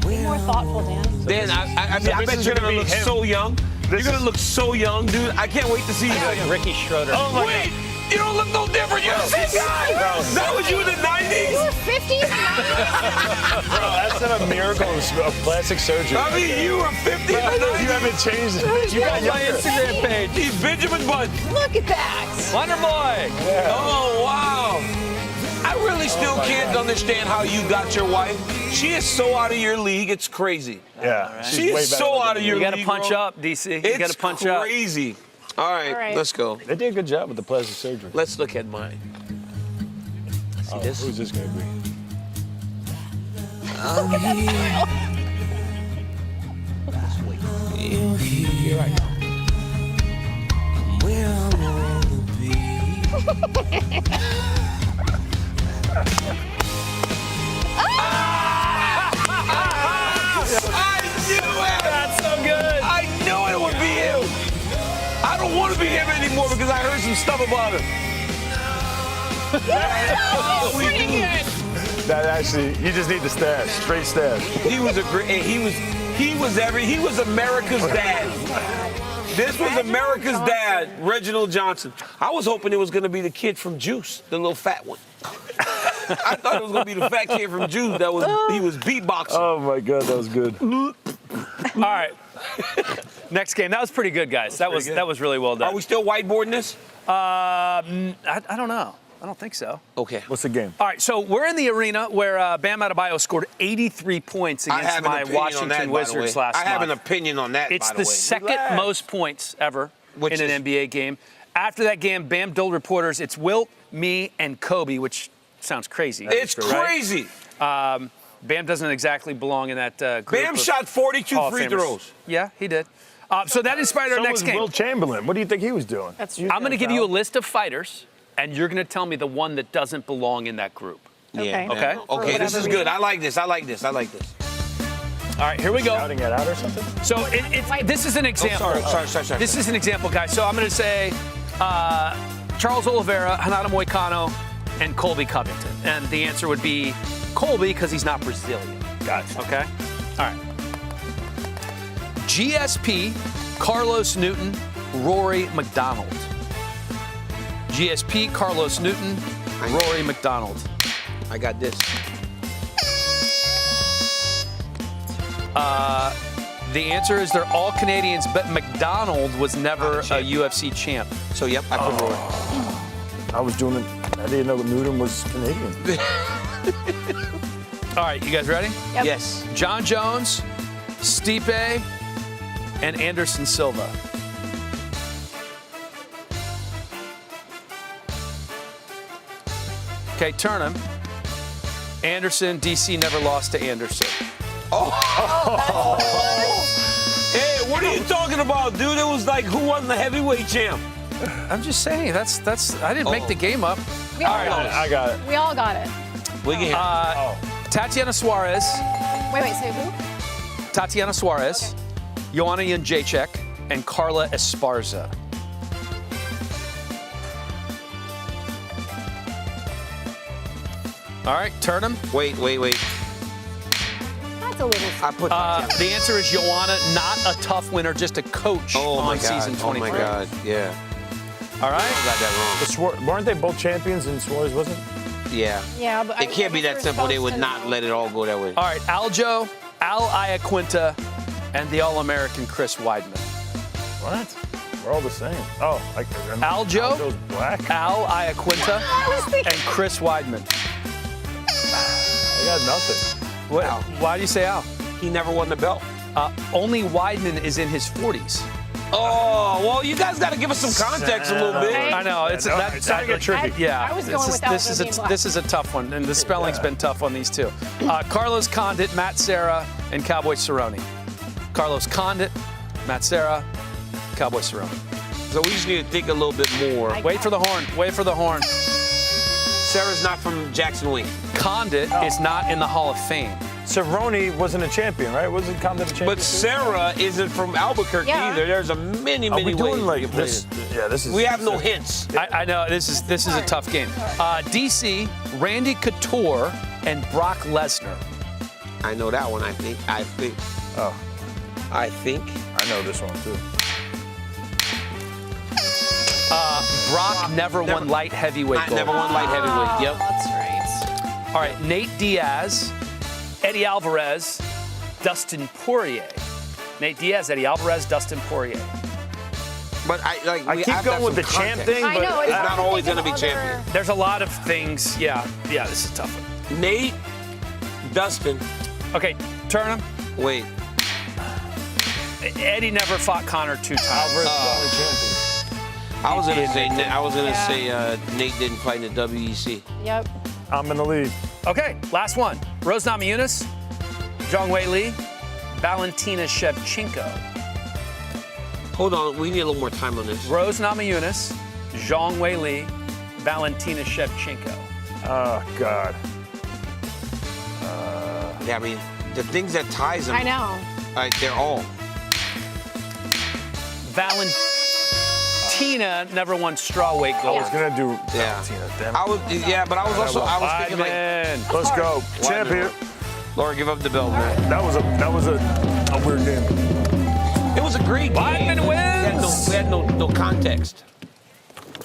be more thoughtful, Dan. Dan, I bet you're going to look so young. You're going to look so young, dude. I can't wait to see you. Like Ricky Schroeder. Oh, my God. You don't look no different. You're the same guy. That was you in the 90s? You were 50 in the 90s? Bro, that's not a miracle of plastic surgery. I mean, you were 50 in the 90s. You haven't changed it. You got my younger. Instagram page. He's Benjamin Button. Look at that. Wonder Boy. Yeah. Oh, wow. I really still can't understand how you got your wife. She is so out of your league, it's crazy. Yeah. She is so out of your league. You got to punch up, DC. You got to punch up. It's crazy. All right, let's go. They did a good job with the plastic surgery. Let's look at mine. See this? Who's this going to be? Look at that smile. Here I go. Where I wanna be. I knew it! That's so good. I knew it would be him. I don't want to be him anymore because I heard some stuff about him. Pretty good. That actually, you just need the stash, straight stash. He was a great. He was America's dad. This was America's dad, Reginald Johnson. I was hoping it was going to be the kid from Juice, the little fat one. I thought it was going to be the fat kid from Juice. He was beatboxing. Oh my God, that was good. All right. Next game. That was pretty good, guys. That was really well done. Are we still whiteboarding this? I don't know. I don't think so. Okay. What's the game? All right, so we're in the arena where Bam Adebayo scored 83 points against my Washington Wizards last month. I have an opinion on that, It's by the way. the second most points ever in an NBA game. After that game, Bam told reporters it's Wilt, me, and Kobe, which sounds crazy. It's crazy. Bam doesn't exactly belong in that group. Bam shot 42 free throws. Yeah, he did. So that inspired our next game. Wilt Chamberlain. What do you think he was doing? I'm going to give you a list of fighters, and you're going to tell me the one that doesn't belong in that group. Yeah. Okay. Okay, this is good. I like this. I like this. All right, here we go. Shouting it out or something? So this is an example. Sorry. This is an example, guys. So I'm going to say Charles Oliveira, Renato Moicano, and Colby Covington. And the answer would be Colby because he's not Brazilian. Gotcha. Okay? All right. GSP, Carlos Newton, Rory McDonald. GSP, Carlos Newton, Rory McDonald. I got this. The answer is they're all Canadians, but McDonald was never a UFC champ. So, yep, I put Roy. I was doing it. I didn't know Newton was Canadian. All right, you guys ready? Yep. Yes. John Jones, Stipe, and Anderson Silva. Okay, turn him. Anderson, DC never lost to Anderson. Hey, what are you talking about, dude? It was like, who won the heavyweight champ? I'm just saying, that's. I didn't make the game up. We all All right, got it. I got it. We all got it. We can Tatiana Suarez, Wait, say who? Tatiana Suarez, Joanna Jędrzejczyk, and Carla Esparza. All right, turn him. Wait. That's a little. I put The answer is Joanna, not a tough winner, just a coach on season 23. Oh, my God. Yeah. All right. I got that wrong. Weren't they both champions and Suarez wasn't? Yeah. Yeah, but It can't be that simple. They would not let it all go that way. All right, Aljo, Al Iaquinta, and the All-American Chris Weidman. What? We're all the same. Oh, Aljo, Aljo's black. Al Iaquinta, and Chris Weidman. I got nothing. What, why do you say Al? He never won the belt. Only Weidman is in his 40s. Oh, well, you guys got to give us some context a little bit. I know it's starting to get tricky. Yeah, I was going with Aljo being black. this is a tough one, and the spelling's been tough on these two. Carlos Condit, Matt Serra, and Cowboy Cerrone. Carlos Condit, Matt Serra, Cowboy Cerrone. So we just need to think a little bit more. Wait for the horn. Wait for the horn. Sarah's not from Jackson Wink. Condit is not in the Hall of Fame. Cerrone wasn't a champion, right? Wasn't Condit a champion? But Sarah isn't from Albuquerque either. There's a many Are we ways. doing like you can play this? it. Yeah, this is. We have no hints. I know this is a tough game. DC, Randy Couture, and Brock Lesnar. I know that one. I think. Oh, I think. I know this one too. Brock never won light heavyweight gold. Never won light heavyweight. Yep. That's right. All right, Nate Diaz, Eddie Alvarez, Dustin Poirier. Nate Diaz, Eddie Alvarez, Dustin Poirier. But I keep going with the champ thing, I but know, it's not always going to be champion. There's a lot of things. Yeah, this is a tough one. Nate, Dustin. Okay, turn him. Wait. Eddie never fought Conor 2 times. Alvarez is the only champion. I was gonna say Nate didn't fight in the WEC. Yep. I'm in the lead. Okay, last one. Rose Namajunas, Zhang Wei Li, Valentina Shevchenko. Hold on, we need a little more time on this. Rose Namajunas, Zhang Wei Li, Valentina Shevchenko. Oh God. Yeah, I mean, the things that ties them. I know. They're all. Valentina never won strawweight gold. I was gonna do Yeah. Valentina. Damn. I was thinking like. Let's go. Champ here. Laura, give up the belt, man. That was a weird game. It was a great game. Weidman wins. We had no context.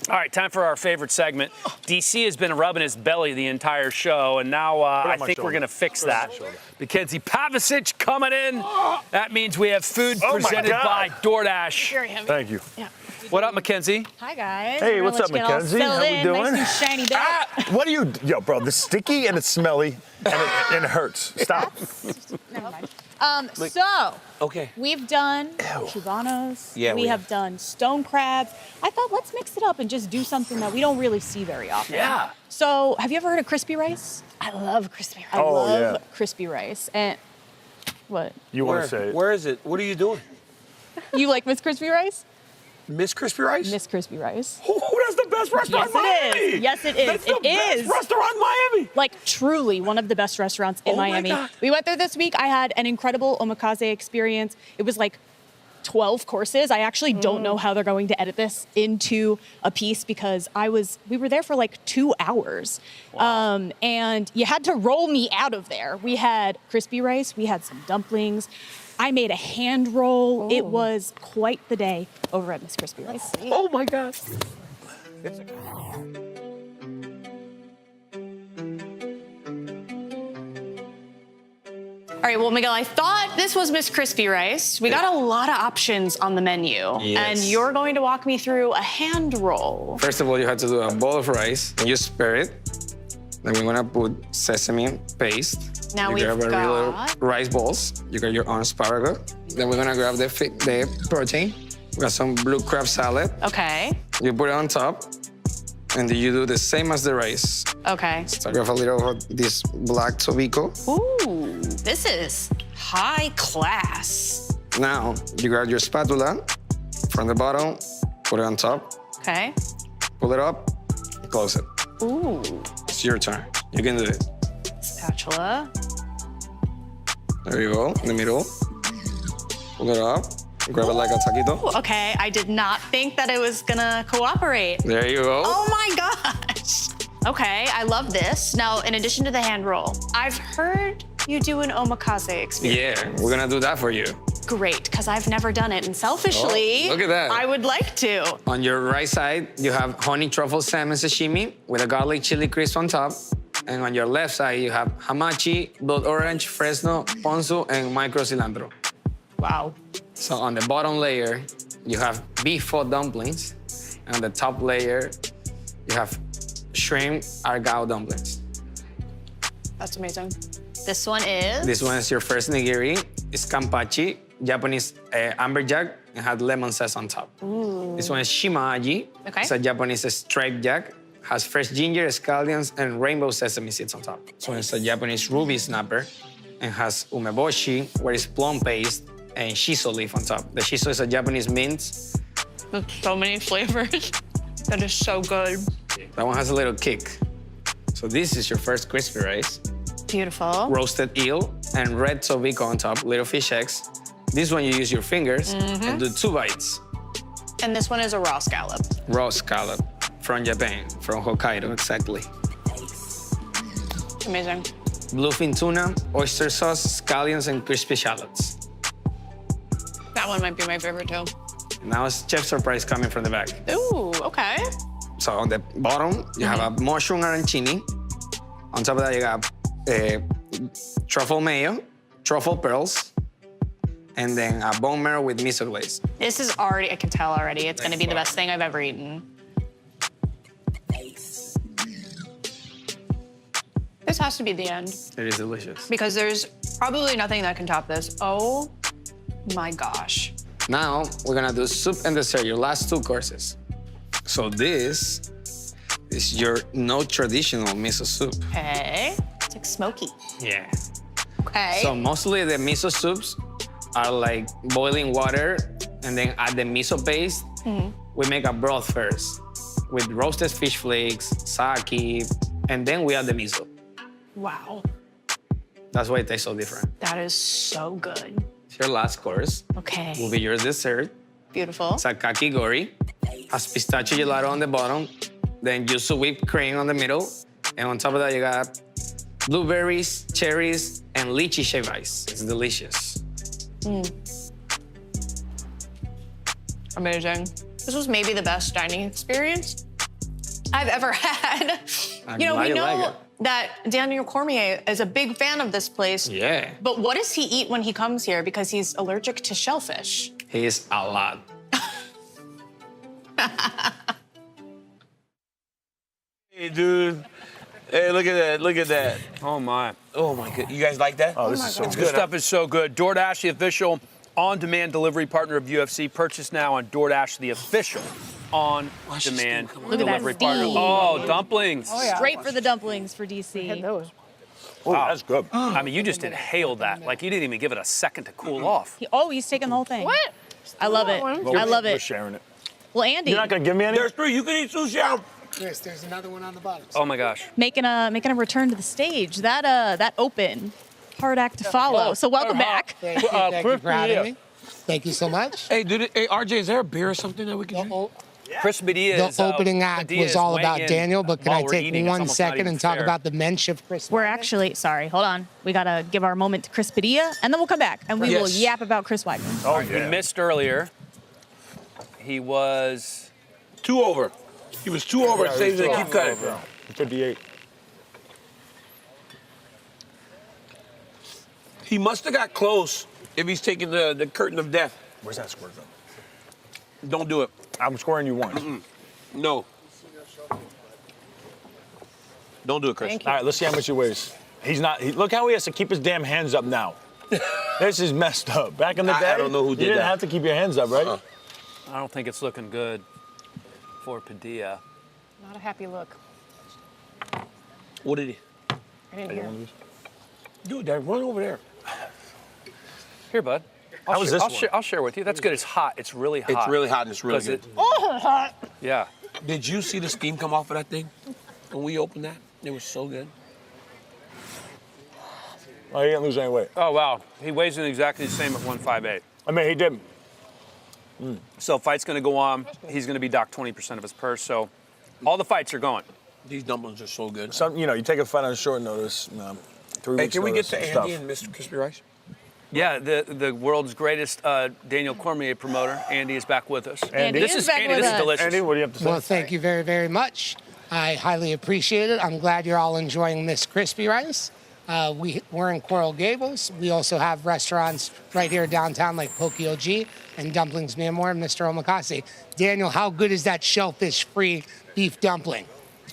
All right, time for our favorite segment. DC has been rubbing his belly the entire show, and now I think we're going to fix that. Mackenzie Pavicic coming in. That means we have food presented by DoorDash. Very heavy. Thank you. Yeah. What up, Mackenzie? Hi, guys. Hey, what's up, Mackenzie? How we doing? Nice and shiny belt. What are you? Yo, bro, this sticky and it's smelly and it hurts. Stop. Never mind. So, okay, we've done Cubanos. Yeah, we have done stone crabs. I thought let's mix it up and just do something that we don't really see very often. Yeah. So, have you ever heard of Krispy Rice? I love Krispy Rice. I love Krispy Rice. And what? You want to say it? Where is it? What are you doing? You like Miss Krispy Rice? Miss Krispy Rice? Miss Krispy Rice. Oh, that's the best restaurant in Miami. Yes, it is. That's the best restaurant in Miami. Like, truly one of the best restaurants in Miami. God. We went there this week. I had an incredible omakase experience. It was like 12 courses. I actually don't know how they're going to edit this into a piece because we were there for like 2 hours. Wow. And you had to roll me out of there. We had Krispy Rice. We had some dumplings. I made a hand roll. Oh. It was quite the day over at Miss Krispy Rice. Oh my God. All right, well, Miguel, I thought this was Miss Crispy Rice. We got a lot of options on the menu. Yes. And you're going to walk me through a hand roll. First of all, you have to do a bowl of rice, and you spare it. Then we're gonna put sesame paste. Now you we've grab a got- little rice balls. You got your own asparagus. Then we're gonna grab the protein. We got some blue crab salad. Okay. You put it on top, and then you do the same as the rice. Okay. Start with a little of this black tobacco. Ooh, this is high class. Now, you grab your spatula from the bottom, put it on top, Okay. pull it up, close it. Ooh, It's your turn. You can do it. spatula. There you go, in the middle. Pull it up, grab it like a taquito. Ooh, okay, I did not think that it was gonna cooperate. There you go. Oh my gosh. Okay, I love this. Now, in addition to the hand roll, I've heard you do an omakase experience. Yeah, we're gonna do that for you. Great, because I've never done it, and selfishly, Oh, look at that. I would like to. On your right side, you have honey truffle salmon sashimi with a garlic chili crisp on top. And on your left side, you have hamachi, blood orange, fresno, ponzu, and micro cilantro. Wow. So on the bottom layer, you have beef pho dumplings. And on the top layer, you have shrimp argao dumplings. That's amazing. This one is? This one is your first nigiri. It's kampachi, Japanese amberjack, and had lemon zest on top. Ooh. This one is shima aji. Okay. It's a Japanese striped jack. Has fresh ginger, scallions, and rainbow sesame seeds on top. So it's a Japanese ruby snapper and has umeboshi, where it's plum paste, and shiso leaf on top. The shiso is a Japanese mint. With so many flavors. That is so good. That one has a little kick. So this is your first crispy rice. Beautiful. Roasted eel and red tobacco on top, little fish eggs. This one you use your fingers and do 2 bites. And this one is a raw scallop. Raw scallop from Japan, from Hokkaido, exactly. Amazing. Bluefin tuna, oyster sauce, scallions, and crispy shallots. That one might be my favorite too. Now it's chef surprise coming from the back. Ooh, okay. So on the bottom, you have a mushroom arancini. On top of that, you got truffle mayo, truffle pearls, and then a bone marrow with miso glaze. This is already, I can tell already, it's gonna be the best thing I've ever eaten. This has to be the end It is delicious. because there's probably nothing that can top this. Oh my gosh. Now, we're gonna do soup and dessert, your last 2 courses. So this is your no traditional miso soup. Okay, it's like smoky. Yeah. Okay. So mostly the miso soups are like boiling water and then add the miso paste. We make a broth first with roasted fish flakes, sake, and then we add the miso. Wow, That's why it tastes so different. that is so good. It's your last course. Okay. Will be your dessert. Beautiful. It's a kakigori. Has pistachio gelato on the bottom, then yuzu whipped cream on the middle, and on top of that you got blueberries, cherries, and lychee shaved ice. It's delicious. Amazing. This was maybe the best dining experience I've ever had. I'm You know, glad we you know like it. that Daniel Cormier is a big fan of this place. Yeah. But what does he eat when he comes here? Because he's allergic to shellfish. He is a lot. Hey, dude. Hey, look at that. Look at that. Oh, my. Oh, my God. You guys like that? Oh, this is so This good. stuff is so good. DoorDash, the official on-demand delivery partner of UFC. Purchase now on DoorDash, the official on-demand Look at that delivery partner. steam. Oh, dumplings. Straight for the dumplings for DC. Those. Oh, that's good. I mean, you just inhaled that. Like, you didn't even give it a second to cool off. He's taking the whole thing. What? I love it. I love We're it. sharing it. Well, Andy, You're not gonna give me any? There's 3. You can eat sushi out. Yes, there's another one on the bottom. Oh, my gosh. making a return to the stage. That open, hard act to follow. So welcome back. Thank you, thank you for having me. Thank you so much. Hey, RJ, is there a beer or something that we can drink? Chris Medea The opening act was all about Daniel, but can I take one 1 second and talk about the mensch of Chris? We're actually, sorry, hold on. We gotta give our moment to Chris Padilla, and then we'll come back, and we will yap about Chris Weidman. Oh, yeah. We missed earlier. He was 2 over. He was 2 over. Saves it. Keep cutting. 58. He must have got close if he's taking the curtain of death. Where's that squirt gun? Don't do it. I'm scoring you once. No. Don't do it, Chris. All right, let's see how much he weighs. Look how he has to keep his damn hands up now. This is messed up. Back in the day, I don't know who did you didn't that. have to keep your hands up, right? I don't think it's looking good for Padilla. Not a happy look. What did he? I didn't hear. Dude, Dad, run over there. Here, bud. How was this one? I'll share with you. That's good. It's hot. It's really hot. It's really hot and it's really good. hot. Yeah. Did you see the steam come off of that thing when we opened that? It was so good. Oh, he didn't lose any weight. Oh, wow. He weighs in exactly the same at 158. I mean, he didn't. So fight's going to go on. He's going to be docked 20% of his purse. So all the fights are going. These dumplings are so good. You take a fight on short notice. 3 weeks Hey, can we get notice to and Andy stuff. and Mr. Krispy Rice? Yeah, the world's greatest Daniel Cormier promoter, Andy, is back with us. Andy this is is back Andy. with This is us. delicious. Andy, what do you have to say? Well, thank you very, very much. I highly appreciate it. I'm glad you're all enjoying Miss Crispy Rice. We're in Coral Gables. We also have restaurants right here downtown like Poki and Dumplings Myanmar and Mr. Omakase. Daniel, how good is that shellfish-free beef dumpling?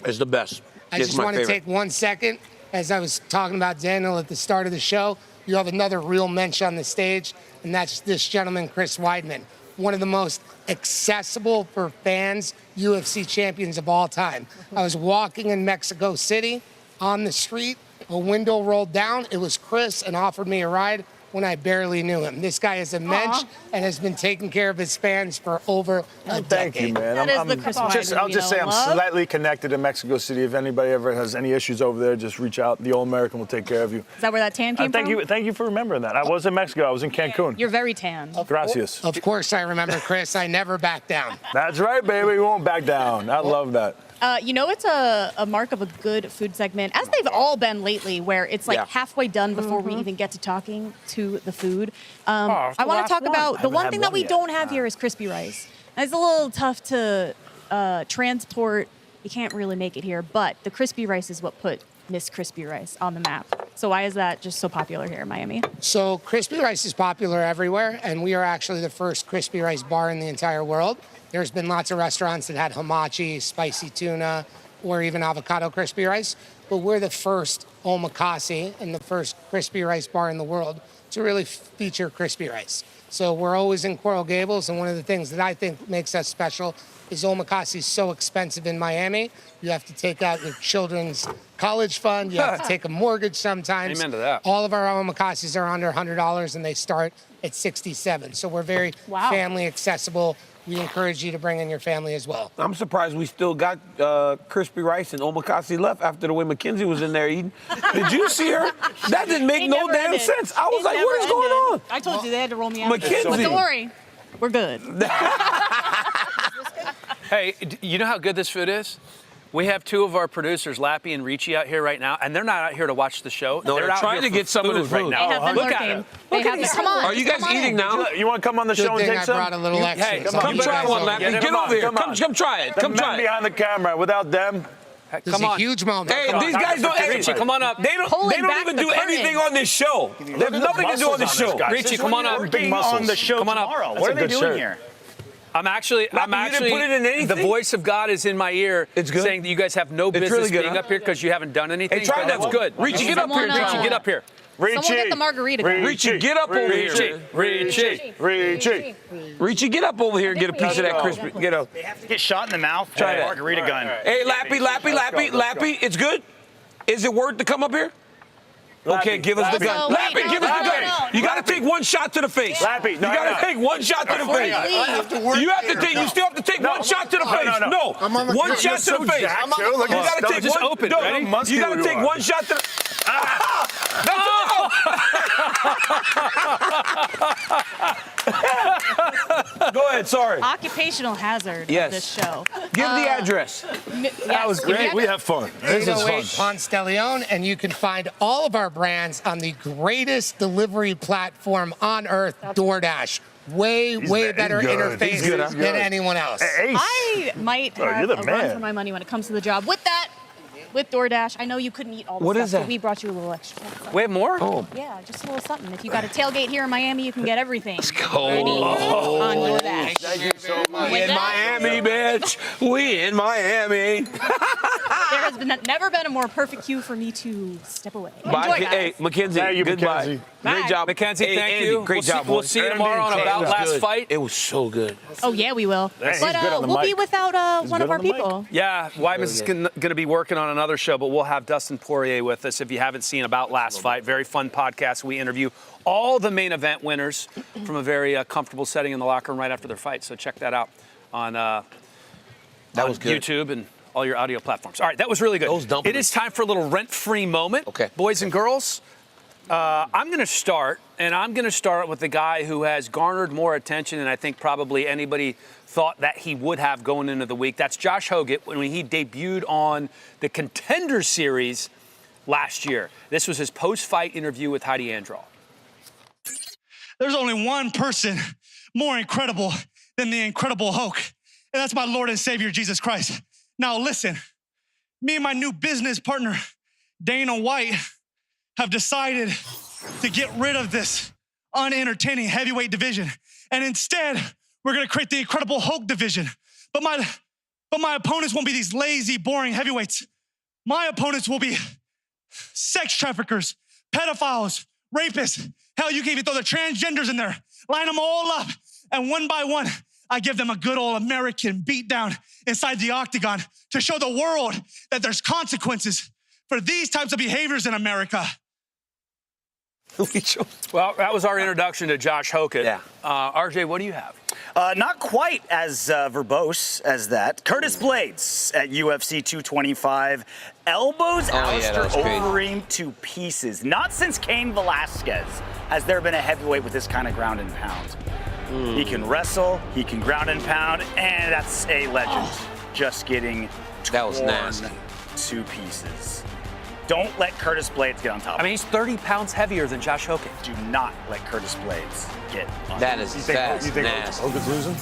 It's the best. I just want to take 1 second. As I was talking about Daniel at the start of the show, you have another real mensch on the stage, and that's this gentleman, Chris Weidman, one of the most accessible for fans UFC champions of all time. I was walking in Mexico City on the street, a window rolled down. It was Chris and offered me a ride when I barely knew him. This guy is a mensch and has been taking care of his fans for over a decade. Thank you, man. That is the Chris Weidman I'll we just know say and I'm love. slightly connected to Mexico City. If anybody ever has any issues over there, just reach out. The Old American will take care of you. Is that where that tan came Thank from? you. Thank you for remembering that. I was in Mexico. I was in Cancun. You're very tan. Gracias. Of course I remember, Chris. I never back down. That's right, baby. We won't back down. I love that. It's a mark of a good food segment, as they've all been lately, where it's like halfway done before we even get to talking to the food. I want to talk about the one thing that we don't have here is Crispy Rice. And it's a little tough to transport. You can't really make it here, but the Crispy Rice is what put Miss Crispy Rice on the map. So why is that just so popular here in Miami? So Crispy Rice is popular everywhere, and we are actually the first Crispy Rice bar in the entire world. There's been lots of restaurants that had hamachi, spicy tuna, or even avocado crispy rice, but we're the first omakase and the first crispy rice bar in the world to really feature crispy rice. So we're always in Coral Gables, and one of the things that I think makes us special is omakase is so expensive in Miami. You have to take out your children's college fund. You have to take a mortgage sometimes. Amen to that. All of our omakases are under $100, and they start at $67. So we're very family accessible. We encourage you to bring in your family as well. I'm surprised we still got Crispy Rice and omakase left after the way Mackenzie was in there eating. Did you see her? That didn't make no damn sense. I was like, what is going on? I told you they had to roll me out. Mackenzie. But don't worry, we're good. Hey, you know how good this food is? We have two of our producers, Lappy and Ricci, out here right now, and they're not out here to watch the show. No, they're out trying here to for get some of the right food. now. They have been Look at lurking. them. They have been. Come on. Are you guys eating now? You want to come on the Good show and thing take I some? brought a little extra. Hey, so Come you try guys one, don't Lappy. get it. Get over here. Come try it. The Come men try it. behind the camera. Without them, This is a huge moment. Hey, these guys don't. Hey, Richie, come on up. They don't Pulling even back do the curtain. anything on this show. They have nothing to do on this show. Richie, come on up. Big muscles. on the show Come on up. tomorrow. That's What a are they good doing shirt. here? I'm actually, you didn't put it in anything? the voice of God is in my ear It's good? saying that you guys have no It's business really good, being huh? up here because you haven't done anything. Hey, try but that that's one. good. Richie, get up here. Someone, Richie, get up here. Richie. Someone get the margarita. Richie, get up over here. Richie. Richie, get up over here and get a piece of that crispy. Get up. They have to get shot in the mouth. Try with a that. margarita gun. Hey, Lappy, it's good? Is it worth to come up here? Okay, give us the gun. wait, Lappy, no, give us the no, gun. no. You gotta take one shot to the face. Lappy, You gotta take one shot to the face. You still have to take one shot to the face. No, one shot to the face. You gotta take Just one. open, No, ready? you gotta take one shot to the. Go ahead, sorry. Occupational hazard Yes. of this show. Give the address. That was great. We have fun. This is 808 fun. Ponce de Leon, and you can find all of our brands on the greatest delivery platform on earth, DoorDash. Way better good. interface He's good, huh? than anyone else. Ace. I might Oh, have you're the a run man. for my money when it comes to the job. With that, with DoorDash. I know you couldn't eat all the What stuff, is that? but we brought you a little extra. We have more? Oh. Yeah, just a little something. If you got a tailgate here in Miami, you can get everything. Let's go. On DoorDash. Thank you so much. We in Miami, bitch. We in Miami. There has never been a more perfect cue for me to step away. Enjoy, Bye. guys. Hey, Mackenzie, Thank you, goodbye. Mackenzie. Great job. Mackenzie, Hey, thank Andy, you. Great job, We'll boys. see you tomorrow on About Last Fight. It was so good. Oh, yeah, we will. Hey, he's But good on the we'll mic. be without one of good our on the mic. people. Yeah, Wyman's is going to be working on another show, but we'll have Dustin Poirier with us. If you haven't seen About Last Fight, very fun podcast. We interview all the main event winners from a very comfortable setting in the locker room right after their fight. So check that out on, That was good. YouTube and all your audio platforms. All right, that was really good. Those dumplings. It is time for a little rent-free moment. Okay. Boys and girls, I'm going to start, and I'm going to start with the guy who has garnered more attention than I think probably anybody thought that he would have going into the week. That's Josh Hokit when he debuted on the Contender Series last year. This was his post-fight interview with Heidi Androl. There's only one person more incredible than the Incredible Hulk, and that's my Lord and Savior, Jesus Christ. Now listen, me and my new business partner, Dana White, have decided to get rid of this unentertaining heavyweight division. And instead, we're gonna create the Incredible Hulk division. But my opponents won't be these lazy, boring heavyweights. My opponents will be sex traffickers, pedophiles, rapists. Hell, you can even throw the transgenders in there. Line them all up, and one by one, I give them a good old American beatdown inside the octagon to show the world that there's consequences for these types of behaviors in America. Well, that was our introduction to Josh Hokit. Yeah. RJ, what do you have? Not quite as verbose as that. Curtis Blades at UFC 225 elbows Alistair Overeem to pieces. Not since Cain Velasquez has there been a heavyweight with this kind of ground and pound. He can wrestle, he can ground and pound, and that's a legend. Just getting That was torn nasty. to pieces. Don't let Curtis Blades get on top. I mean, he's 30 pounds heavier than Josh Hokit. Do not let Curtis Blades get on That top. is You think nasty. Hokit's losing?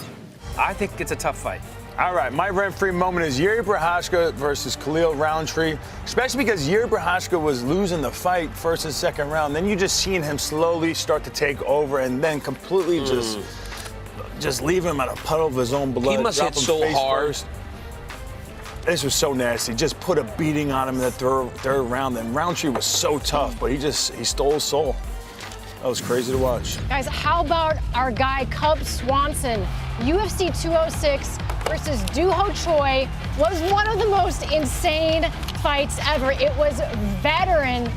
I think it's a tough fight. All right, my rent-free moment is Yuri Prohaska versus Khalil Roundtree, especially because Yuri Prohaska was losing the fight first and second round. Then you just seen him slowly start to take over and then completely just leave him at a puddle of his own blood. He must drop hit him so face hard. first. This was so nasty. Just put a beating on him in the third round. And Roundtree was so tough, but he stole his soul. That was crazy to watch. Guys, how about our guy Cub Swanson? UFC 206 versus Doo-Ho Choi was one of the most insane fights ever. It was veteran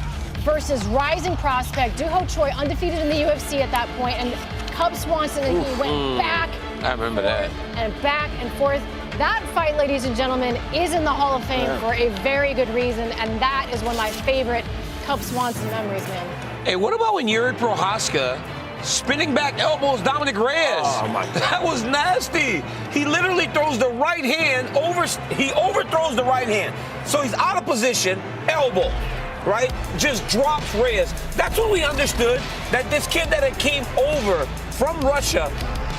versus rising prospect. Doo-Ho Choi undefeated in the UFC at that point, and Cub Swanson, and he went back I remember that. and back and forth. That fight, ladies and gentlemen, is in the Hall of Fame for a very good reason, and that is one of my favorite Cub Swanson memories, man. Hey, what about when Yuri Prohaska spinning back elbows Dominic Reyes? Oh, my God. That was nasty. He literally throws the right hand he overthrows the right hand. So he's out of position, elbow, right? Just drops Reyes. That's when we understood that this kid that had came over from Russia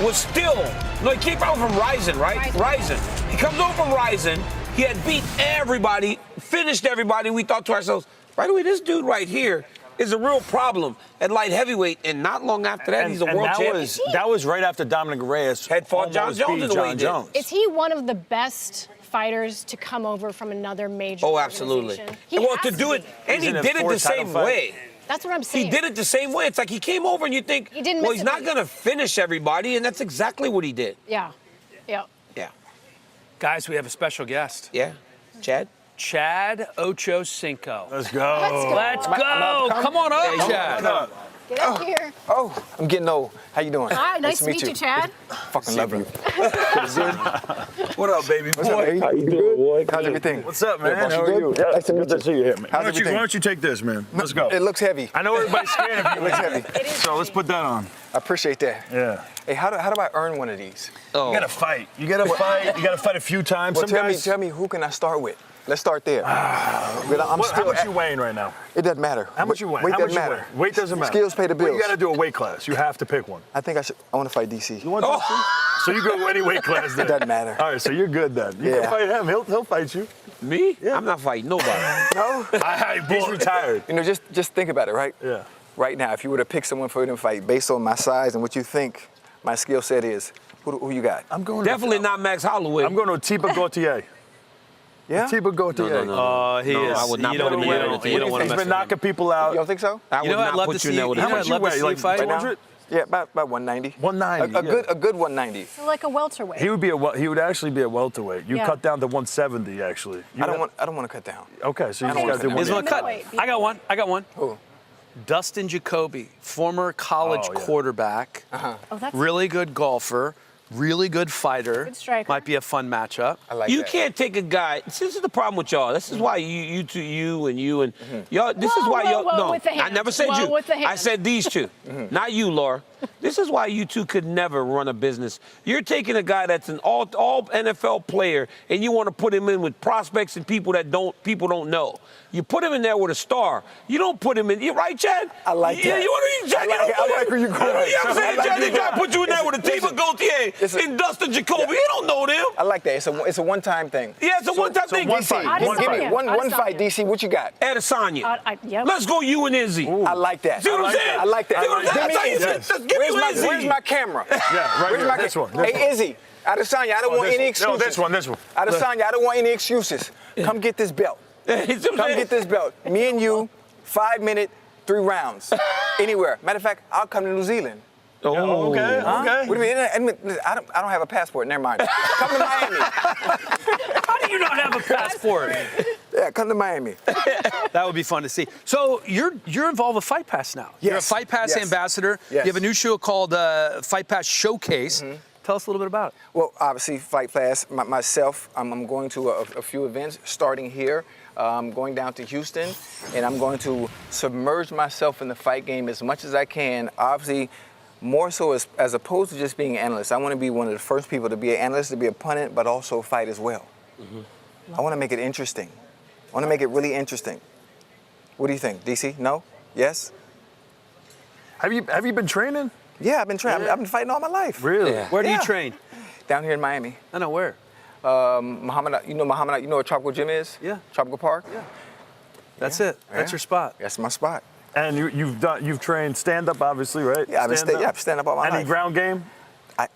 was still, no, he came over from Ryzen, right? Ryzen. He comes over from Ryzen. He had beat everybody, finished everybody. We thought to ourselves, by the way, this dude right here is a real problem at light heavyweight, and not long after that, he's a world champion. That was right after Dominic Reyes had fought John almost Jones beat in the way John he did. Jones. Is he one of the best fighters to come over from another major Oh, absolutely. organization? He Well, has to do be. it, and He's he in a did it the fourth title same fight. way. That's what I'm saying. He did it the same way. It's like he came over and you think, He didn't well, miss he's a not beat. going to finish everybody, and that's exactly what he did. Yeah. Yeah. Yeah. Guys, we have a special guest. Yeah. Chad? Chad Ochocinco. Let's go. Let's go. Come on up, Chad. Get up here. Oh, I'm getting old. How you doing? Hi, nice to meet you, Chad. Fucking love you. What up, baby What's boy? up, baby? How you doing, boy? How's everything? What's up, man? Good, boss. How You are good? you? Nice to meet Good to you. see you here, man. How's Why everything? don't you take this, man? Let's go. It looks heavy. I know everybody's scared of you. It looks heavy. So let's put that on. I appreciate that. Yeah. Hey, how do I earn one of these? Oh. You gotta fight. You gotta fight. You gotta fight a few times. Well, Some guys. tell me, who can I start with? Let's start there. But I'm How much you weighing right now? It doesn't matter. How much you weighing? Weight How doesn't much you matter. weigh? Weight doesn't matter. Skills pay the bills. Well, you gotta do a weight class. You have to pick one. I think I want to fight DC. You want DC? So you go any weight class then? It doesn't matter. All right, so you're good then. You can fight him. He'll fight you. Me? Yeah. I'm not fighting nobody. No? He's retired. You know, just think about it, right? Yeah. Right now, if you were to pick someone for them to fight based on my size and what you think my skill set is, who you got? I'm going definitely not Max Holloway. I'm going to Tiba Gauthier. Yeah? Tiba Gauthier. No. He is. I would not put him in there with You don't want to He's mess been with knocking people out. You don't think so? I would not put you in there with him. How much you weigh? Like fight? 200? Yeah, about 190. 190. A good 190. So like a welterweight. He would actually be a welterweight. You cut down to 170 actually. I don't want to cut down. Okay, so you I just don't got to do wanna one. Here's one cut. I got one. Who? Dustin Jacoby, former college quarterback, really good golfer, really good fighter. Good striker. Might be a fun matchup. I like You that. can't take a guy. This is the problem with y'all. This is why you and y'all. This is why y'all. No, with the I hands. never said Whoa, you. with the I hands. said these two, not you, Laura. This is why you two could never run a business. You're taking a guy that's an all NFL player, and you want to put him in with prospects and people people don't know. You put him in there with a star. You don't put him in. You right, Chad? I like yeah, that. You want to Chad? I like where you're going. You know what I'm saying, I like Chad? They where try to you're put you in there with a Tiba Gauthier and Dustin Jacoby. Yeah. You don't know them. I like that. It's a one-time thing. Yeah, it's a one-time thing. One fight. Give me one fight, DC. What you got? Adesanya. Yep. Let's go you and Izzy. I like that. See what I'm saying? I like that. See what I'm saying? Where's my camera? Yeah, right here. This one. Hey, Izzy. Adesanya, I don't want any excuses. No, this one. Adesanya, I don't want any excuses. Come get this belt. Come get this belt. Me and you, 5 minute, 3 rounds. Anywhere. Matter of fact, I'll come to New Zealand. Oh, okay. What do you mean? I don't have a passport. Never mind. Come to Miami. How do you not have a passport? Yeah, come to Miami. That would be fun to see. So you're involved with Fight Pass now. Yes. You're a Fight Pass ambassador. Yes. You have a new show called Fight Pass Showcase. Tell us a little bit about it. Well, obviously, Fight Pass, myself, I'm going to a few events starting here. I'm going down to Houston, and I'm going to submerge myself in the fight game as much as I can. Obviously, more so as opposed to just being an analyst. I want to be one of the first people to be an analyst, to be a pundit, but also fight as well. I want to make it interesting. I want to make it really interesting. What do you think, DC? No? Yes? Have you been training? Yeah, I've been training. I've been fighting all my life. Really? Yeah. Where do you train? Down here in Miami. I know where. Muhammad, you know where Tropical Gym is? Yeah. Tropical Park? Yeah. That's it. That's your spot. That's my spot. And you've trained stand-up, obviously, right? Yeah, I've stand up all my life. Any ground game?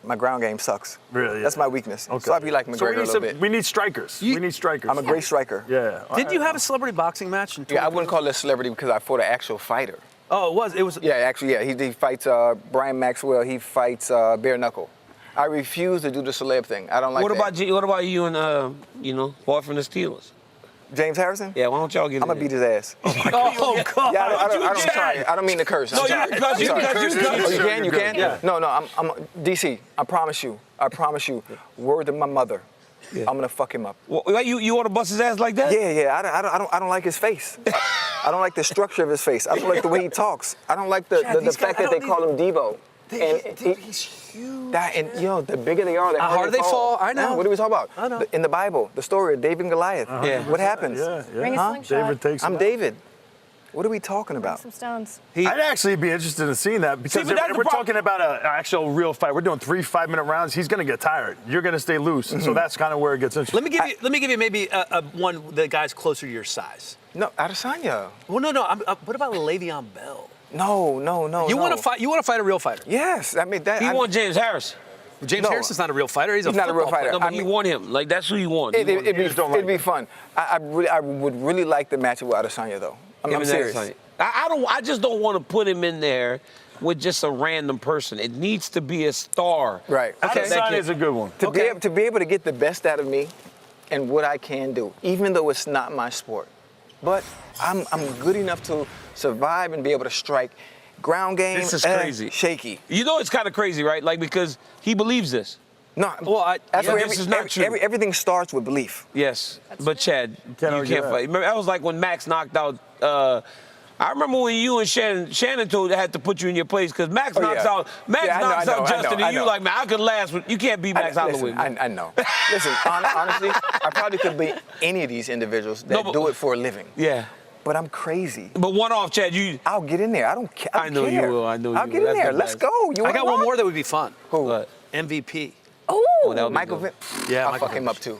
My ground game sucks. Really? Yeah. That's my weakness. Okay. So I'd be like McGregor a little bit. We need strikers. We need strikers. I'm a great striker. Yeah. Didn't you have a celebrity boxing match in Yeah, I wouldn't call it a celebrity because I fought an actual fighter. Oh, it was. Yeah, actually, yeah. He fights Brian Maxwell. He fights bare knuckle. I refuse to do the celeb thing. I don't like What that. about you and boy from the Steelers? James Harrison? Yeah, why don't y'all get I'm gonna beat his ass. Oh, God. Yeah, I don't try. I don't mean to curse. No, I'm sorry. you can cuss. You can cuss. Oh, you can? You can? Yeah. No, I'm DC, I promise you. Word to my mother. Yeah. I'm gonna fuck him up. Well, you want to bust his ass like that? Yeah. I don't like his face. I don't like the structure of his face. I don't like the way he talks. I don't like the fact that they call him Devo. He's huge. And the bigger they are, the harder they fall. I know. What are we talking about? I know. In the Bible, the story of David and Goliath. Yeah. What happens? Bring a slingshot. David takes him I'm out. David. What are we talking about? Some stones. I'd actually be interested in seeing that because we're talking about an actual real fight. We're doing 3 5-minute rounds. He's going to get tired. You're going to stay loose. So that's kind of where it gets interesting. Let me give you maybe one the guy's closer to your size. No, Adesanya. Well, no. What about Le'Veon Bell? No. You want to fight? You want to fight a real fighter? Yes, I mean that. He won James Harrison. James Harrison's not a real fighter. He's not a real fighter. No, but he won him. Like that's who he won. It'd be fun. I would really like the matchup with Adesanya though. I'm serious. I just don't want to put him in there with just a random person. It needs to be a star. Right. Adesanya is a good one. To be able to get the best out of me and what I can do, even though it's not my sport. But I'm good enough to survive and be able to strike. Ground game, this is crazy. Shaky. You know it's kind of crazy, right? Like because he believes this. No, this is not true. Everything starts with belief. Yes, but Chad, you can't fight. Remember, that was like when Max knocked out. I remember when you and Shannon had to put you in your place because Max knocks out Justin, and you like, man, I could last. You can't beat Max Holloway. I know. Listen, honestly, I probably could beat any of these individuals that do it for a living. Yeah. But I'm crazy. But one off, Chad, I'll get in there. I don't care. I know you will. I'll get in there. Let's go. I got one more that would be fun. Who? MVP. Oh, Michael Vick. Yeah, I'll fuck him up too.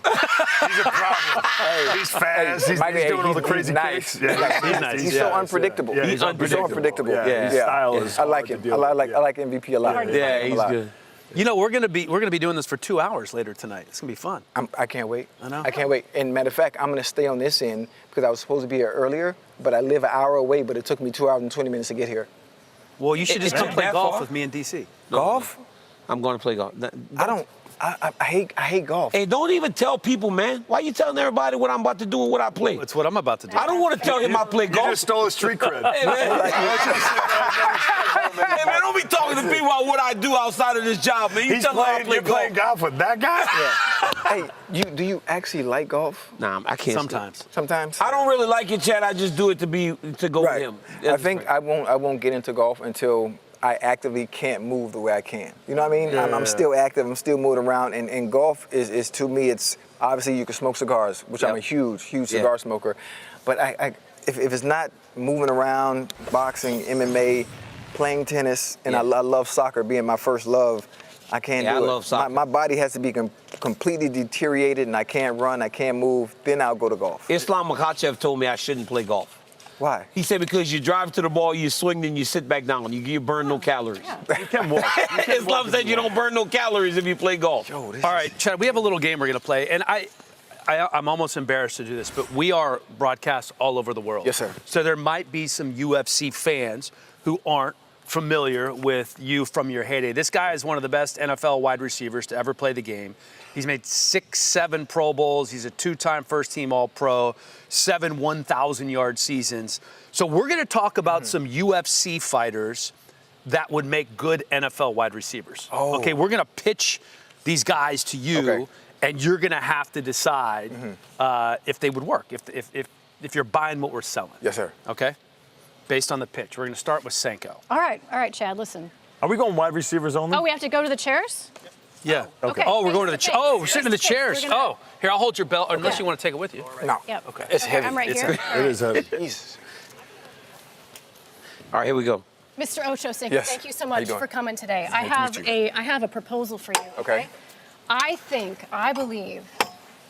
He's a problem. He's fast. He's doing all the crazy nice. kicks. Yeah, he's nice. He's so unpredictable. Yeah, he's so unpredictable. Yeah, his style is. I like him. I like MVP a lot. Yeah, he's good. You know, we're gonna be doing this for 2 hours later tonight. It's gonna be fun. I can't wait. I know. I can't wait. And matter of fact, I'm gonna stay on this end because I was supposed to be here earlier, but I live an hour away. But it took me 2 hours and 20 minutes to get here. Well, you should just come play golf with me in DC. Golf? I'm going to play golf. I hate golf. Hey, don't even tell people, man. Why you telling everybody what I'm about to do and what I play? It's what I'm about to do. I don't want to tell him I play golf. You just stole his street cred. Hey, man. Hey, man, don't be talking to people about what I do outside of this job, man. You tell them I play golf. Playing golf with that guy? Hey, do you actually like golf? Nah, I can't. Sometimes. I don't really like it, Chad. I just do it to go with him. I think I won't get into golf until I actively can't move the way I can. You know what I mean? Yeah. I'm still active. I'm still moving around. And golf is to me, it's obviously you can smoke cigars, which I'm a huge cigar smoker. But if it's not moving around, boxing, MMA, playing tennis, and I love soccer being my first love, I can't do it. I love soccer. My body has to be completely deteriorated and I can't run, I can't move, then I'll go to golf. Islam Makhachev told me I shouldn't play golf. Why? He said because you drive to the ball, you swing, then you sit back down. You burn no calories. You can walk. Islam said you don't burn no calories if you play golf. All right, Chad, we have a little game we're going to play. And I'm almost embarrassed to do this, but we are broadcast all over the world. Yes, sir. So there might be some UFC fans who aren't familiar with you from your heyday. This guy is one of the best NFL wide receivers to ever play the game. He's made 6-7 Pro Bowls. He's a 2-time first-team All-Pro, 7 1,000-yard seasons. So we're going to talk about some UFC fighters that would make good NFL wide receivers. Oh. Okay, we're going to pitch these guys to you, and you're going to have to decide if they would work, if you're buying what we're selling. Yes, sir. Okay? Based on the pitch. We're going to start with Senko. All right, Chad, listen. Are we going wide receivers only? Oh, we have to go to the chairs? Yeah. Okay. Oh, we're going to the Face-to-face. Oh, we're sitting in the chairs. We're gonna- Here, I'll hold your belt, unless you want to take it with you. No. Yep. Okay. It's heavy. I'm right here. It is heavy. Jesus. All right, here we go. Mr. Ocho Senko, Yes. thank you so How you much doing? for coming today. I Nice to meet have a proposal for you. Okay. I believe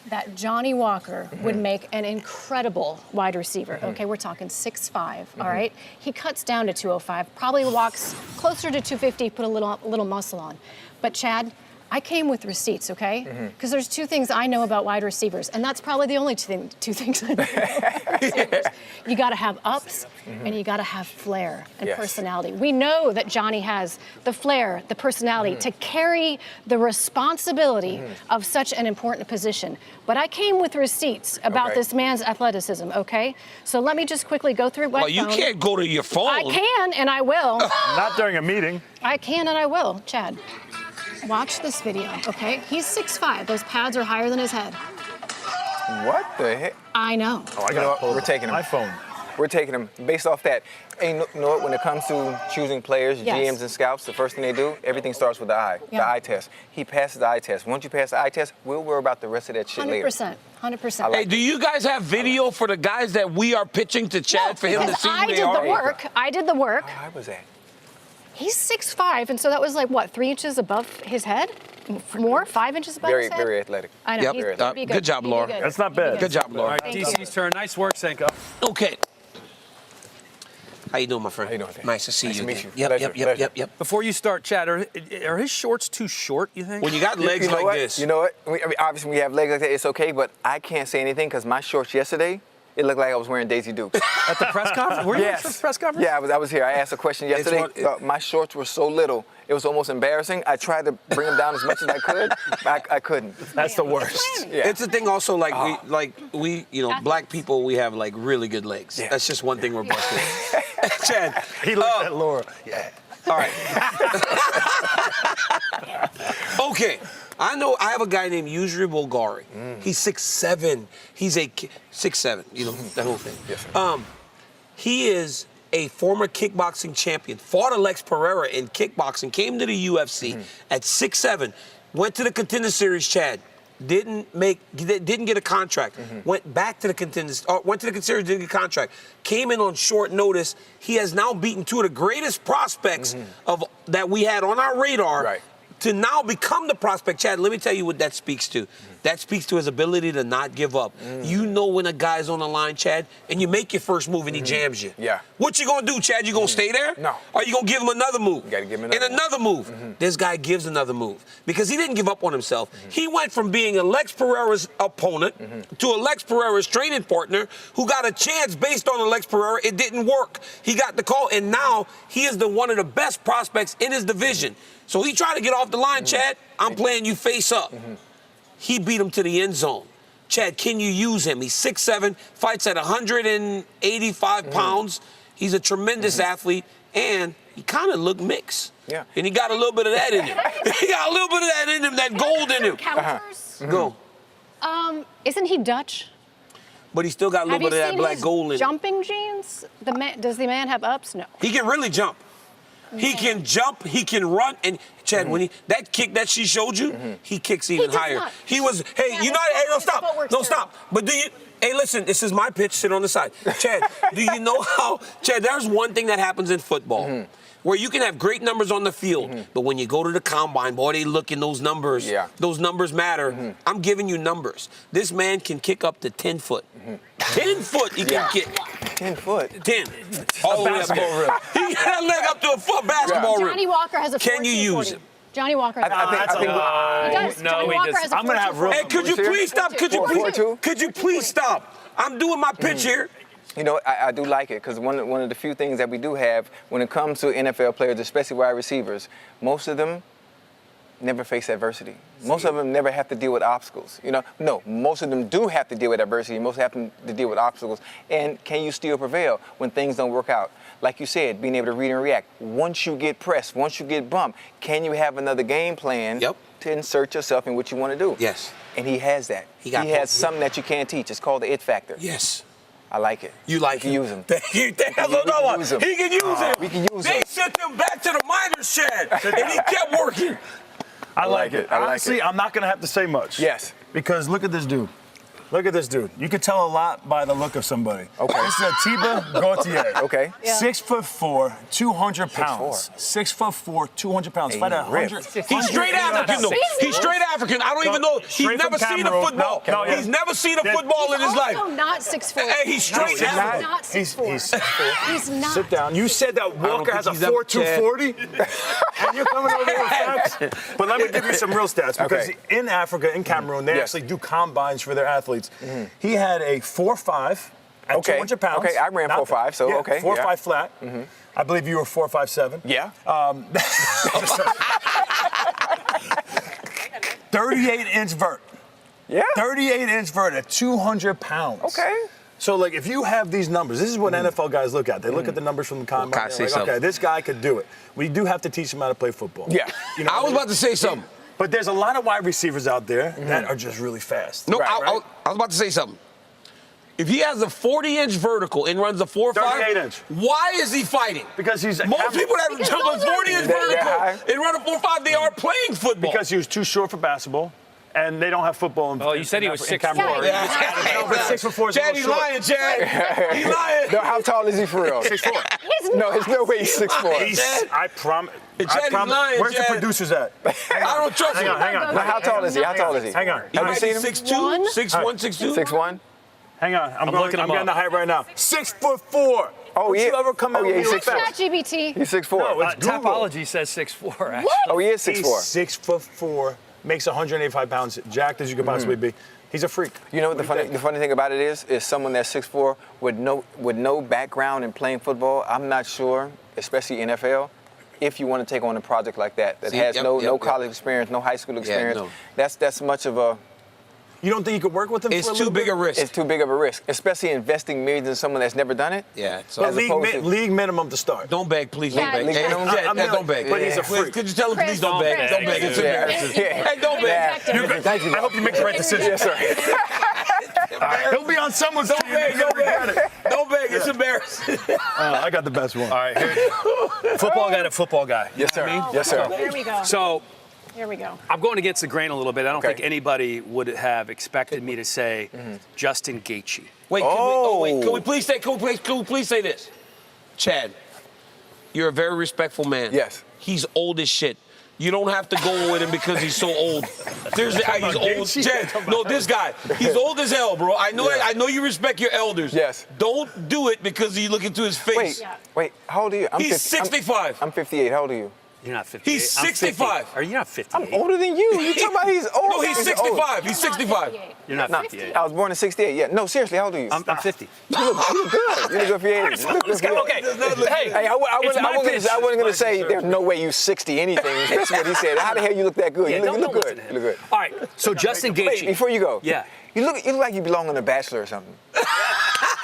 that Johnny Walker would make an incredible wide receiver. Okay, we're talking 6'5", all right? He cuts down to 205, probably walks closer to 250, put a little muscle on. But Chad, I came with receipts, okay? Because there's two things I know about wide receivers, and that's probably the only two things I know about wide receivers. You got to have ups, and you got to have flair and personality. We know that Johnny has the flair, the personality to carry the responsibility of such an important position. But I came with receipts about this man's athleticism, okay? So let me just quickly go through my Well, you phone. can't go to your phone. I can, and I will. Not during a meeting. I can, and I will. Chad, watch this video, okay? He's 6'5". Those pads are higher than his head. What the heck? I know. Oh, I You know got what? We're taking him. my phone. We're taking him based off that. And you know what? When it comes to choosing players, Yes. GMs and scouts, the first thing they do, everything starts with the eye, the Yeah. eye test. He passes the eye test. Once you pass the eye test, we'll worry about the rest of that shit later. 100%. 100%. Hey, do you guys have video for the guys that we are pitching to Chad for him to because see who I they did are? the work. I did the work. How high was that? He's 6'5", and so that was like, what, 3 inches above his head? More? 5 inches above Very, his head? very athletic. I know. Yep. He'd Good be good. job, He'd be Laura. good. That's not He'd be bad. Good job, Laura. All right, Thank you. DC's turn. Nice work, Senko. Okay. How you doing, my friend? How you doing, Dan? Nice to see Nice you. to meet again. you. Yep, Pleasure. yep. Before you start, Chad, are his shorts too short, you think? When you got legs You know like what? this. You know what? I mean, obviously, when you have legs like that, it's okay, but I can't say anything because my shorts yesterday, it looked like I was wearing Daisy Dukes. At the press conference? Were you at the press conference? Yeah, I was here. I asked a question yesterday. My shorts were so little, it was almost embarrassing. I tried to bring them down as much as I could, but I couldn't. That's the worst. Yeah. It's the thing also, we, black people, we have like really good legs. Yeah. That's just one thing we're blessed with. Chad. He looked at Laura. Yeah. All right. Okay. I know I have a guy named Yuri Bulgari. He's 6'7". He's 6'7", that whole thing. Yes, sir. He is a former kickboxing champion, fought Alex Pereira in kickboxing, came to the UFC at 6'7", went to the Contender Series, Chad. Didn't get a contract. Went back to the Contenders, went to the Contender Series, didn't get a contract. Came in on short notice. He has now beaten two of the greatest prospects that we had on our radar to now become the prospect. Chad, let me tell you what that speaks to. That speaks to his ability to not give up. You know when a guy's on the line, Chad, and you make your first move and he jams you. Yeah. What you gonna do, Chad? You gonna stay there? No. Or you gonna give him another move? You gotta give him another and another move. This guy gives another move because he didn't give up on himself. He went from being Alex Pereira's opponent to Alex Pereira's training partner who got a chance based on Alex Pereira. It didn't work. He got the call, and now he is one of the best prospects in his division. So he tried to get off the line, Chad. I'm playing you face up. He beat him to the end zone. Chad, can you use him? He's 6'7", fights at 185 pounds. He's a tremendous athlete, and he kind of looked mixed. Yeah. And he got a little bit of that in him. He got a little bit of that in him, that gold in him. Counters? Go. Isn't he Dutch? But he still got a little bit of that black gold in him. Jumping genes? Does the man have ups? No. He can really jump. He can jump, he can run, and Chad, when that kick that she showed you, he kicks even higher. He was, hey, you know, hey, don't stop, don't stop. But do you, hey, listen, this is my pitch, sit on the side. Chad, do you know how, Chad, there's one thing that happens in football. Where you can have great numbers on the field, but when you go to the combine, boy, they look in those numbers. Yeah. Those numbers matter. I'm giving you numbers. This man can kick up to 10 foot. 10 foot he can kick. 10 foot? 10. All the way up. He got a leg up to a foot basketball rim. Johnny Walker has a 14-40. Can you use him? Johnny Walker. I'm gonna have room. Hey, could you please stop? Could you please stop? I'm doing my pitch here. You know, I do like it because one of the few things that we do have when it comes to NFL players, especially wide receivers, most of them never face adversity. Most of them never have to deal with obstacles. You know, no, most of them do have to deal with adversity. Most have to deal with obstacles. And can you still prevail when things don't work out? Like you said, being able to read and react. Once you get pressed, once you get bumped, can you have another game plan to insert yourself in what you want to do? Yes. And he has that. He has something that you can't teach. It's called the it factor. Yes. I like it. You like him? Use him. He can use him. He can use him. We can use him. They sent him back to the minors shed, and he kept working. I like it. Honestly, I'm not going to have to say much. Yes. Because look at this dude. Look at this dude. You can tell a lot by the look of somebody. Okay. This is a Tiba Gauthier. Okay. Yeah. 6'4", 200 pounds. 6'4", 200 pounds. Fight at 100. He's straight African, though. He's straight African. I don't even know. He's never seen a football. He's never seen a football in his life. He's also not 6'4". Hey, he's straight African. He's not 6'4". He's 6'4". He's not. Sit down. You said that Walker has a 4.240, and you're coming over here with facts. But let me give you some real stats because in Africa, in Cameroon, they actually do combines for their athletes. He had a 4.5 at 200 pounds. Okay, I ran 4.5, so okay. 4.5 flat. I believe you were 4.57. Yeah. 38-inch vert. Yeah. 38-inch vert at 200 pounds. Okay. So, like, if you have these numbers, this is what NFL guys look at. They look at the numbers from the combine. They're like, okay, this guy could do it. We do have to teach him how to play football. Yeah. You know, I was about to say something. But there's a lot of wide receivers out there that are just really fast. No, I was about to say something. If he has a 40-inch vertical and runs a 4.5, 38-inch. Why is he fighting? Because he's most people that jump a 40-inch vertical and run a 4.5, they are playing football. Because he was too short for basketball, and they don't have football. Oh, you said he was 6'4". No, but 6'4" is Chad, he's lying, Chad. He's lying. No, how tall is he for real? 6'4". No, there's no way he's 6'4". I promise. Lying, Where's Chad. the producers at? I don't trust him. Hang on. Now, how tall is he? How tall is he? Hang on. Have you seen him? 6'2"? 6'1", 6'2"? 6'1"? Hang on. I'm looking him getting up. the height right now. 6'4". Oh, Don't yeah. you ever come in he's with 6'4". Not GBT. He's 6'4". No, it's Google. Topology says 6'4", actually. Oh, he is 6'4". He's 6'4", makes 185 pounds, jacked as you could possibly be. He's a freak. You know what the funny thing about it is someone that's 6'4" with no background in playing football. I'm not sure, especially NFL, if you want to take on a project like that has no college experience, no high school experience. That's much of a. You don't think you could work with him? It's too big a risk. It's too big of a risk, especially investing millions in someone that's never done it. Yeah. So but league minimum to start. Don't beg, please. Don't beg. League minimum? Don't beg. But he's a freak. Could you tell him, please don't beg? Don't beg. It's embarrassing. Hey, don't beg. Thank you. I hope you make the right decision. Yes, sir. He'll be on someone's team. Don't beg. Don't beg. It's embarrassing. I got the best one. All right, here. Football guy to football guy. Yes, sir. Yes, sir. Here we go. So Here we go. I'm going against the grain a little bit. I don't think anybody would have expected me to say Justin Gaethje. Wait, can we please say this? Chad, you're a very respectful man. Yes. He's old as shit. You don't have to go with him because he's so old. Seriously, he's old. Chad, no, this guy, he's old as hell, bro. I know you respect your elders. Yes. Don't do it because you look into his face. Wait, how old are you? He's 65. I'm 58. How old are you? You're not 58. He's 65. Are you not 58? I'm older than you. You talking about he's old? No, he's 65. He's 65. You're not 58. I was born in 68. Yeah. No, seriously, how old are you? I'm 50. You look good. You look good for your age. You look good for your age. Okay. Hey, I wasn't going to say there's no way you 60 anything. That's what he said. How the hell you look that good? Yeah, you look don't good. listen to You look good. All right, so Justin Gaethje. Wait, before you go. Yeah. You look like you belong on The Bachelor or something.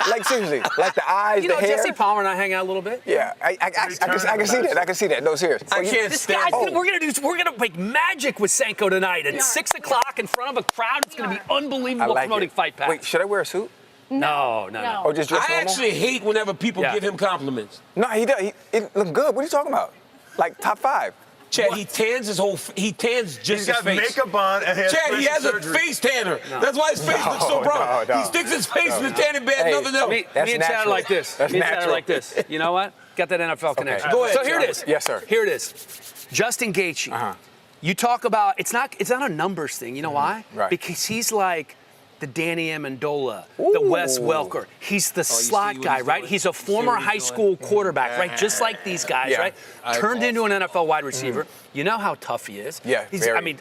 Like seriously, like the eyes, You know, the hair. Jesse Palmer and I hang out a little bit. Yeah, I can see that. I can see that. No, serious. I can't This stand. guy's we're gonna make magic with Senko tonight at 6 o'clock in front of a crowd. It's gonna be unbelievable promoting Fight Pass. Wait, should I wear a suit? No. Or just dress I normal? actually hate whenever people give him compliments. No, he does. It look good. What are you talking about? Like top 5. Chad, he tans he tans just He's got his face. makeup on and has Chad, he has surgery. a face tanner. That's why his face looks so brown. no. He sticks his face in the tanning bed, Hey, nothing else. Me That's and Chad are natural. like this. That's Me and Chad are natural. like this. You know what? Got that NFL connection. Go ahead, So here it Chad. is. Yes, sir. Here it is. Justin Gaethje. You talk about it's not a numbers thing. You know why? Right. Because he's like the Danny Amendola, the Wes Welker. He's the slot guy, right? He's a former high school quarterback, right? Just like these guys, right? Turned into an NFL wide receiver. You know how tough he is. Yeah, I mean,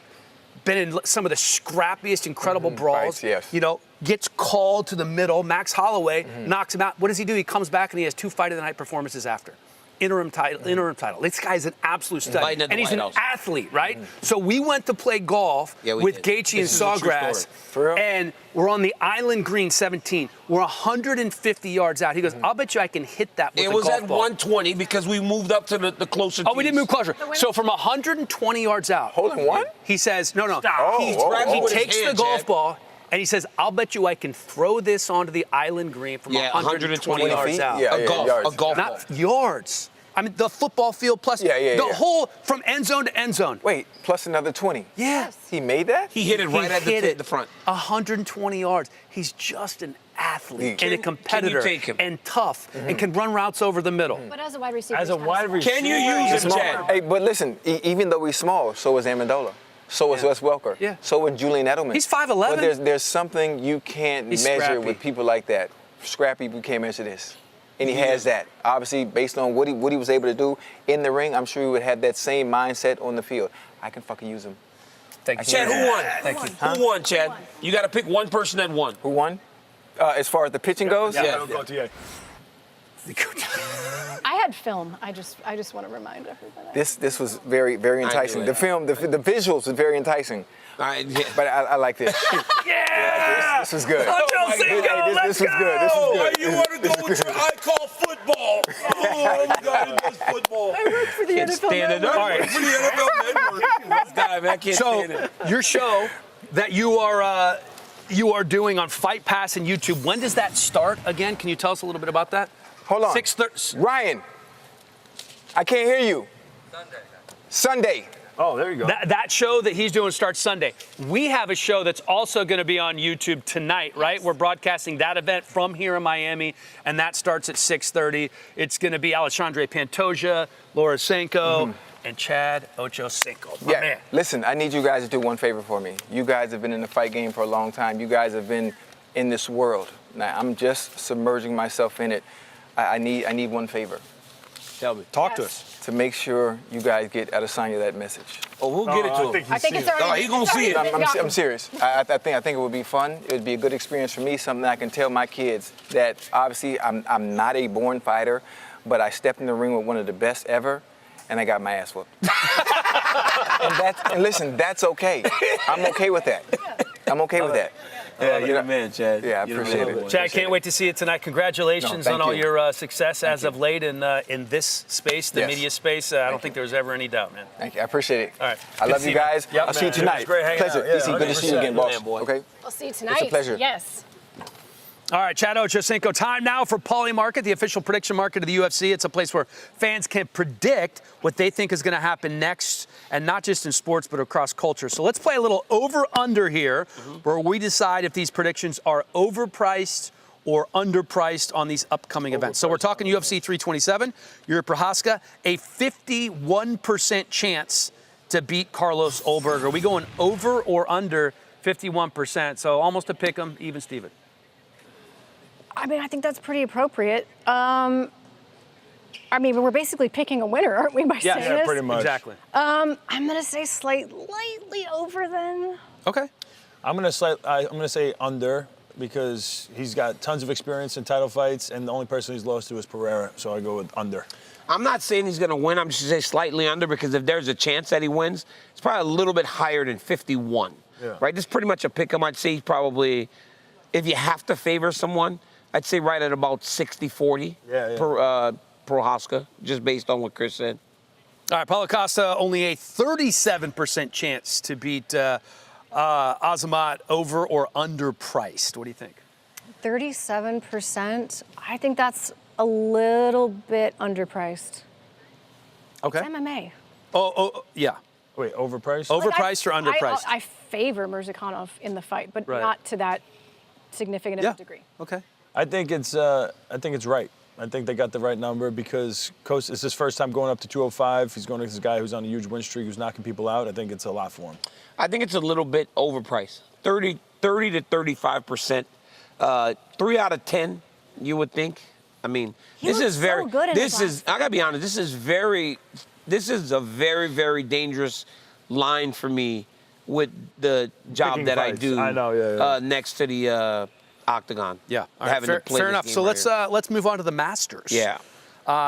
been in some of the scrappiest, incredible brawls. Fights, yes. You know, gets called to the middle. Max Holloway knocks him out. What does he do? He comes back and he has 2 fight of the night performances after. Interim title. This guy's an absolute stud. Fighting at the And he's White an House. athlete, right? So we went to play golf with Gaethje and Sawgrass. For real? And we're on the Island Green 17. We're 150 yards out. He goes, I'll bet you I can hit that with a It golf was at ball. 120 because we moved up to the closer Oh, we didn't tees. move closer. So from 120 yards out. Holding one? He says, no. He grabs it with his He takes hand, the golf Chad. ball and he says, I'll bet you I can throw this onto the Island Green from 120 yards feet? out. Yeah, A golf yards. ball. Not yards. I mean, the football field plus the whole from end zone to end zone. Wait, plus another 20. Yes. He made that? He hit it right at the front. 120 yards. He's just an athlete Can- and a competitor can you take him? and tough and can run routes over the middle. But as a wide receiver, As a wide receiver. Can you use him, Chad? Hey, but listen, even though he's small, so is Amendola. So is Wes Welker. Yeah. So is Julian Edelman. He's 5'11". But there's something you can't He's measure scrappy. with people like that. Scrappy, we can't measure this. And he has that. Obviously, based on what he was able to do in the ring, I'm sure he would have that same mindset on the field. I can fucking use him. Thank you. Chad, who won? Thank you. Who won, Chad? You got to pick one person that won. Who won? As far as the pitching goes? Yeah. Go TA. I had film. I just want to remind everybody. This was very, very enticing. it. The film, the visuals was very enticing. But I like this. Yeah! This was good. Ocho Cinco, This was good. This was good. You want to go with your I call football. Oh, my God, it does football. I work for the Can't NFL stand it. Network. All right. For the NFL Network. This guy, man, I can't stand it. So your show that you are doing on Fight Pass and YouTube, when does that start again? Can you tell us a little bit about that? Hold on. 6:30. Ryan, I can't hear you. Sunday. Oh, there you go. That show that he's doing starts Sunday. We have a show that's also going to be on YouTube tonight, right? We're broadcasting that event from here in Miami, and that starts at 6:30. It's going to be Alexandre Pantoja, Laura Senko, and Chad Ocho Cinco. My man. Listen, I need you guys to do one favor for me. You guys have been in the fight game for a long time. You guys have been in this world. Now, I'm just submerging myself in it. I need one favor. Tell me. Talk to us. To make sure you guys get Adesanya that message. Oh, we'll get it to him. I think it's already. he gonna see it. I'm serious. I think it would be fun. It would be a good experience for me. Something I can tell my kids that obviously I'm not a born fighter, but I stepped in the ring with one of the best ever, and I got my ass whooped. and listen, that's okay. I'm okay with that. I'm okay with that. Yeah, you're the man, Chad. Yeah, I appreciate it. Chad, can't wait to see it tonight. Congratulations No, on thank all you. your success as of late in this space, the Yes. media space. I don't think there was ever any doubt, man. Thank you. I appreciate it. All right. I Good love to you see you, guys. man. Yep, I'll see you man. tonight. It was great hanging Pleasure. out. Yeah, DC, good to see you again, 100%. boss. Man, boy. Okay? I'll see you tonight. pleasure. Yes. All right, Chad Ochocinco. Time now for Polymarket, the official prediction market of the UFC. It's a place where fans can predict what they think is going to happen next, and not just in sports, but across culture. So let's play a little over-under here, where we decide if these predictions are overpriced or underpriced on these upcoming events. So we're talking UFC 327, Yuri Prohaska, a 51% chance to beat Carlos Ulberg? Are we going over or under 51%? So almost a pick 'em, even Steven. I mean, I think that's pretty appropriate. I mean, we're basically picking a winner, aren't we, by saying this? Yeah, pretty much. Exactly. I'm going to say slightly over then. Okay. I'm gonna say under because he's got tons of experience in title fights, and the only person he's lost to is Pereira, so I go with under. I'm not saying he's going to win. I'm just going to say slightly under because if there's a chance that he wins, it's probably a little bit higher than 51. Yeah. Right? This is pretty much a pick 'em. I'd say he's probably, if you have to favor someone, I'd say right at about 60-40 per Prochazka, just based on what Chris said. All right, Paulo Costa, only a 37% chance to beat Azamat, over or underpriced. What do you think? 37%. I think that's a little bit underpriced. Okay. It's MMA. Oh, yeah. Wait, overpriced? Overpriced or underpriced? I favor Mirzakhanov in the fight, but Right. not to that significant of a degree. Okay. I think it's right. I think they got the right number because Costa, it's his first time going up to 205. He's going against this guy who's on a huge win streak, who's knocking people out. I think it's a lot for him. I think it's a little bit overpriced. 30 to 35%. 3 out of 10, you would think. I mean, He this looked is very. so good in this his is. I gotta be honest. This is a very, very dangerous line for me with the job Picking that fights. I do. I know, yeah. Next to the octagon. Yeah. All right, fair enough. So let's move on to the Masters. Yeah.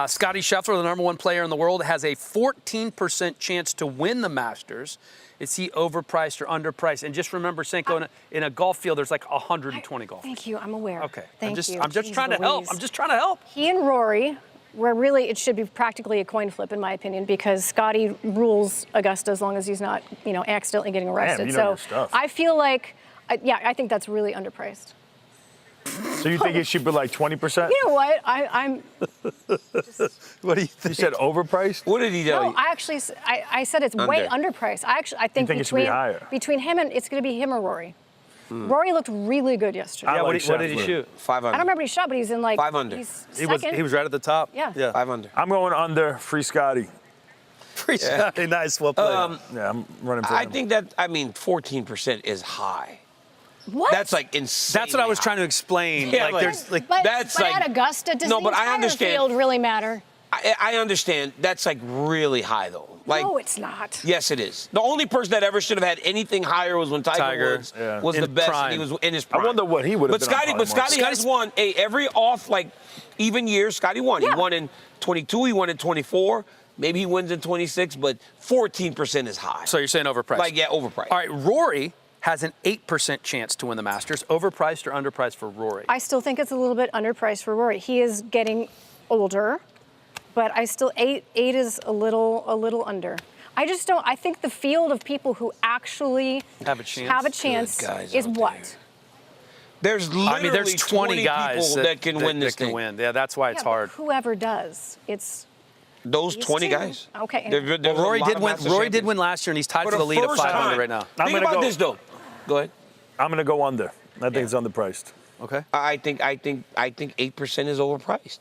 Scotty Scheffler, the number 1 player in the world, has a 14% chance to win the Masters. Is he overpriced or underpriced? And just remember, Senko, in a golf field, there's like 120 golfers. Thank you. I'm aware. Okay. Thank you. I'm just Jeez trying to help. Louise. I'm just trying to help. He and Rory, where really it should be practically a coin flip, in my opinion, because Scotty rules Augusta as long as he's not, accidentally getting arrested. you know your stuff. I feel like, I think that's really underpriced. So you think it should be like 20%? You know what? I'm. What do you think? You said overpriced? What did he do? No, I said it's way underpriced. I think it should be higher? between him and it's going to be him or Rory. Rory looked really good yesterday. Yeah, what did he shoot? 5 under. I don't remember what he shot, but he's in like 5 under. He's He was second. right at the top. Yeah. 5 under. I'm going under. Free Scotty. Free Scotty. Nice. Well played. Yeah, I'm running for I him. think 14% is high. What? That's like insane. That's what I was trying to explain. Yeah, like, there's like But that's like- at Augusta, does No, the but I entire understand. field really matter? I understand. That's like really high though. Like, No, it's not. yes, it is. The only person that ever should have had anything higher was when Tiger Woods was In the best. prime. And he was in his prime. I wonder what he would have But been on Scotty has won every off even year. Scotty won. Yeah. He won in 22. He won in 24. Maybe he wins in 26. But 14% is high. So you're saying overpriced? Overpriced. All right, Rory has an 8% chance to win the Masters. Overpriced or underpriced for Rory? I still think it's a little bit underpriced for Rory. He is getting older, but I still 8 is a little under. I just don't. I think the field of people who actually Have a chance. Good guys is out what. There's literally there's 20 guys people that can win this that can thing. win. Yeah, that's why it's Yeah, but hard. whoever does, it's Those these 20 two. guys. Okay. There's a Rory lot did of win. Masters Rory did champions. win last year, and he's tied for the lead at first 500 time. right now. Think about this though. Go ahead. I'm going to go under. I think it's underpriced. Okay. I think 8% is overpriced.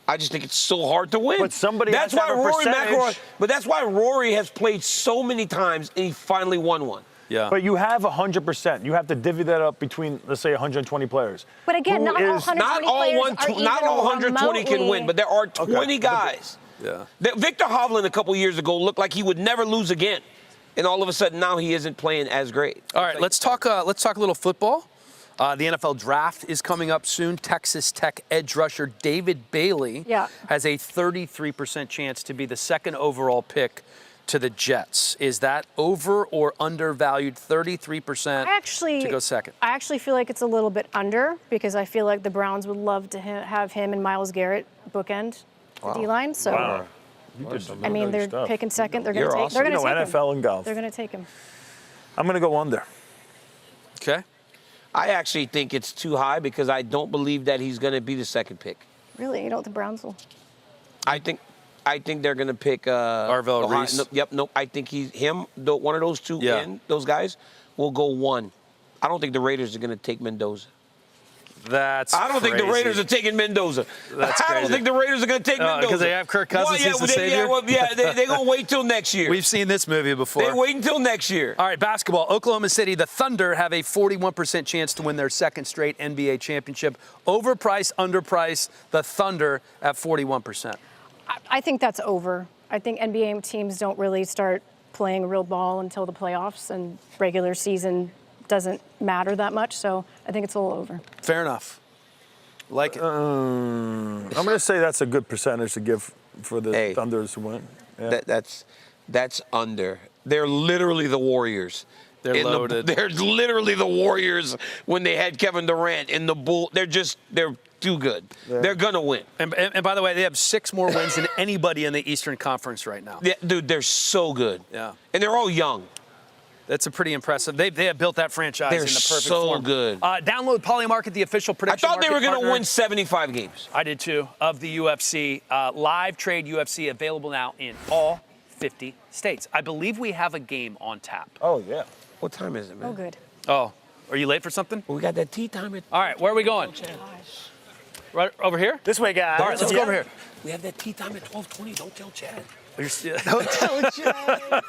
I just think it's so hard to win. But somebody that's has to why have a Rory percentage. McIlroy. But that's why Rory has played so many times and he finally won one. Yeah. But you have 100%. You have to divvy that up between, let's say, 120 players. But again, Who not all is- 120 players are not all 120 can remotely- win, but there are 20 guys. Yeah. Victor Hovland a couple years ago looked like he would never lose again, and all of a sudden now he isn't playing as great. All right, let's talk a little football. The NFL draft is coming up soon. Texas Tech edge rusher David Bailey has a 33% chance to be the second overall pick to the Jets. Is that over or undervalued? 33% to go second. I actually feel like it's a little bit under because I feel like the Browns would love to have him and Myles Garrett bookend the D-line. So, I mean, they're picking second. They're going to take. They're going to take him. NFL and golf. They're going to take him. I'm going to go under. Okay. I actually think it's too high because I don't believe that he's going to be the second pick. Really, you don't think the Browns will? I think they're going to pick Arvell Ohio- Reese. Nope. I think one of those two those guys will go one. I don't think the Raiders are going to take Mendoza. I don't think the Raiders are taking Mendoza. That's I don't crazy. think the Raiders are going to take Mendoza. Because they have Kirk Cousins as the savior? They're going to wait till next year. We've seen this movie before. They wait until next year. All right, basketball. Oklahoma City, the Thunder have a 41% chance to win their second straight NBA championship. Overpriced, underpriced, the Thunder at 41%. I think that's over. I think NBA teams don't really start playing real ball until the playoffs, and regular season doesn't matter that much, so I think it's a little over. Fair enough. Like it. I'm going to say that's a good percentage to give for the Thunders to win. Yeah. That's under. They're literally the Warriors. They're loaded. They're literally the Warriors when they had Kevin Durant in the Bull. They're too good. Yeah. They're going to win. And by the way, they have 6 more wins than anybody in the Eastern Conference right now. Yeah, dude, they're so good. Yeah. And they're all young. That's a pretty impressive. They have built that franchise They're in the perfect so form. good. Download Polymarket, the official prediction I thought they were going to win 75 games. I did too, of the UFC. Live trade UFC available now in all 50 states. I believe we have a game on tap. Oh, yeah. What time is it, man? Oh, good. Oh, are you late for something? Well, we got that tea time. All right, where are we going? Right over here? This way, guys. All right, let's go over here. We have that tea time at 12:20. Don't tell Chad. Don't tell Chad.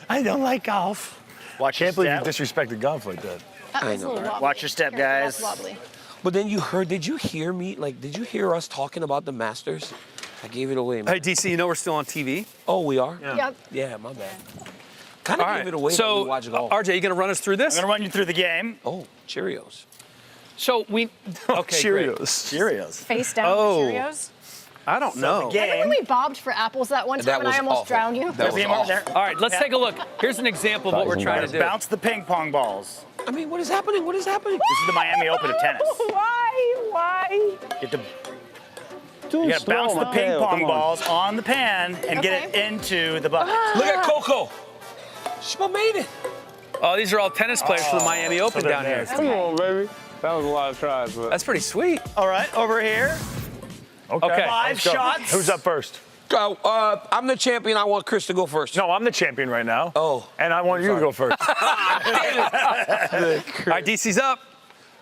I don't like golf. Watch Can't your believe you step. disrespected golf like that. I know, right? Watch your step, guys. But then did you hear me? Like, did you hear us talking about the Masters? I gave it away, man. Hey, DC, you know we're still on TV? Oh, we are? Yeah. Yep. Yeah, my bad. Kind of gave it away so, when we watch golf. RJ, you going to run us through this? I'm going to run you through the game. Oh, Cheerios. So okay, Cheerios. great. Cheerios. Face down Cheerios. I don't know. Remember when we bobbed for apples that one time and I almost drowned you? That was awful. All right, let's take a look. Here's an example of what we're trying to do. Bounce the ping pong balls. I mean, what is happening? What is happening? This is the Miami Open of tennis. Why? You got to bounce the ping pong balls on the pan and get it into the bucket. Look at Coco. She made it. Oh, these are all tennis players for the Miami Open down here. Come on, baby. That was a lot of tries. But That's pretty sweet. All right, over here. Okay. 5 shots. Who's up first? I'm the champion. I want Chris to go first. No, I'm the champion right now. Oh. And I want you to go first. All right, DC's up.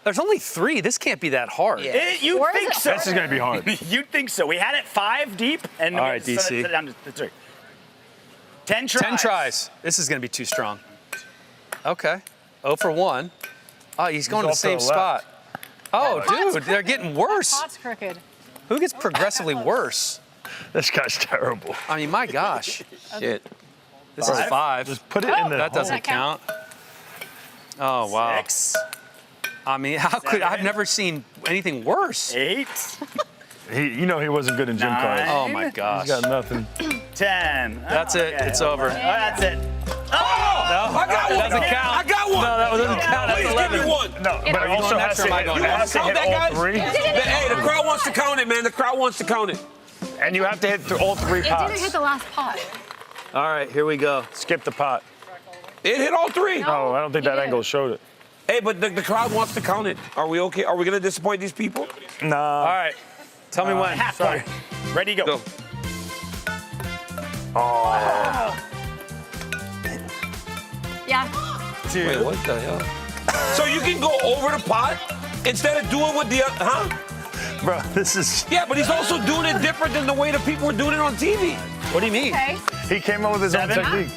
There's only 3. This can't be that hard. You think so? This is going to be hard. You'd think so. We had it 5 deep. And all right, DC. Set it down to 3. 10 tries. 10 tries. This is going to be too strong. Okay. 0 for 1. Oh, he's going to the same spot. Oh, dude, they're getting worse. Pot's crooked. Who gets progressively worse? This guy's terrible. I mean, my gosh. Shit. This is 5. Just put it in the That doesn't count. Oh, wow. 6. I mean, I've never seen anything worse. 8. He wasn't good in gym class. Oh, my gosh. He's got nothing. 10. That's it. It's over. Oh, that's it. No, I got one. doesn't count. I got one. No, that doesn't count. That's Please 11. give me one. No, but it also has to hit all 3. Hey, the crowd wants to count it, man. The crowd wants to count it. And you have to hit all 3 It pots. didn't hit the last pot. All right, here we go. Skip the pot. It hit all 3. No, I don't think that angle showed it. Hey, but the crowd wants to count it. Are we okay? Are we going to disappoint these people? No. All right. Tell me when. Sorry. Ready, go. Go. Oh. Yeah. Wait, what the hell? So you can go over the pot instead of doing what the huh? Bro, this is... Yeah, but he's also doing it different than the way the people were doing it on TV. What do you mean? Okay. He came up with his own 7. technique.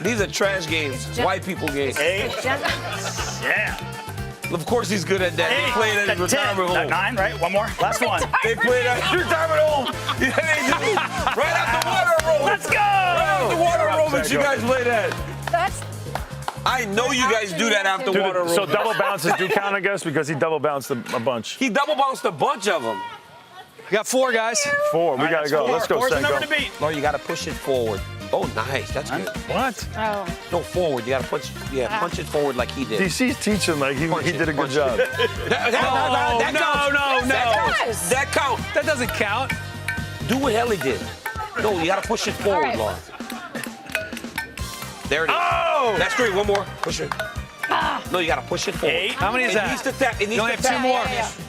These are trash games, white people games. 8. Jen- Yeah. Of course he's good at that. He 8. played at his retirement home. 9, right? One more. Last one. They played at his retirement home. Yeah, they do. Right after water aerobics. Let's go. Right after water aerobics, you guys play that. That's I know you guys do that after water aerobics. So double bounces do count, I guess, because he double bounced a bunch. He double bounced a bunch of them. We got 4, guys. 4. We got to go. Let's go, 4's the number Senko. to beat. No, you got to push it forward. Oh, nice. That's good. What? oh. No, forward. You got to punch it forward like he did. DC's teaching like he did a good punch job. That counts. No. That counts. That doesn't count. Do what Helly did. No, you got to push it forward, right. Laura. There it is. Oh! That's great. One more. Push it. No, you got to push it forward. 8. How many is It that? needs to tap. It needs You only to have 2 tap.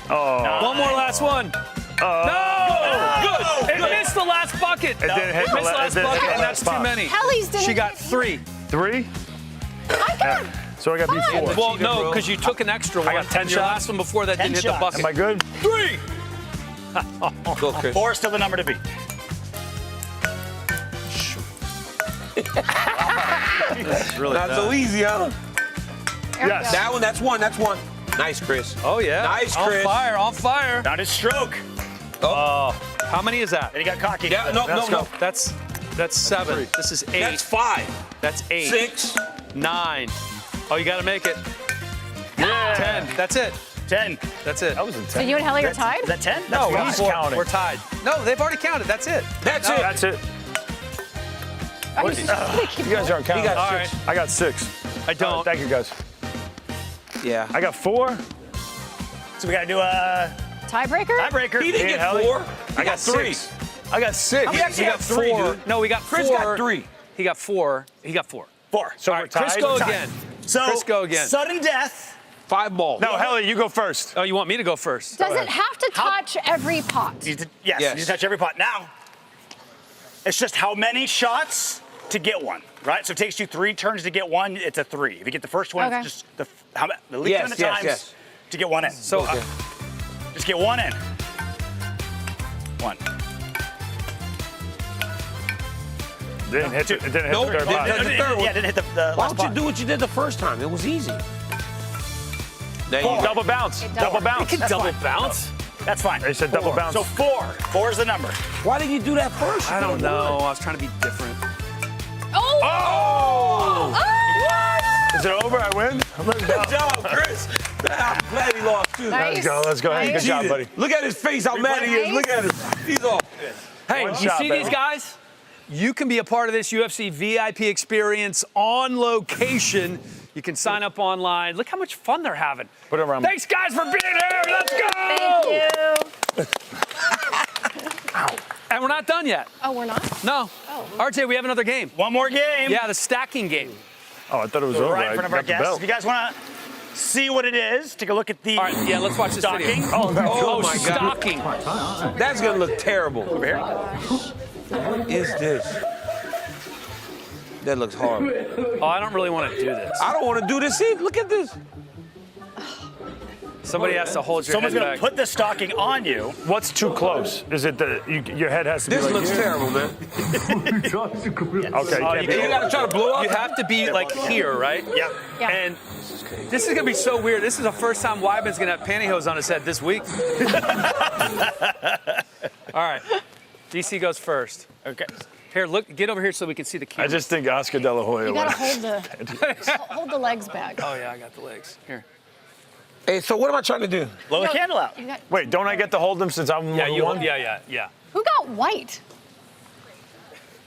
more. Oh. One more, last one. No! Good. It missed the last bucket. It didn't hit It missed the last bucket, and that's too many. Helly's didn't. She got 3. 3? I got So I got to beat 4. Well, no, because you took an extra one. I got 10 Your shots. last one before that 10 didn't hit the shots. bucket. Am I good? 3. Go, Chris. 4 is still the number to beat. Really Not so easy, huh? Yes. That one, that's one, that's one. Nice, Chris. Oh, yeah. Nice, Chris. On fire, on fire. Not his stroke. Oh. How many is that? And he got cocky. Yeah, no. That's 7. This is 8. That's 5. That's 8. 6. 9. Oh, you got to make it. Yeah. 10. That's it. 10. That's it. That was intense. So you and Helly are tied? Is that 10? No, He's counting. we're tied. No, they've already counted. That's it. That's No, it. that's it. Are you You guys aren't counting. He got All 6. right. I got 6. I don't. Thank you, guys. Yeah. I got 4. So we got to do a Tiebreaker? tiebreaker. He didn't get Helly. 4. I got 3. 6. I got 6. We actually got 3, dude. No, we got 4. Chris got 3. He got 4. He got 4. 4. So All we're right, Chris, tied. go Tied. again. So Chris, go again. sudden death. 5 balls. No, Helly, you go first. Oh, you want me to go first? Does it have to touch every pot? Yes, Yes. you touch every pot. Now, it's just how many shots to get one, right? So it takes you 3 turns to get one. It's a 3. If you get the first one, Okay. it's just the least amount of times to get one in. So, Just get one in. 1. Didn't hit it. Didn't hit Nope, the third didn't pot. hit the third one. Yeah, didn't hit the Why last don't you pot. do what you did the first time? It was easy. There you go. Double bounce. Double bounce. you can double bounce. That's fine. They said double bounce. So 4. 4 is the number. Why did you do that first? I don't know. I was trying to be different. Oh! Oh! Is it over? I win? Let's go. Good job, Chris. I'm glad he lost, too. Nice. Let's go. Let's go. Hey, good Nice. job, buddy. Look at his face, how mad he is. Look at him. He's all. Hey, One you shot, see baby. these guys? You can be a part of this UFC VIP experience on location. You can sign up online. Look how much fun they're having. Put it around. Thanks, guys, for being here. Let's go. Thank you. And we're not done yet. Oh, we're not? No. Oh. RJ, we have another game. One more game. Yeah, the stacking game. Oh, I thought it was So over. right in front of our I got the guests. belt. If you guys want to see what it is, take a look at the All right, yeah, let's watch this stocking. video. Oh, no. Oh, my God. stocking. That's going to look terrible. Over here. What is this? That looks horrible. Oh, I don't really want to do this. I don't want to do this either. Look at this. Somebody has to hold your Someone's head going back. to put the stocking on you. What's too close? Is it that your head has to be This like looks here? terrible, man. Okay. Oh, You You got to try to blow up. You have to be like here, right? Yeah. Yeah. And this is gonna be so weird. This is the first time Wyman's gonna have pantyhose on his head this week. All right, DC goes first. Okay. Here, look, get over here so we can see the I camera. just think Oscar De La Hoya. You gotta won. hold the legs back. Oh yeah, I got the legs. Here. Hey, so what am I trying to do? Blow the candle out. You got, Wait, don't I get to hold them since I'm Yeah, you. one? Yeah. who got white?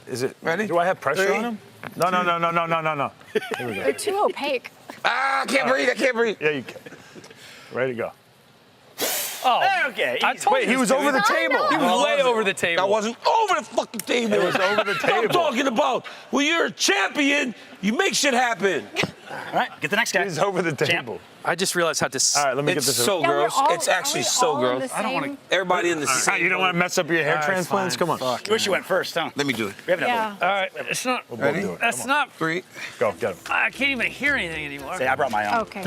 Is it Ready? Do I have pressure 3. on him? No. Here we go. They're too opaque. Ah, I can't breathe. I can't breathe. Yeah, you can. Ready to go. Oh, Okay. I told Wait, you he was this over the dude. table. He was way over the table. I wasn't over the fucking table. It was over the That's what I'm table. talking about. When you're a champion, you make shit happen. All right. Get the next guy. He's over the table. I just realized how to. All right, let me get It's this. so Yeah, we're gross. all- It's actually are we so all in gross. the I don't want same- to. Everybody in the same. You don't want to mess up your hair All right, transplants? fine. Come on. Fuck. You wish you went first, huh? Let me do it. We have enough Yeah. room. All right, it's not. We'll both do it. That's Come on. not. 3. Go, get him. I can't even hear anything anymore. Say, I brought my own. Okay.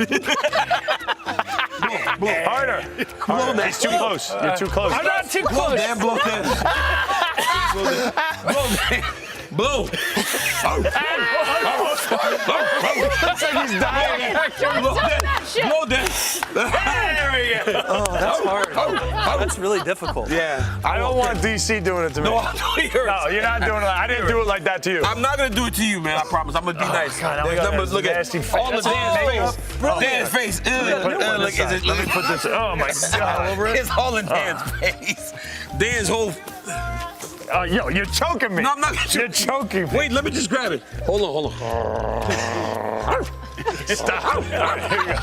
Harder. Harder. He's too close. You're too close. I'm not too Blow, close. Dan. Blow, Dan. Blow, Dan. Blow. Looks like he's dying. Blow, Dan. Blow, Dan. There we go. Oh, that's hard. That's really difficult. Yeah. I don't want DC doing it to me. No, I know it hurts. No, you're not doing it. I didn't do it like that to you. I'm not gonna do it to you, man. I promise. I'm gonna be nice. God, now we There's got numbers. that Look at nasty face. all the Dan's face. Dan's face. Look, is it? Let me put this. Oh my God. It's all in Dan's face. Dan's whole. Oh, yo, you're choking me. No, I'm not. You're choking me. Wait, let me just grab it. Hold on. Stop. All right, here we go.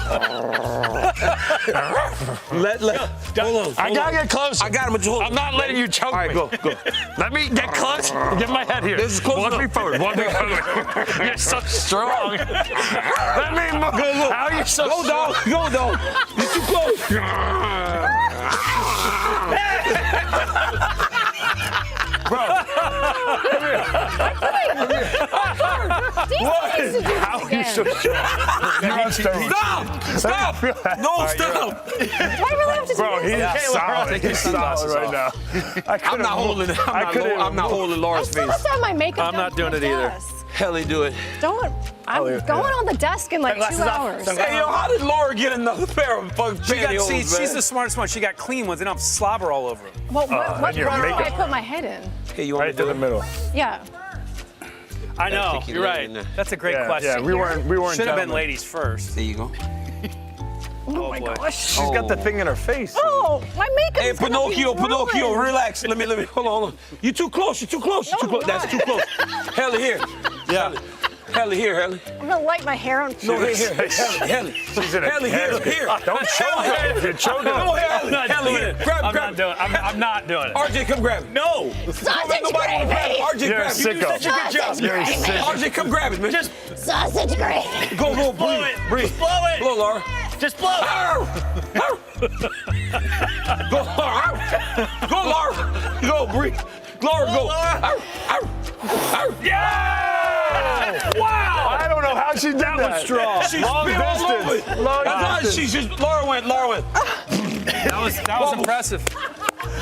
Hold on. I gotta get close. I got him. Hold on. I'm not letting you choke All right, me. go. Let me get close. Get my head here. This is close Walk me enough. forward. Walk me forward. You're so strong. Let me move. How are you so Go, strong? dog. Go, dog. You're too close. Bro. Come here. What? How are you so sure? Stop! No, stop! Do I really have to do Bro, this? he's solid. He's solid right now. I'm not holding Laura's I still face. have to have my makeup I'm done not doing for it the either. desk. Helly, do it. Don't. I'm going on the desk in like 2 hours. Hey, yo, how did Laura get another pair of pantyhose, man? She's the smartest one. She got clean ones. They don't have slobber all over them. What and your product do I makeup. put my head in? Hey, you want Right to the middle. Yeah. I know. think you You're did right. in there. That's a great Yeah, question. yeah, we weren't Should have been gentlemen. ladies first. There you go. Oh my boy. gosh. She's got the thing in her face. Oh, my makeup Hey, is gonna be Pinocchio, ruined. relax. Let me, hold on. You too close, you're too close. No, Too close. I'm That's not. too close. Helly, here. Yeah. Helly, here, Helly. I'm gonna light my hair on No, fire. here. Helly. She's in a Helly, here. Don't choke her. You're choking Come on, her. Helly. Helly, here. Grab I'm not doing it. RJ, come grab it. No. Sausage Nobody wanna grab it. gravy. RJ, You're a grab it. You do sicko. such a good job. Sausage gravy. RJ, come grab it, man. Just Sausage gravy. go, breathe. Breathe. Blow it. Blow, Laura. Just blow it. Go, Laura. Go, Laura. Go, breathe. Laura, go. Yeah! Wow! I don't know how she did that. That was strong. She Long spit all over distance. it. Long That's why distance. she just, Laura went. That was impressive.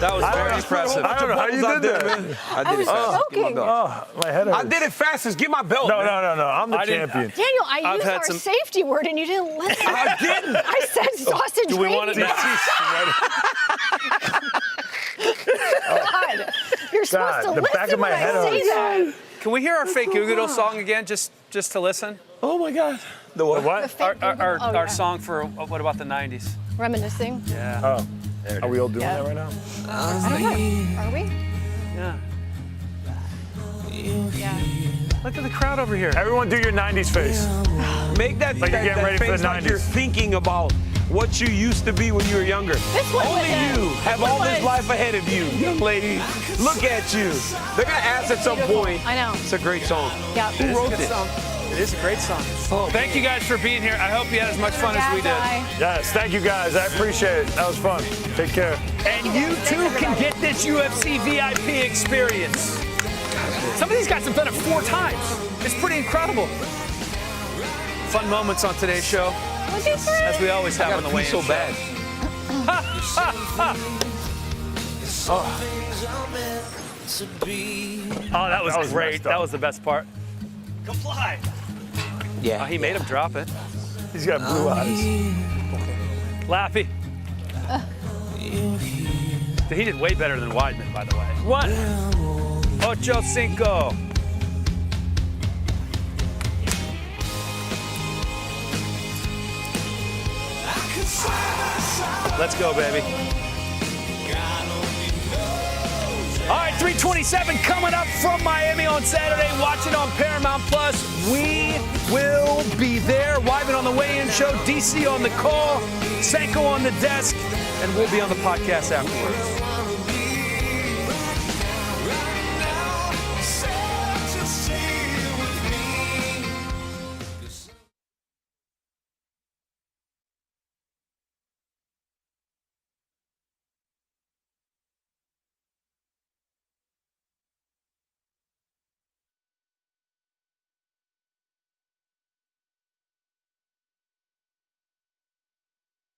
That was very impressive. I don't know how you did that. I did it fast. Give my belt. Oh, my head hurts. I did it fastest. Get my belt. No, man. no. I'm the I didn't- champion. Daniel, I I've used had our some- safety word and you didn't listen. I didn't. I said sausage Do we gravy. want to? God, you're supposed to the listen back of my when head I say hurts. that. Can we hear our fake Goo Goo Dolls song again, just to listen? Oh my God. The what? What? Our song for what about the '90s? Reminiscing. Yeah. Oh. Are we all doing that right now? I don't know. Are we? Yeah. Yeah. Look at the crowd over here. Everyone do your 90s face. Make that, Like you're getting ready for face the like you're 90s. thinking about what you used to be when you were younger. This one Only was it. you have all this life ahead of you, young lady. Look at you. They're gonna ask at some point. I know. It's a great song. Yeah. Who wrote this? It is a great song. Thank you guys for being here. I hope you had as much fun as we did. Yes, thank you guys. I appreciate it. That was fun. Take care. And you too can get this UFC VIP experience. Some of these guys have done it 4 times. It's pretty incredible. Fun moments on today's show, as we always have on the way. So bad. Oh, that was great. messed up. That was the best part. Comply. Yeah. Oh, he made him drop it. He's got blue eyes. Laffy. He did way better than Weidman, by the way. 1, 8, 5. Let's go, baby. All right, 327 coming up from Miami on Saturday. Watch it on Paramount Plus. We will be there. Weidman on the weigh-in show, DC on the call, Senko on the desk, and we'll be on the podcast afterwards.